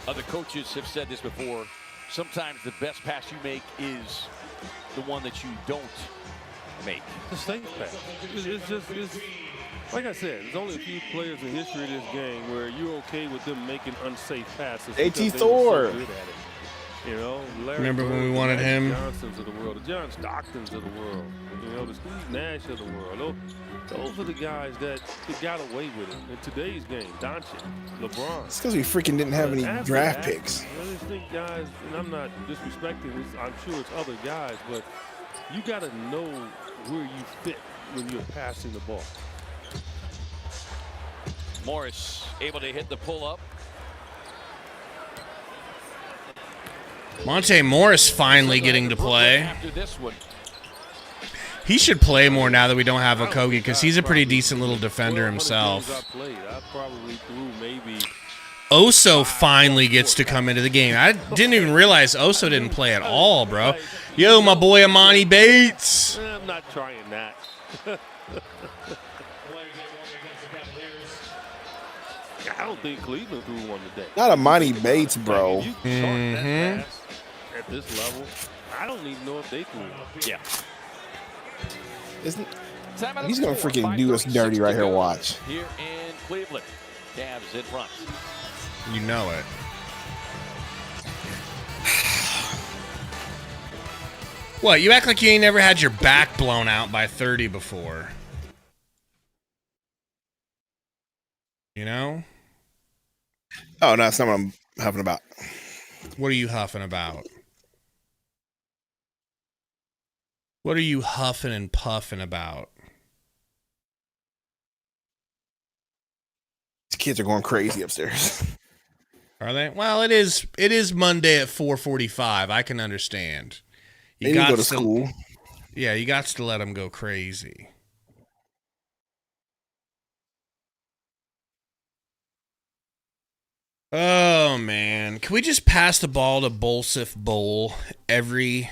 Other coaches have said this before. Sometimes the best pass you make is the one that you don't make. The safe pass. It's like I said, there's only a few players in history of this game where you're okay with them making unsafe passes. AT because they were Thor. so good at it. You know, Larry Remember when we Bird, wanted the him? Johnsons of the world, the John Stocktons of the world, you know, the Steve Nash of the world. Those are the guys that got away with it. In today's game, Doncic, LeBron. It's because we freaking didn't have any After draft that, picks. I just think guys, and I'm not disrespecting this, I'm sure it's other guys, but you got to know where you fit when you're passing the ball. Morris able to hit the pull-up. Monte Morris finally getting to play. After this one. He should play more now that we don't have Okogie because he's a pretty decent little defender himself. I probably threw maybe Oso finally gets to come into the game. I didn't even realize Oso didn't play at all, bro. Yo, my boy Amani Bates. I'm not trying that. I don't think Cleveland threw one today. Not Amani Bates, bro. You short that pass at this level, I don't even know if they threw it. Yeah. He's going to freaking do us dirty right here, watch. Here in Cleveland. Cavs in front. You know it. What, you act like you ain't never had your back blown out by 30 before. You know? Oh, no, that's not what I'm huffing about. What are you huffing about? What are you huffing and puffing about? These kids are going crazy upstairs. Are they? Well, it is Monday at 4:45. I can understand. They need to go to school. Yeah, you got to let them go crazy. Oh, man. Can we just pass the ball to Bolsif Bowl every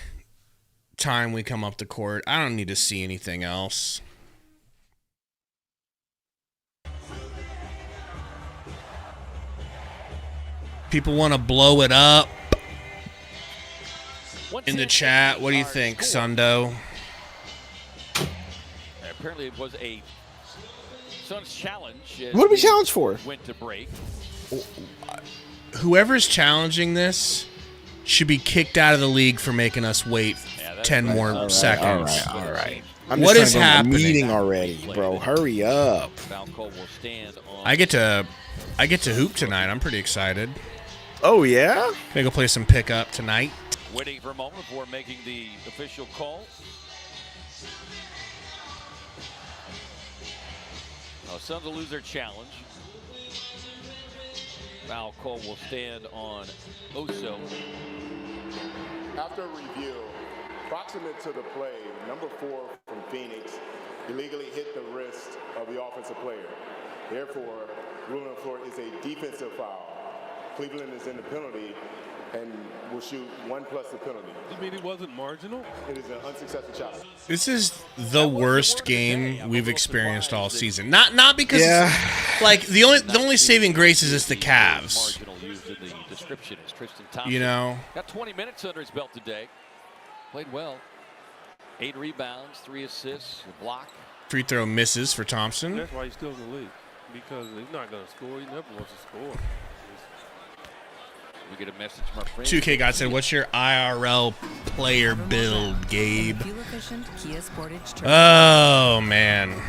time we come up the court? I don't need to see anything else. People want to blow it up in the chat. What do you think, Sundo? Apparently it was a Suns challenge. What are we challenged for? Went to break. Whoever's challenging this should be kicked out of the league for making us wait 10 more seconds. All right. What is happening? Meeting already, bro. Hurry up. I get to hoop tonight. I'm pretty excited. Oh, yeah? Maybe go play some pickup tonight. Waiting for a moment before making the official call. Suns will lose their challenge. Foul call will stand on Oso. After a review, proximate to the play, number 4 from Phoenix illegally hit the wrist of the offensive player. Therefore, ruling on the floor is a defensive foul. Cleveland is in the penalty and will shoot 1 plus the penalty. You mean it wasn't marginal? It is an unsuccessful challenge. This is the worst game we've experienced all season. Not because like the only saving grace is the Cavs. You know. Got 20 minutes under his belt today. Played well. 8 rebounds, 3 assists, a block. Free throw misses for Thompson. That's why he's still in the league. Because he's not going to score. He never wants to score. We get a message from our friend. 2K God said, "What's your IRL player build, Gabe?" Oh man,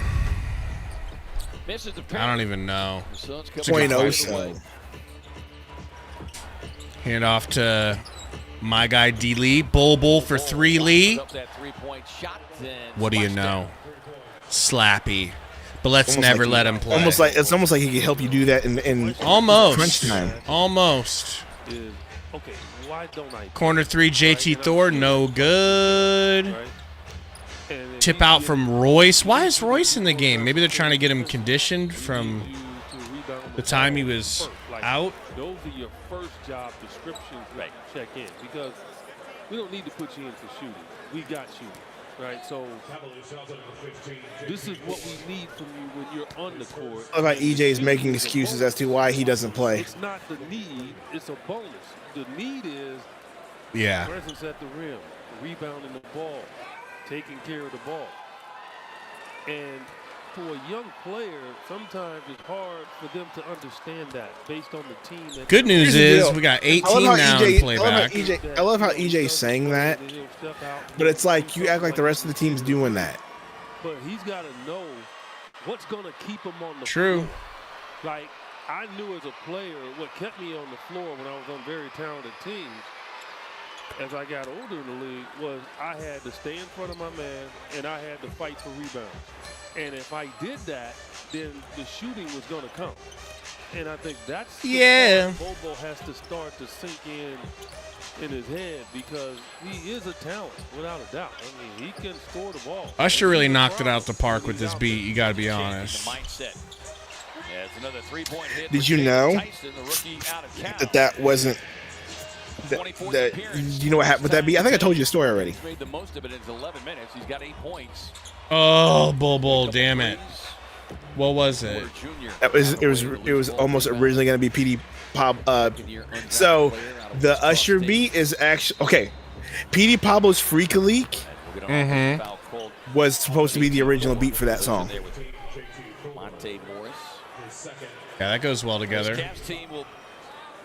I don't even know. .07. Hand off to my guy D Lee. Bull for 3 Lee. What do you know? Slappy. But let's never let him play. It's almost like he can help you do that in almost crunch time. Almost. Okay, why don't I? Corner 3, JT Thor, no good. Tip out from Royce. Why is Royce in the game? Maybe they're trying to get him conditioned from the time he was out. Those are your first job descriptions that you check in because we don't need to put you in for shooting. We got shooting. right? So this is what we need from you when you're on the court. I love how EJ is making excuses as to why he doesn't play. It's not the need, it's a bonus. The need is Yeah. presence at the rim, rebounding the ball, taking care of the ball. And for a young player, sometimes it's hard for them to understand that based on the team. That Good news is we got 18 now in playback. I love how EJ's saying that, but it's like you act like the rest of the team's doing that. But he's got to know what's going to keep him on the True. floor. Like, I knew as a player what kept me on the floor when I was on very talented teams as I got older in the league was I had to stay in front of my man and I had to fight for rebounds. And if I did that, then the shooting was going to come. And I think that's the part Bobo has to start to sink in his head because he is a talent, without a doubt. I mean, he can score the ball. Usher really knocked it out the park with this beat, you got to be honest. Did you know that wasn't that you know what happened with that beat? I think I told you the story already. Made the most of it in 11 minutes. He's got 8 points. Oh, Bull, damn it. What was it? It was almost originally going to be PD Pop. So the Usher beat is actually okay. PD Pablo's Freak Leak was supposed to be the original beat for that song. Yeah, that goes well together.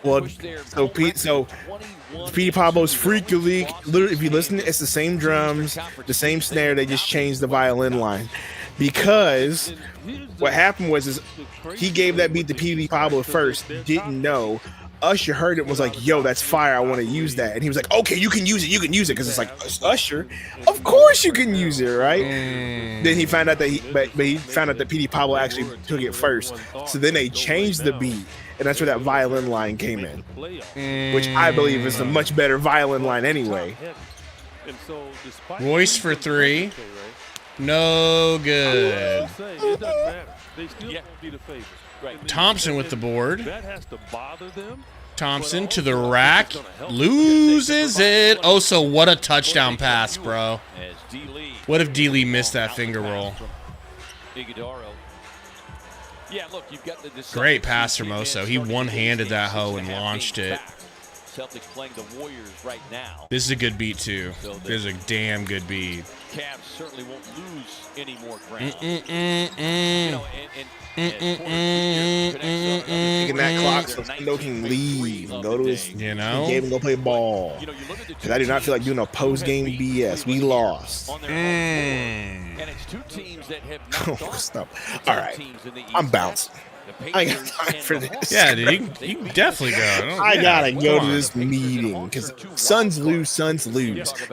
Well, so PD Pablo's Freak Leak. Literally, if you listen, it's the same drums, the same snare. They just changed the violin line because what happened was he gave that beat to PD Pablo first. Didn't know. Usher heard it, was like, "Yo, that's fire! I want to use that." And he was like, "Okay, you can use it. Because it's like Usher. Of course you can use it, right?" Then he found out that he found out that PD Pablo actually took it first. So then they changed the beat. And that's where that violin line came in, which I believe is a much better violin line anyway. Royce for 3. No good. Thompson with the board. Thompson to the rack. Loses it. Oh, so what a touchdown pass, bro. What if D. Lee missed that finger roll? Yeah, look, you've got the great pass from Oso. He one-handed that hoe and launched it. Celtics playing the Warriors right now. This is a good beat too. This is a damn good beat. Cavs certainly won't lose any more ground. Taking that clock so Sundo can leave and go to his game and go play ball. Because I do not feel like doing a post-game BS. We lost. And it's two teams that have stop. All right, I'm bouncing. I got time for this. Yeah, dude, you can definitely go. I gotta go to this meeting because Suns lose.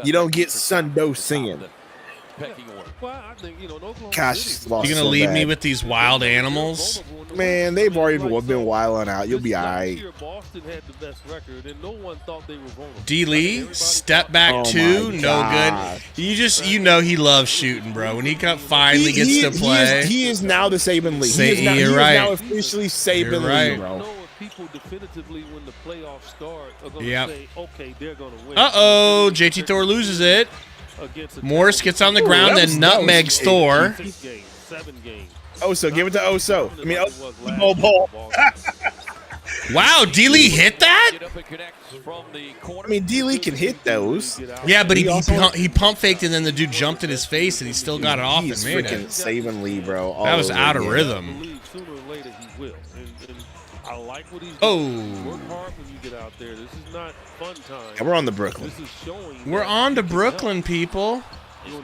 You don't get Sundo singing. Gosh, you gonna leave me with these wild animals? Man, they've already been wilding out. You'll be alright. D. Lee, step back 2, no good. You know he loves shooting, bro. When he finally gets to play, he is now the Saban Lee. He is now officially Saban Lee, bro. People definitively when the playoffs start are going to say, okay, they're going to win. Uh-oh, JT Thor loses it. Morris gets on the ground, then nutmegs Thor. Oso, give it to Oso. I mean, ball. Wow, D. Lee hit that? I mean, D. Lee can hit those. Yeah, but he pump faked and then the dude jumped in his face and he still got it off and made it. He's freaking Saban Lee, bro. That was out of rhythm. I like what he's doing. Work hard when you get out there. This is not fun time. And we're on to Brooklyn. We're on to Brooklyn, people. All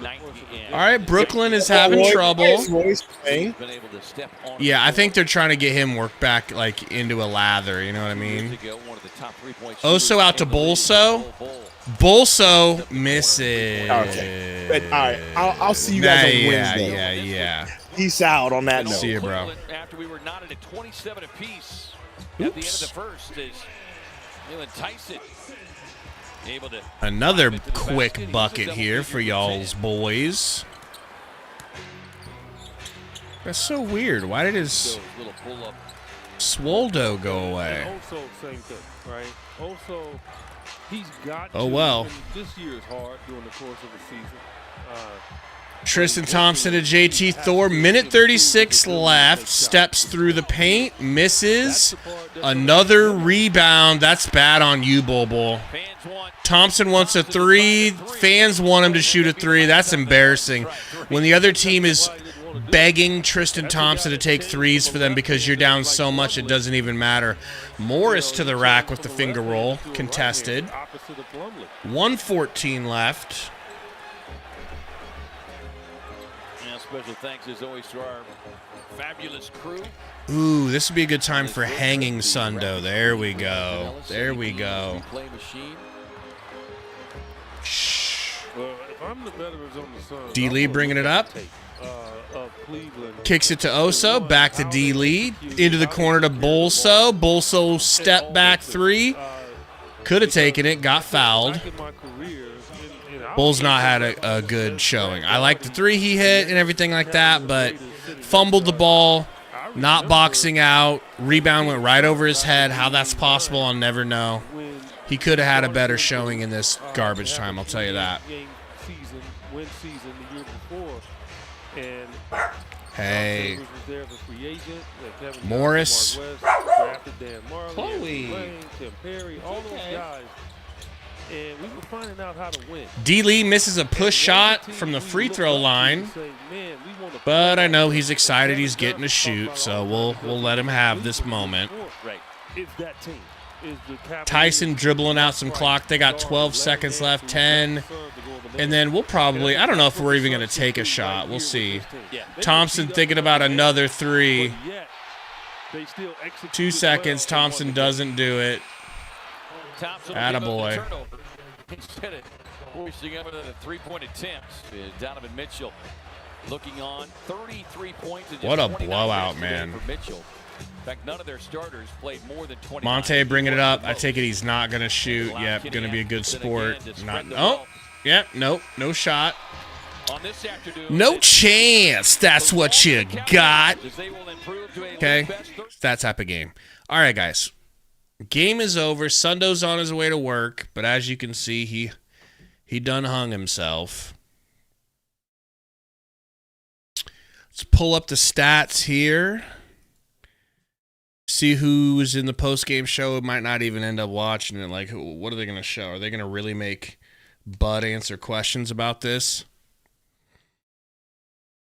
right, Brooklyn is having trouble. Yeah, I think they're trying to get him worked back like into a lather. You know what I mean? Oso out to Bolso. Bolso misses. Okay, but all right, I'll see you guys on Wednesday. Yeah. Peace out on that note. See you, bro. After we were knotted at 27 apiece at the end of the first, is Tyson able to another quick bucket here for y'all's boys. That's so weird. Why did his Swoldo go away? Also, same thing, right? Also, he's got. Oh well. This year is hard during the course of the season. Tristan Thompson to JT Thor. Minute 36 left. Steps through the paint. Misses. Another rebound. That's bad on you, Bull. Thompson wants a three. Fans want him to shoot a three. That's embarrassing. When the other team is begging Tristan Thompson to take threes for them because you're down so much it doesn't even matter. Morris to the rack with the finger roll. Contested. 1:14 left. Special thanks as always to our fabulous crew. Ooh, this would be a good time for hanging Sundo. There we go. There we go. Well, if I'm the veterans on the Suns, D. Lee bringing it up. Kicks it to Oso. Back to D. Lee. Into the corner to Bolso. Bolso step back three. Could have taken it. Got fouled. Bull's not had a good showing. I like the three he hit and everything like that, but fumbled the ball, not boxing out. Rebound went right over his head. How that's possible, I'll never know. He could have had a better showing in this garbage time, I'll tell you that. Hey. Morris. Chloe. And we were finding out how to win. D. Lee misses a push shot from the free throw line, but I know he's excited he's getting a shoot, so we'll let him have this moment. Tyson dribbling out some clock. They got 12 seconds left, 10, and then we'll probably, I don't know if we're even going to take a shot. We'll see. Thompson thinking about another three. 2 seconds. Thompson doesn't do it. Attaboy. Instead of forcing up the three-point attempts, Donovan Mitchell looking on 33 points. What a blowout, man. For Mitchell. In fact, none of their starters played more than 20. Monte bringing it up. I take it he's not going to shoot. Yep, going to be a good sport. Not. Oh, yep, nope, no shot. No chance. That's what you got. Okay, it's that type of game. All right, guys. Game is over. Sundo's on his way to work, but as you can see, he done hung himself. Let's pull up the stats here. See who was in the post-game show. It might not even end up watching it. Like, what are they going to show? Are they going to really make Bud answer questions about this?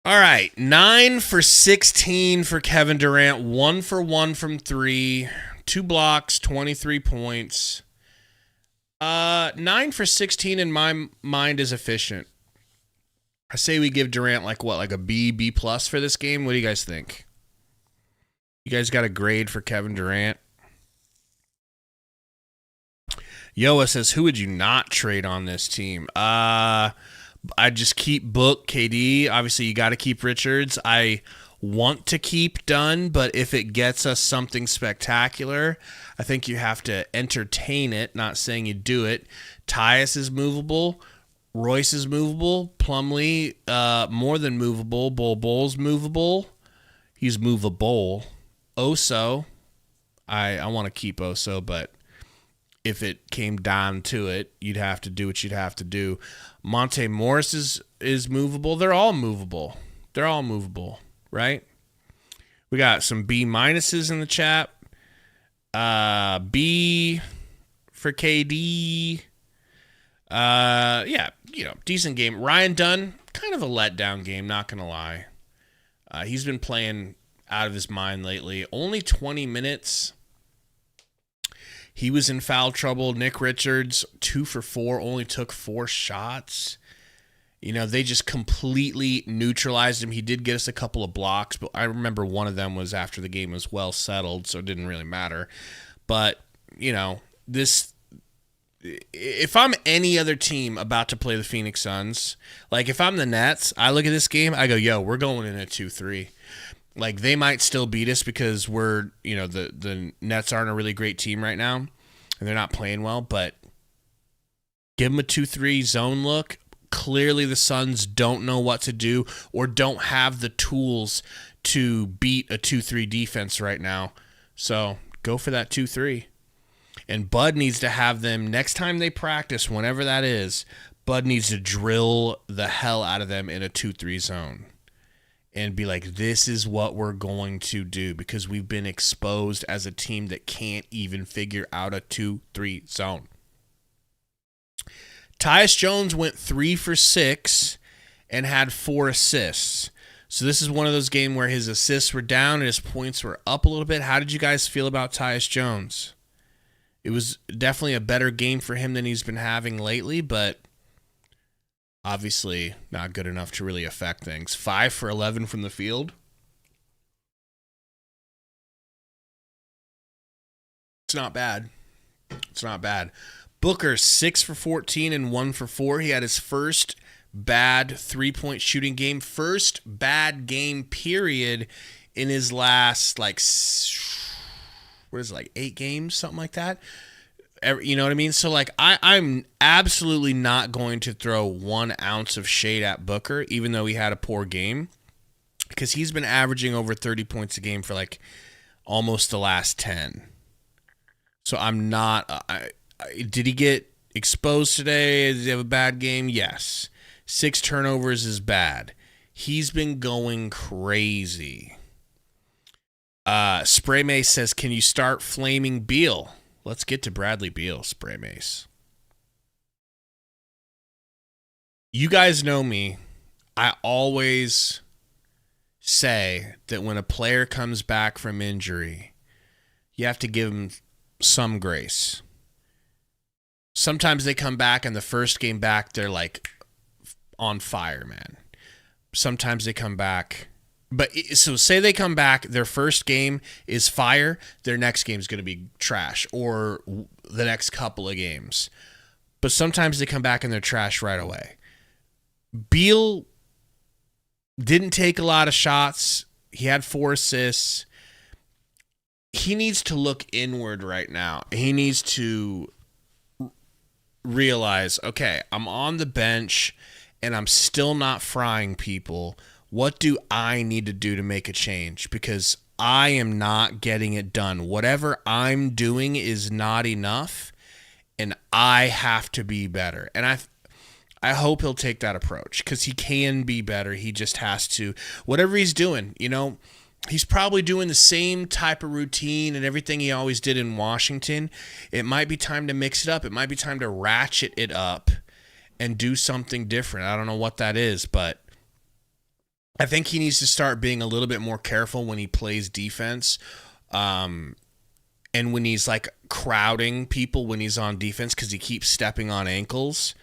All right, 9 for 16 for Kevin Durant, 1 for 1 from 3. 2 blocks, 23 points. 9 for 16 in my mind is efficient. I say we give Durant like a B plus for this game. What do you guys think? You guys got a grade for Kevin Durant? Yoa says, who would you not trade on this team? I just keep Book, KD. Obviously, you got to keep Richards. I want to keep Dunn, but if it gets us something spectacular, I think you have to entertain it, not saying you do it. Tyus is movable. Royce is movable. Plumlee, more than movable. Bull's movable. He's movable. Oso, I want to keep Oso, but if it came down to it, you'd have to do what you'd have to do. Monte Morris is movable. They're all movable. Right? We got some B minuses in the chat. B for KD. Yeah, decent game. Ryan Dunn, kind of a letdown game, not going to lie. He's been playing out of his mind lately. Only 20 minutes. He was in foul trouble. Nick Richards, 2 for 4, only took 4 shots. They just completely neutralized him. He did get us a couple of blocks, but I remember one of them was after the game was well settled, so it didn't really matter. But, this, if I'm any other team about to play the Phoenix Suns, like if I'm the Nets, I look at this game, I go, yo, we're going in at 2-3. Like they might still beat us because we're, the Nets aren't a really great team right now, and they're not playing well, but give them a 2-3 zone look. Clearly the Suns don't know what to do or don't have the tools to beat a 2-3 defense right now. So go for that 2-3. And Bud needs to have them next time they practice, whenever that is, Bud needs to drill the hell out of them in a 2-3 zone and be like, this is what we're going to do, because we've been exposed as a team that can't even figure out a 2-3 zone. Tyus Jones went 3 for 6 and had 4 assists. So this is one of those games where his assists were down and his points were up a little bit. How did you guys feel about Tyus Jones? It was definitely a better game for him than he's been having lately, but obviously not good enough to really affect things. 5 for 11 from the field. It's not bad. It's not bad. Booker, 6 for 14 and 1 for 4. He had his first bad 3-point shooting game. First bad game, period, in his last, 8 games? Something like that. You know what I mean? So, I'm absolutely not going to throw 1 ounce of shade at Booker, even though he had a poor game, because he's been averaging over 30 points a game for, almost the last 10. So I'm not... did he get exposed today? Did he have a bad game? Yes. 6 turnovers is bad. He's been going crazy. Spray Mace says, can you start flaming Beal? Let's get to Bradley Beal, Spray Mace. You guys know me. I always say that when a player comes back from injury, you have to give him some grace. Sometimes they come back and the first game back, they're on fire, man. Sometimes they come back. But so say they come back, their first game is fire, their next game is going to be trash, or the next couple of games. But sometimes they come back and they're trash right away. Beal didn't take a lot of shots. He had 4 assists. He needs to look inward right now. He needs to realize, okay, I'm on the bench and I'm still not frying people. What do I need to do to make a change? Because I am not getting it done. Whatever I'm doing is not enough, and I have to be better. And I hope he'll take that approach, because he can be better. He just has to. Whatever he's doing, he's probably doing the same type of routine and everything he always did in Washington. It might be time to mix it up. It might be time to ratchet it up and do something different. I don't know what that is, but I think he needs to start being a little bit more careful when he plays defense, and when he's crowding people when he's on defense, because he keeps stepping on ankles.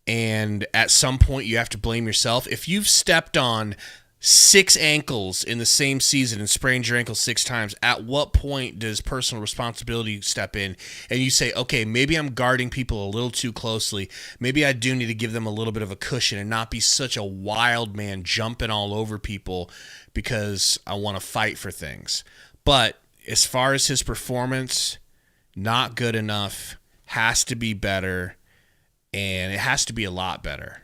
And at some point you have to blame yourself. If you've stepped on 6 ankles in the same season and sprained your ankle 6 times, at what point does personal responsibility step in and you say, okay, maybe I'm guarding people a little too closely. Maybe I do need to give them a little bit of a cushion and not be such a wild man jumping all over people because I want to fight for things. But as far as his performance, not good enough, has to be better, and it has to be a lot better.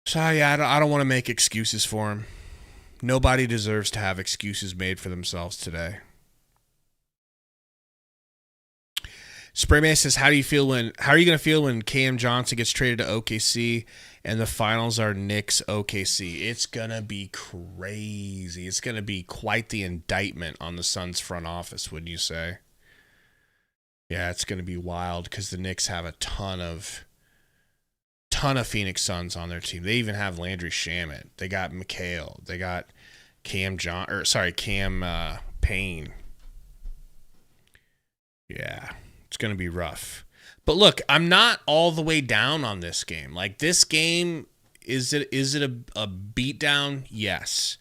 So, yeah, I don't want to make excuses for him. Nobody deserves to have excuses made for themselves today. Sprayman says, how are you going to feel when Cam Johnson gets traded to OKC and the finals are Knicks OKC? It's going to be crazy. It's going to be quite the indictment on the Suns front office, wouldn't you say? Yeah, it's going to be wild, because the Knicks have a ton of Phoenix Suns on their team. They even have Landry Shamet. They got McHale. They got Cam Payne. Yeah, it's going to be rough. But look, I'm not all the way down on this game. This game, is it a beatdown? Yes.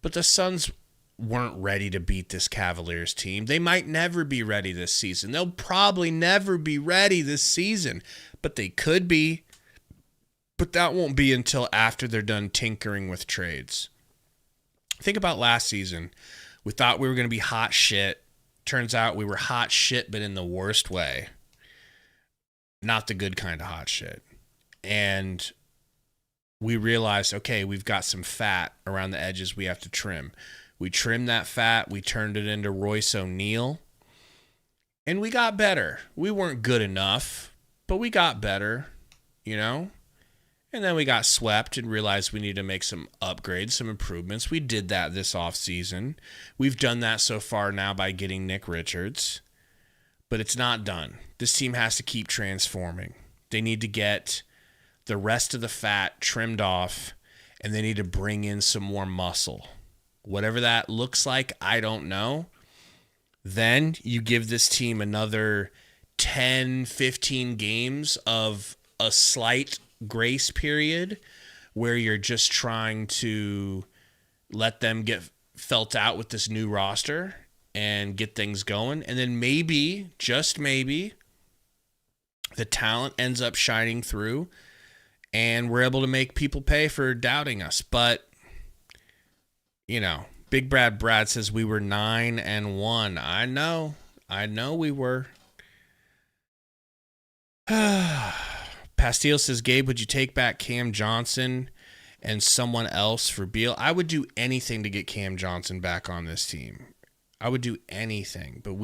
But the Suns weren't ready to beat this Cavaliers team. They might never be ready this season. They'll probably never be ready this season, but they could be. But that won't be until after they're done tinkering with trades. Think about last season. We thought we were going to be hot shit. Turns out we were hot shit, but in the worst way. Not the good kind of hot shit. And we realized, okay, we've got some fat around the edges we have to trim. We trimmed that fat. We turned it into Royce O'Neal. And we got better. We weren't good enough, but we got better, you know? And then we got swept and realized we need to make some upgrades, some improvements. We did that this offseason. We've done that so far now by getting Nick Richards. But it's not done. This team has to keep transforming. They need to get the rest of the fat trimmed off, and they need to bring in some more muscle. Whatever that looks like, I don't know. Then you give this team another 10, 15 games of a slight grace period where you're just trying to let them get felt out with this new roster and get things going. And then maybe, just maybe, the talent ends up shining through and we're able to make people pay for doubting us. But, you know, Big Brad says we were 9-1. I know we were. Pastille says, Gabe, would you take back Cam Johnson and someone else for Beal? I would do anything to get Cam Johnson back on this team. I would do anything, but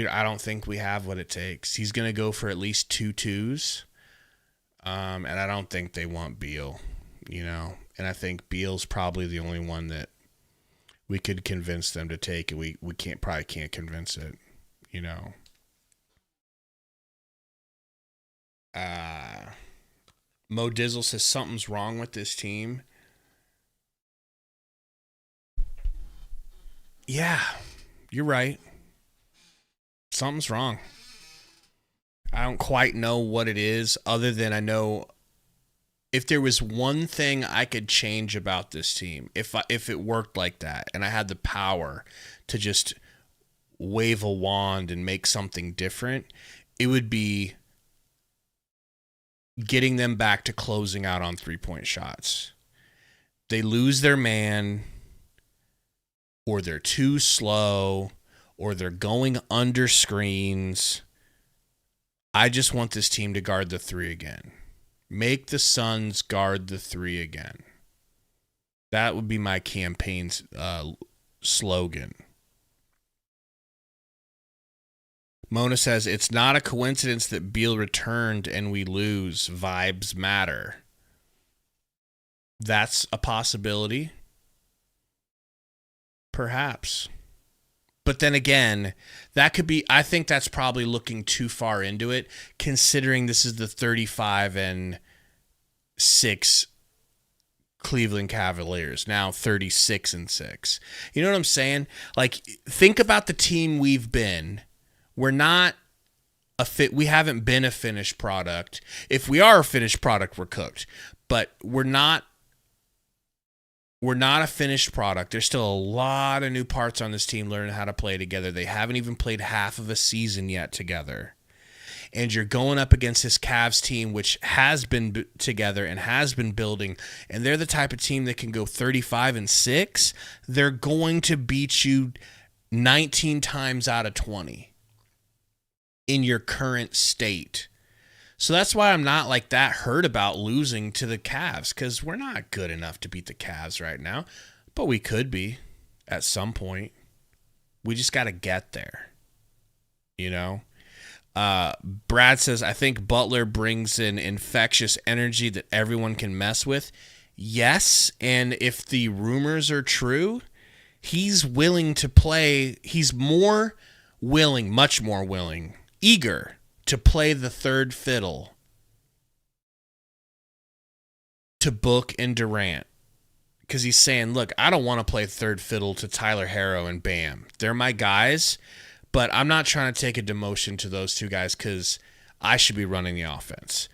I don't think we have what it takes. He's going to go for at least 2 2s. And I don't think they want Beal, you know, and I think Beal's probably the only one that we could convince them to take, and we probably can't convince it, you know. Mo Dizzle says something's wrong with this team. Yeah, you're right. Something's wrong. I don't quite know what it is, other than I know if there was one thing I could change about this team, if it worked like that, and I had the power to just wave a wand and make something different, it would be getting them back to closing out on 3-point shots. They lose their man, or they're too slow, or they're going under screens. I just want this team to guard the 3 again. Make the Suns guard the 3 again. That would be my campaign's slogan. Mona says, it's not a coincidence that Beal returned and we lose. Vibes matter. That's a possibility. Perhaps. But then again, that could be, I think that's probably looking too far into it, considering this is the 35-6 Cleveland Cavaliers, now 36-6. You know what I'm saying? Like, think about the team we've been. We're not we haven't been a finished product. If we are a finished product, we're cooked. But we're not a finished product. There's still a lot of new parts on this team learning how to play together. They haven't even played half of a season yet together. And you're going up against this Cavs team, which has been together and has been building, and they're the type of team that can go 35-6. They're going to beat you 19 times out of 20 in your current state. So that's why I'm not like that hurt about losing to the Cavs, because we're not good enough to beat the Cavs right now, but we could be at some point. We just got to get there, you know? Brad says, I think Butler brings an infectious energy that everyone can mess with. Yes, and if the rumors are true, he's willing to play. He's more willing, much more willing, eager to play the third fiddle to Book and Durant. Because he's saying, look, I don't want to play third fiddle to Tyler Herro and Bam. They're my guys, but I'm not trying to take a demotion to those two guys because I should be running the offense.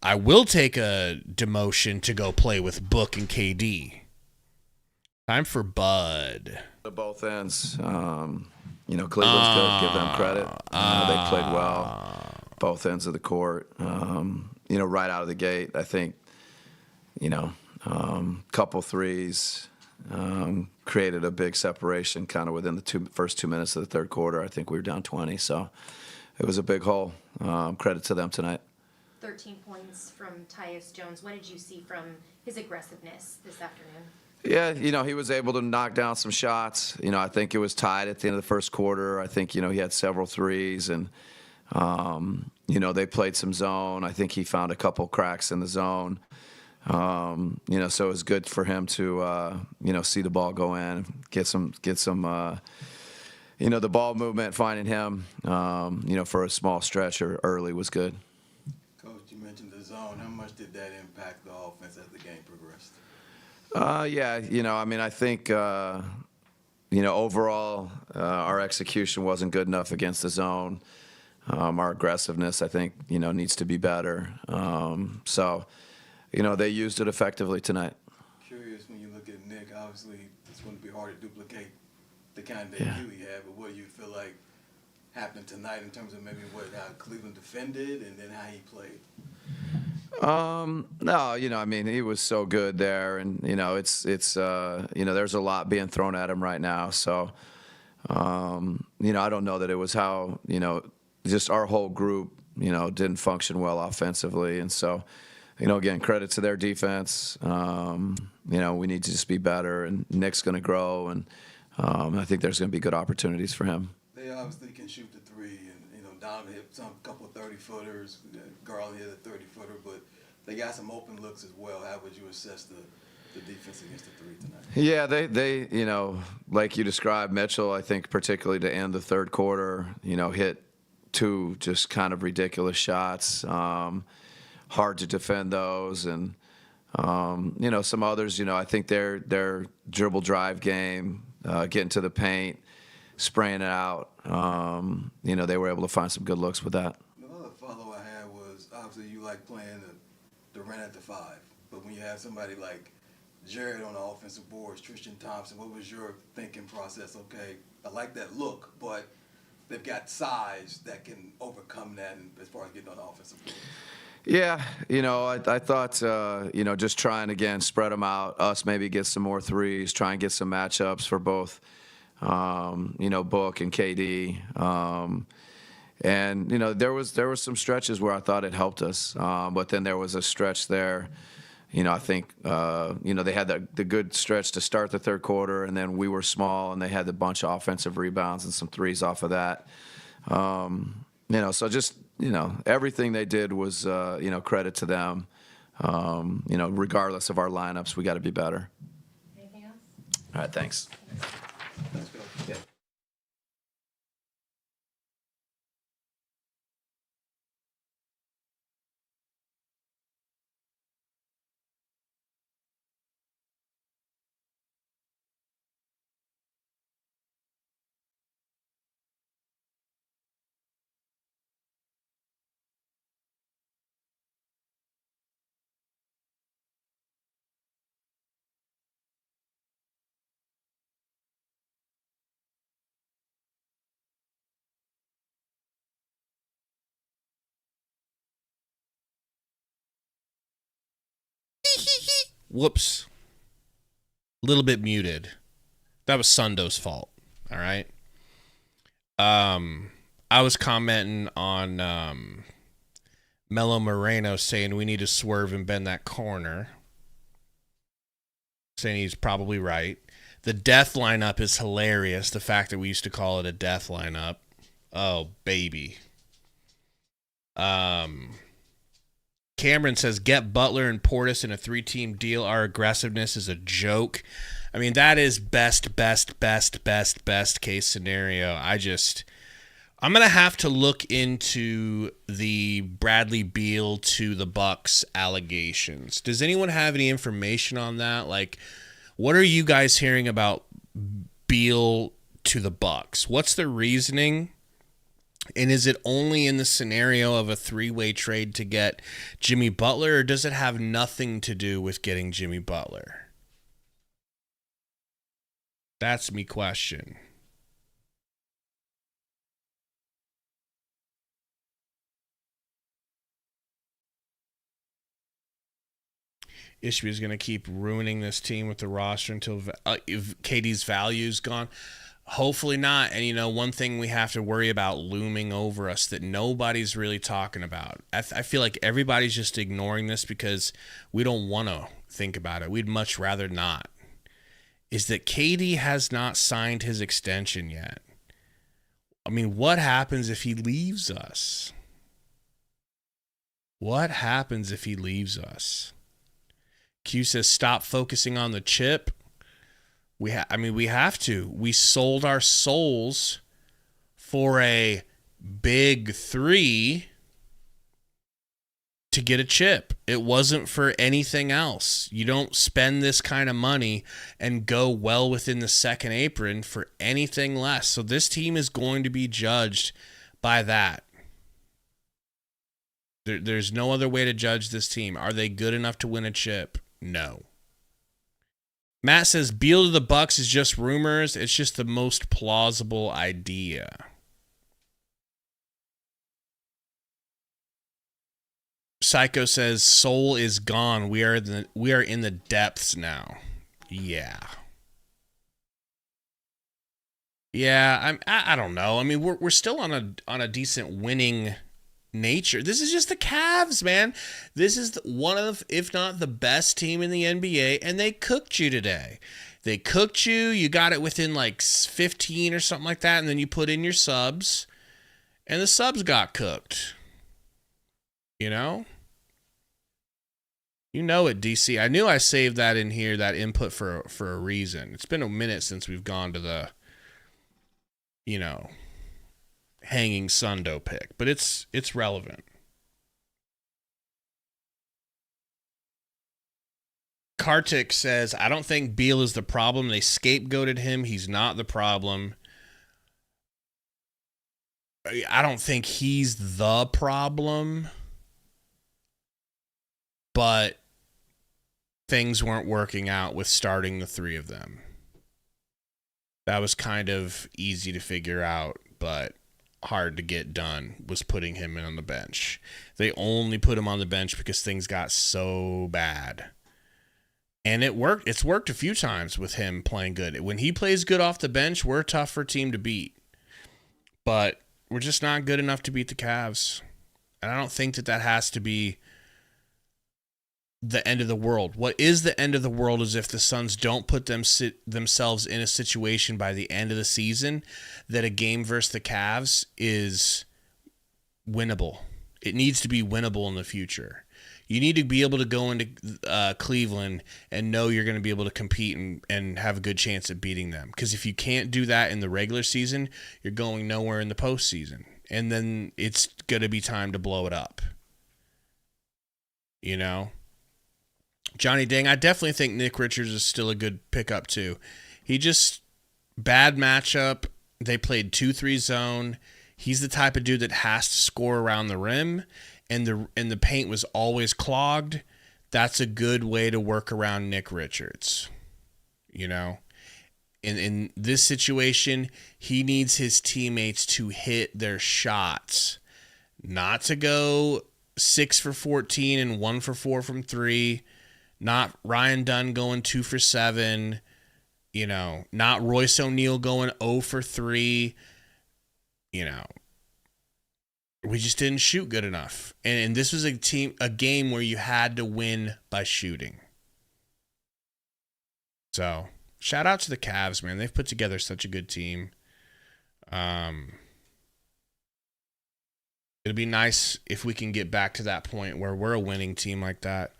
I will take a demotion to go play with Book and KD. Time for Bud. To both ends. You know, Cleveland's good. Give them credit. They played well. Both ends of the court. You know, right out of the gate, I think, you know, couple threes created a big separation kind of within the first 2 minutes of the third quarter. I think we were down 20, so it was a big hole. Credit to them tonight. 13 points from Tyus Jones. What did you see from his aggressiveness this afternoon? Yeah, he was able to knock down some shots. I think it was tied at the end of the first quarter. I think, he had several threes, and, they played some zone. I think he found a couple cracks in the zone. So it was good for him to, see the ball go in, get some, the ball movement, finding him, for a small stretch or early was good. Coach, you mentioned the zone. How much did that impact the offense as the game progressed? Yeah, I think, overall, our execution wasn't good enough against the zone. Our aggressiveness, I think, needs to be better. So, they used it effectively tonight. Curious, when you look at Nick, obviously it's going to be hard to duplicate the kind of debut he had, but what do you feel like happened tonight in terms of maybe how Cleveland defended and then how he played? No, he was so good there, and it's there's a lot being thrown at him right now. So, I don't know that it was how just our whole group didn't function well offensively, and so again, credit to their defense. We need to just be better, and Nick's going to grow, and I think there's going to be good opportunities for him. They obviously can shoot the three, and Donovan hit some couple of 30-footers, Garland hit a 30-footer, but they got some open looks as well. How would you assess the defense against the three tonight? Yeah, they like you described, Mitchell, I think particularly to end the third quarter, hit two just kind of ridiculous shots. Hard to defend those, and some others, I think their dribble drive game, getting to the paint, spraying it out, they were able to find some good looks with that. Another follow I had was, obviously you like playing the run at the five, but when you have somebody like Jared on the offensive boards, Tristan Thompson, what was your thinking process? Okay, I like that look, but they've got size that can overcome that as far as getting on the offensive board. Yeah, I thought, just trying again, spread them out, us maybe get some more threes, try and get some matchups for both, Book and KD. And there was some stretches where I thought it helped us, but then there was a stretch there. I think they had the good stretch to start the third quarter, and then we were small, and they had a bunch of offensive rebounds and some threes off of that. So just everything they did was credit to them. Regardless of our lineups, we got to be better. Anything else? All right, thanks. Let's go. Yeah. Whoops. A little bit muted. That was Sundo's fault. All right. I was commenting on Melo Moreno saying we need to swerve and bend that corner. Saying he's probably right. The death lineup is hilarious. The fact that we used to call it a death lineup. Oh, baby. Cameron says, get Butler and Portis in a 3-team deal. Our aggressiveness is a joke. I mean, that is best case scenario. I'm going to have to look into the Bradley Beal to the Bucks allegations. Does anyone have any information on that? Like, what are you guys hearing about Beal to the Bucks? What's the reasoning? And is it only in the scenario of a 3-way trade to get Jimmy Butler, or does it have nothing to do with getting Jimmy Butler? That's me question. Ishbia is going to keep ruining this team with the roster until if KD's value's gone. Hopefully not. And, one thing we have to worry about looming over us that nobody's really talking about. I feel like everybody's just ignoring this because we don't want to think about it. We'd much rather not. is that KD has not signed his extension yet. I mean, what happens if he leaves us? What happens if he leaves us? Q says, stop focusing on the chip. We have to. We sold our souls for a big 3 to get a chip. It wasn't for anything else. You don't spend this kind of money and go well within the second apron for anything less. So this team is going to be judged by that. There's no other way to judge this team. Are they good enough to win a chip? No. Matt says Beal to the Bucks is just rumors. It's just the most plausible idea. Psycho says soul is gone. We are in the depths now. Yeah. Yeah, I don't know. I mean, we're still on a decent winning nature. This is just the Cavs, man. This is one of, if not the best team in the NBA, and they cooked you today. They cooked you. You got it within like 15 or something like that, and then you put in your subs, and the subs got cooked. You know? You know it, DC. I knew I saved that in here, that input for a reason. It's been a minute since we've gone to the, hanging Sundo pick, but it's relevant. Kartik says, I don't think Beal is the problem. They scapegoated him. He's not the problem. I don't think he's the problem, but things weren't working out with starting the 3 of them. That was kind of easy to figure out, but hard to get done, was putting him in on the bench. They only put him on the bench because things got so bad. And it worked. It's worked a few times with him playing good. When he plays good off the bench, we're a tougher team to beat. But we're just not good enough to beat the Cavs. And I don't think that has to be the end of the world. What is the end of the world is if the Suns don't put themselves in a situation by the end of the season that a game versus the Cavs is winnable. It needs to be winnable in the future. You need to be able to go into Cleveland and know you're going to be able to compete and have a good chance at beating them. Because if you can't do that in the regular season, you're going nowhere in the postseason. And then it's going to be time to blow it up. You know? Johnny Dang, I definitely think Nick Richards is still a good pickup too. He just, bad matchup. They played 2-3 zone. He's the type of dude that has to score around the rim, and the paint was always clogged. That's a good way to work around Nick Richards. You know? In this situation, he needs his teammates to hit their shots. Not to go 6 for 14 and 1 for 4 from 3. Not Ryan Dunn going 2 for 7, not Royce O'Neal going 0 for 3. We just didn't shoot good enough. And this was a game where you had to win by shooting. So, shout out to the Cavs, man. They've put together such a good team. It'll be nice if we can get back to that point where we're a winning team like that,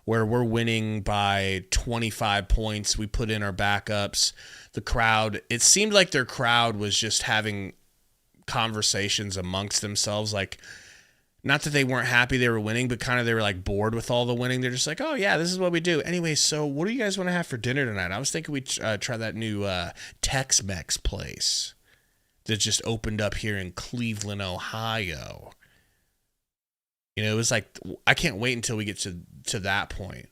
where we're winning by 25 points. We put in our backups. The crowd, it seemed like their crowd was just having conversations amongst themselves. Like, not that they weren't happy they were winning, but kind of they were like bored with all the winning. They're just like, oh yeah, this is what we do. Anyway, so what do you guys want to have for dinner tonight? I was thinking we'd try that new Tex-Mex place that just opened up here in Cleveland, Ohio. It was like, I can't wait until we get to that point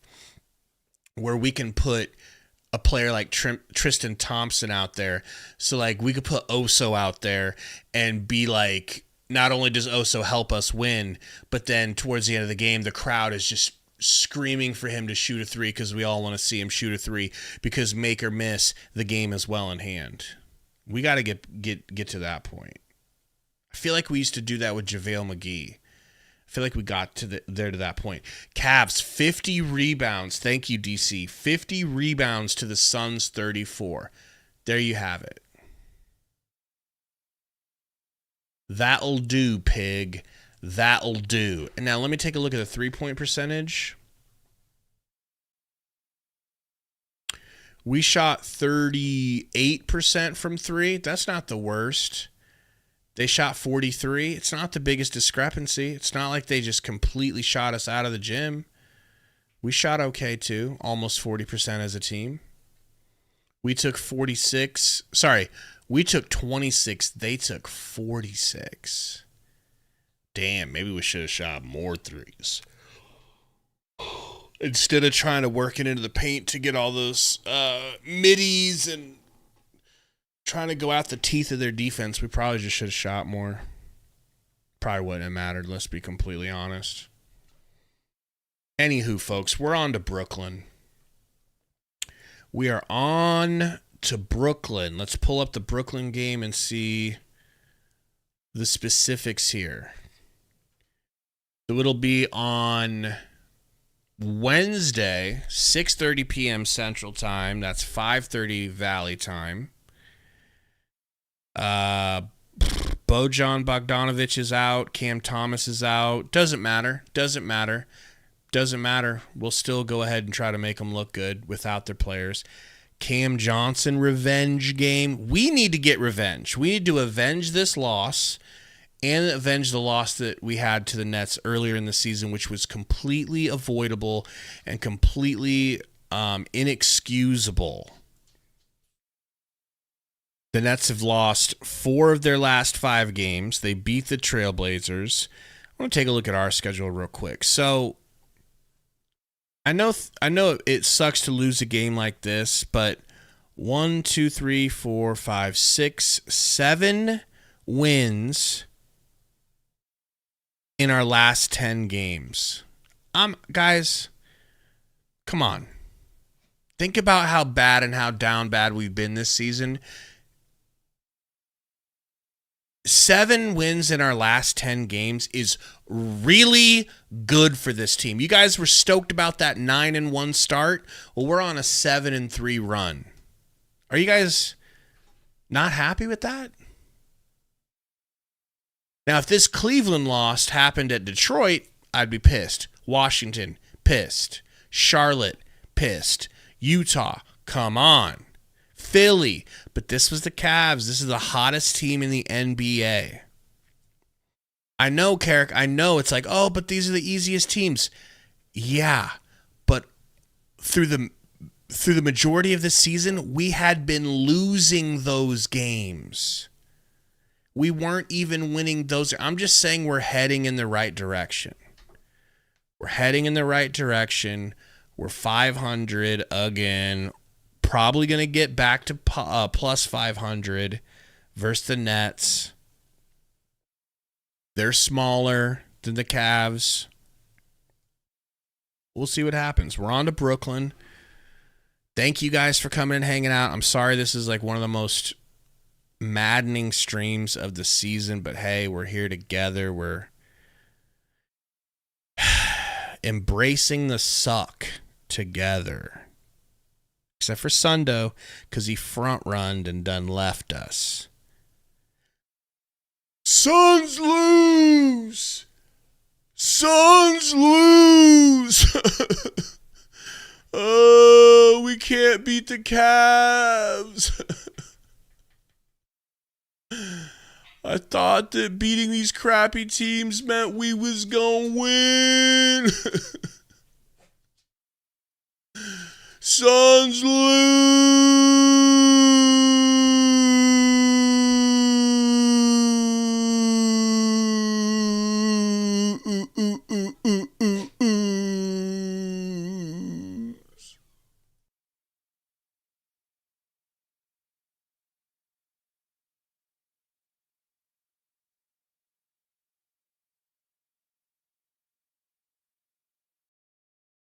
where we can put a player like Tristan Thompson out there. So, like, we could put Oso out there and be like, not only does Oso help us win, but then towards the end of the game, the crowd is just screaming for him to shoot a 3 because we all want to see him shoot a 3 because make or miss, the game is well in hand. We got to get to that point. I feel like we used to do that with JaVale McGee. I feel like we got to that point. Cavs, 50 rebounds. Thank you, DC. 50 rebounds to the Suns, 34. There you have it. That'll do, pig. That'll do. And now let me take a look at the three-point percentage. We shot 38% from three. That's not the worst. They shot 43. It's not the biggest discrepancy. It's not like they just completely shot us out of the gym. We shot okay too, almost 40% as a team. We took 46. Sorry, we took 26. They took 46. Damn, maybe we should have shot more threes. Instead of trying to work it into the paint to get all those middies and trying to go out the teeth of their defense, we probably just should have shot more. Probably wouldn't have mattered, let's be completely honest. Anywho, folks, we're on to Brooklyn. We are on to Brooklyn. Let's pull up the Brooklyn game and see the specifics here. So it'll be on Wednesday, 6:30 p.m. Central Time. That's 5:30 Valley Time. Bojan Bogdanovic is out. Cam Thomas is out. Doesn't matter. We'll still go ahead and try to make them look good without their players. Cam Johnson revenge game. We need to get revenge. We need to avenge this loss and avenge the loss that we had to the Nets earlier in the season, which was completely avoidable and completely inexcusable. The Nets have lost 4 of their last 5 games. They beat the Trailblazers. I want to take a look at our schedule real quick. So I know it sucks to lose a game like this, but 1, 2, 3, 4, 5, 6, 7 wins in our last 10 games. Guys, come on. Think about how bad and how down bad we've been this season. 7 wins in our last 10 games is really good for this team. You guys were stoked about that 9-1 start. Well, we're on a 7-3 run. Are you guys not happy with that? Now, if this Cleveland loss happened at Detroit, I'd be pissed. Washington, pissed. Charlotte, pissed. Utah, come on. Philly, but this was the Cavs. This is the hottest team in the NBA. I know, Carrick, I know it's like, oh, but these are the easiest teams. Yeah, but through the majority of the season, we had been losing those games. We weren't even winning those. I'm just saying we're heading in the right direction. We're heading in the right direction. We're 500 again. Probably going to get back to plus 500 versus the Nets. They're smaller than the Cavs. We'll see what happens. We're on to Brooklyn. Thank you guys for coming and hanging out. I'm sorry this is like one of the most maddening streams of the season, but hey, we're here together. We're embracing the suck together. Except for Sundo, because he front-runned and done left us. Suns lose! Suns lose! Oh, we can't beat the Cavs. I thought that beating these crappy teams meant we was gonna win. Suns lose.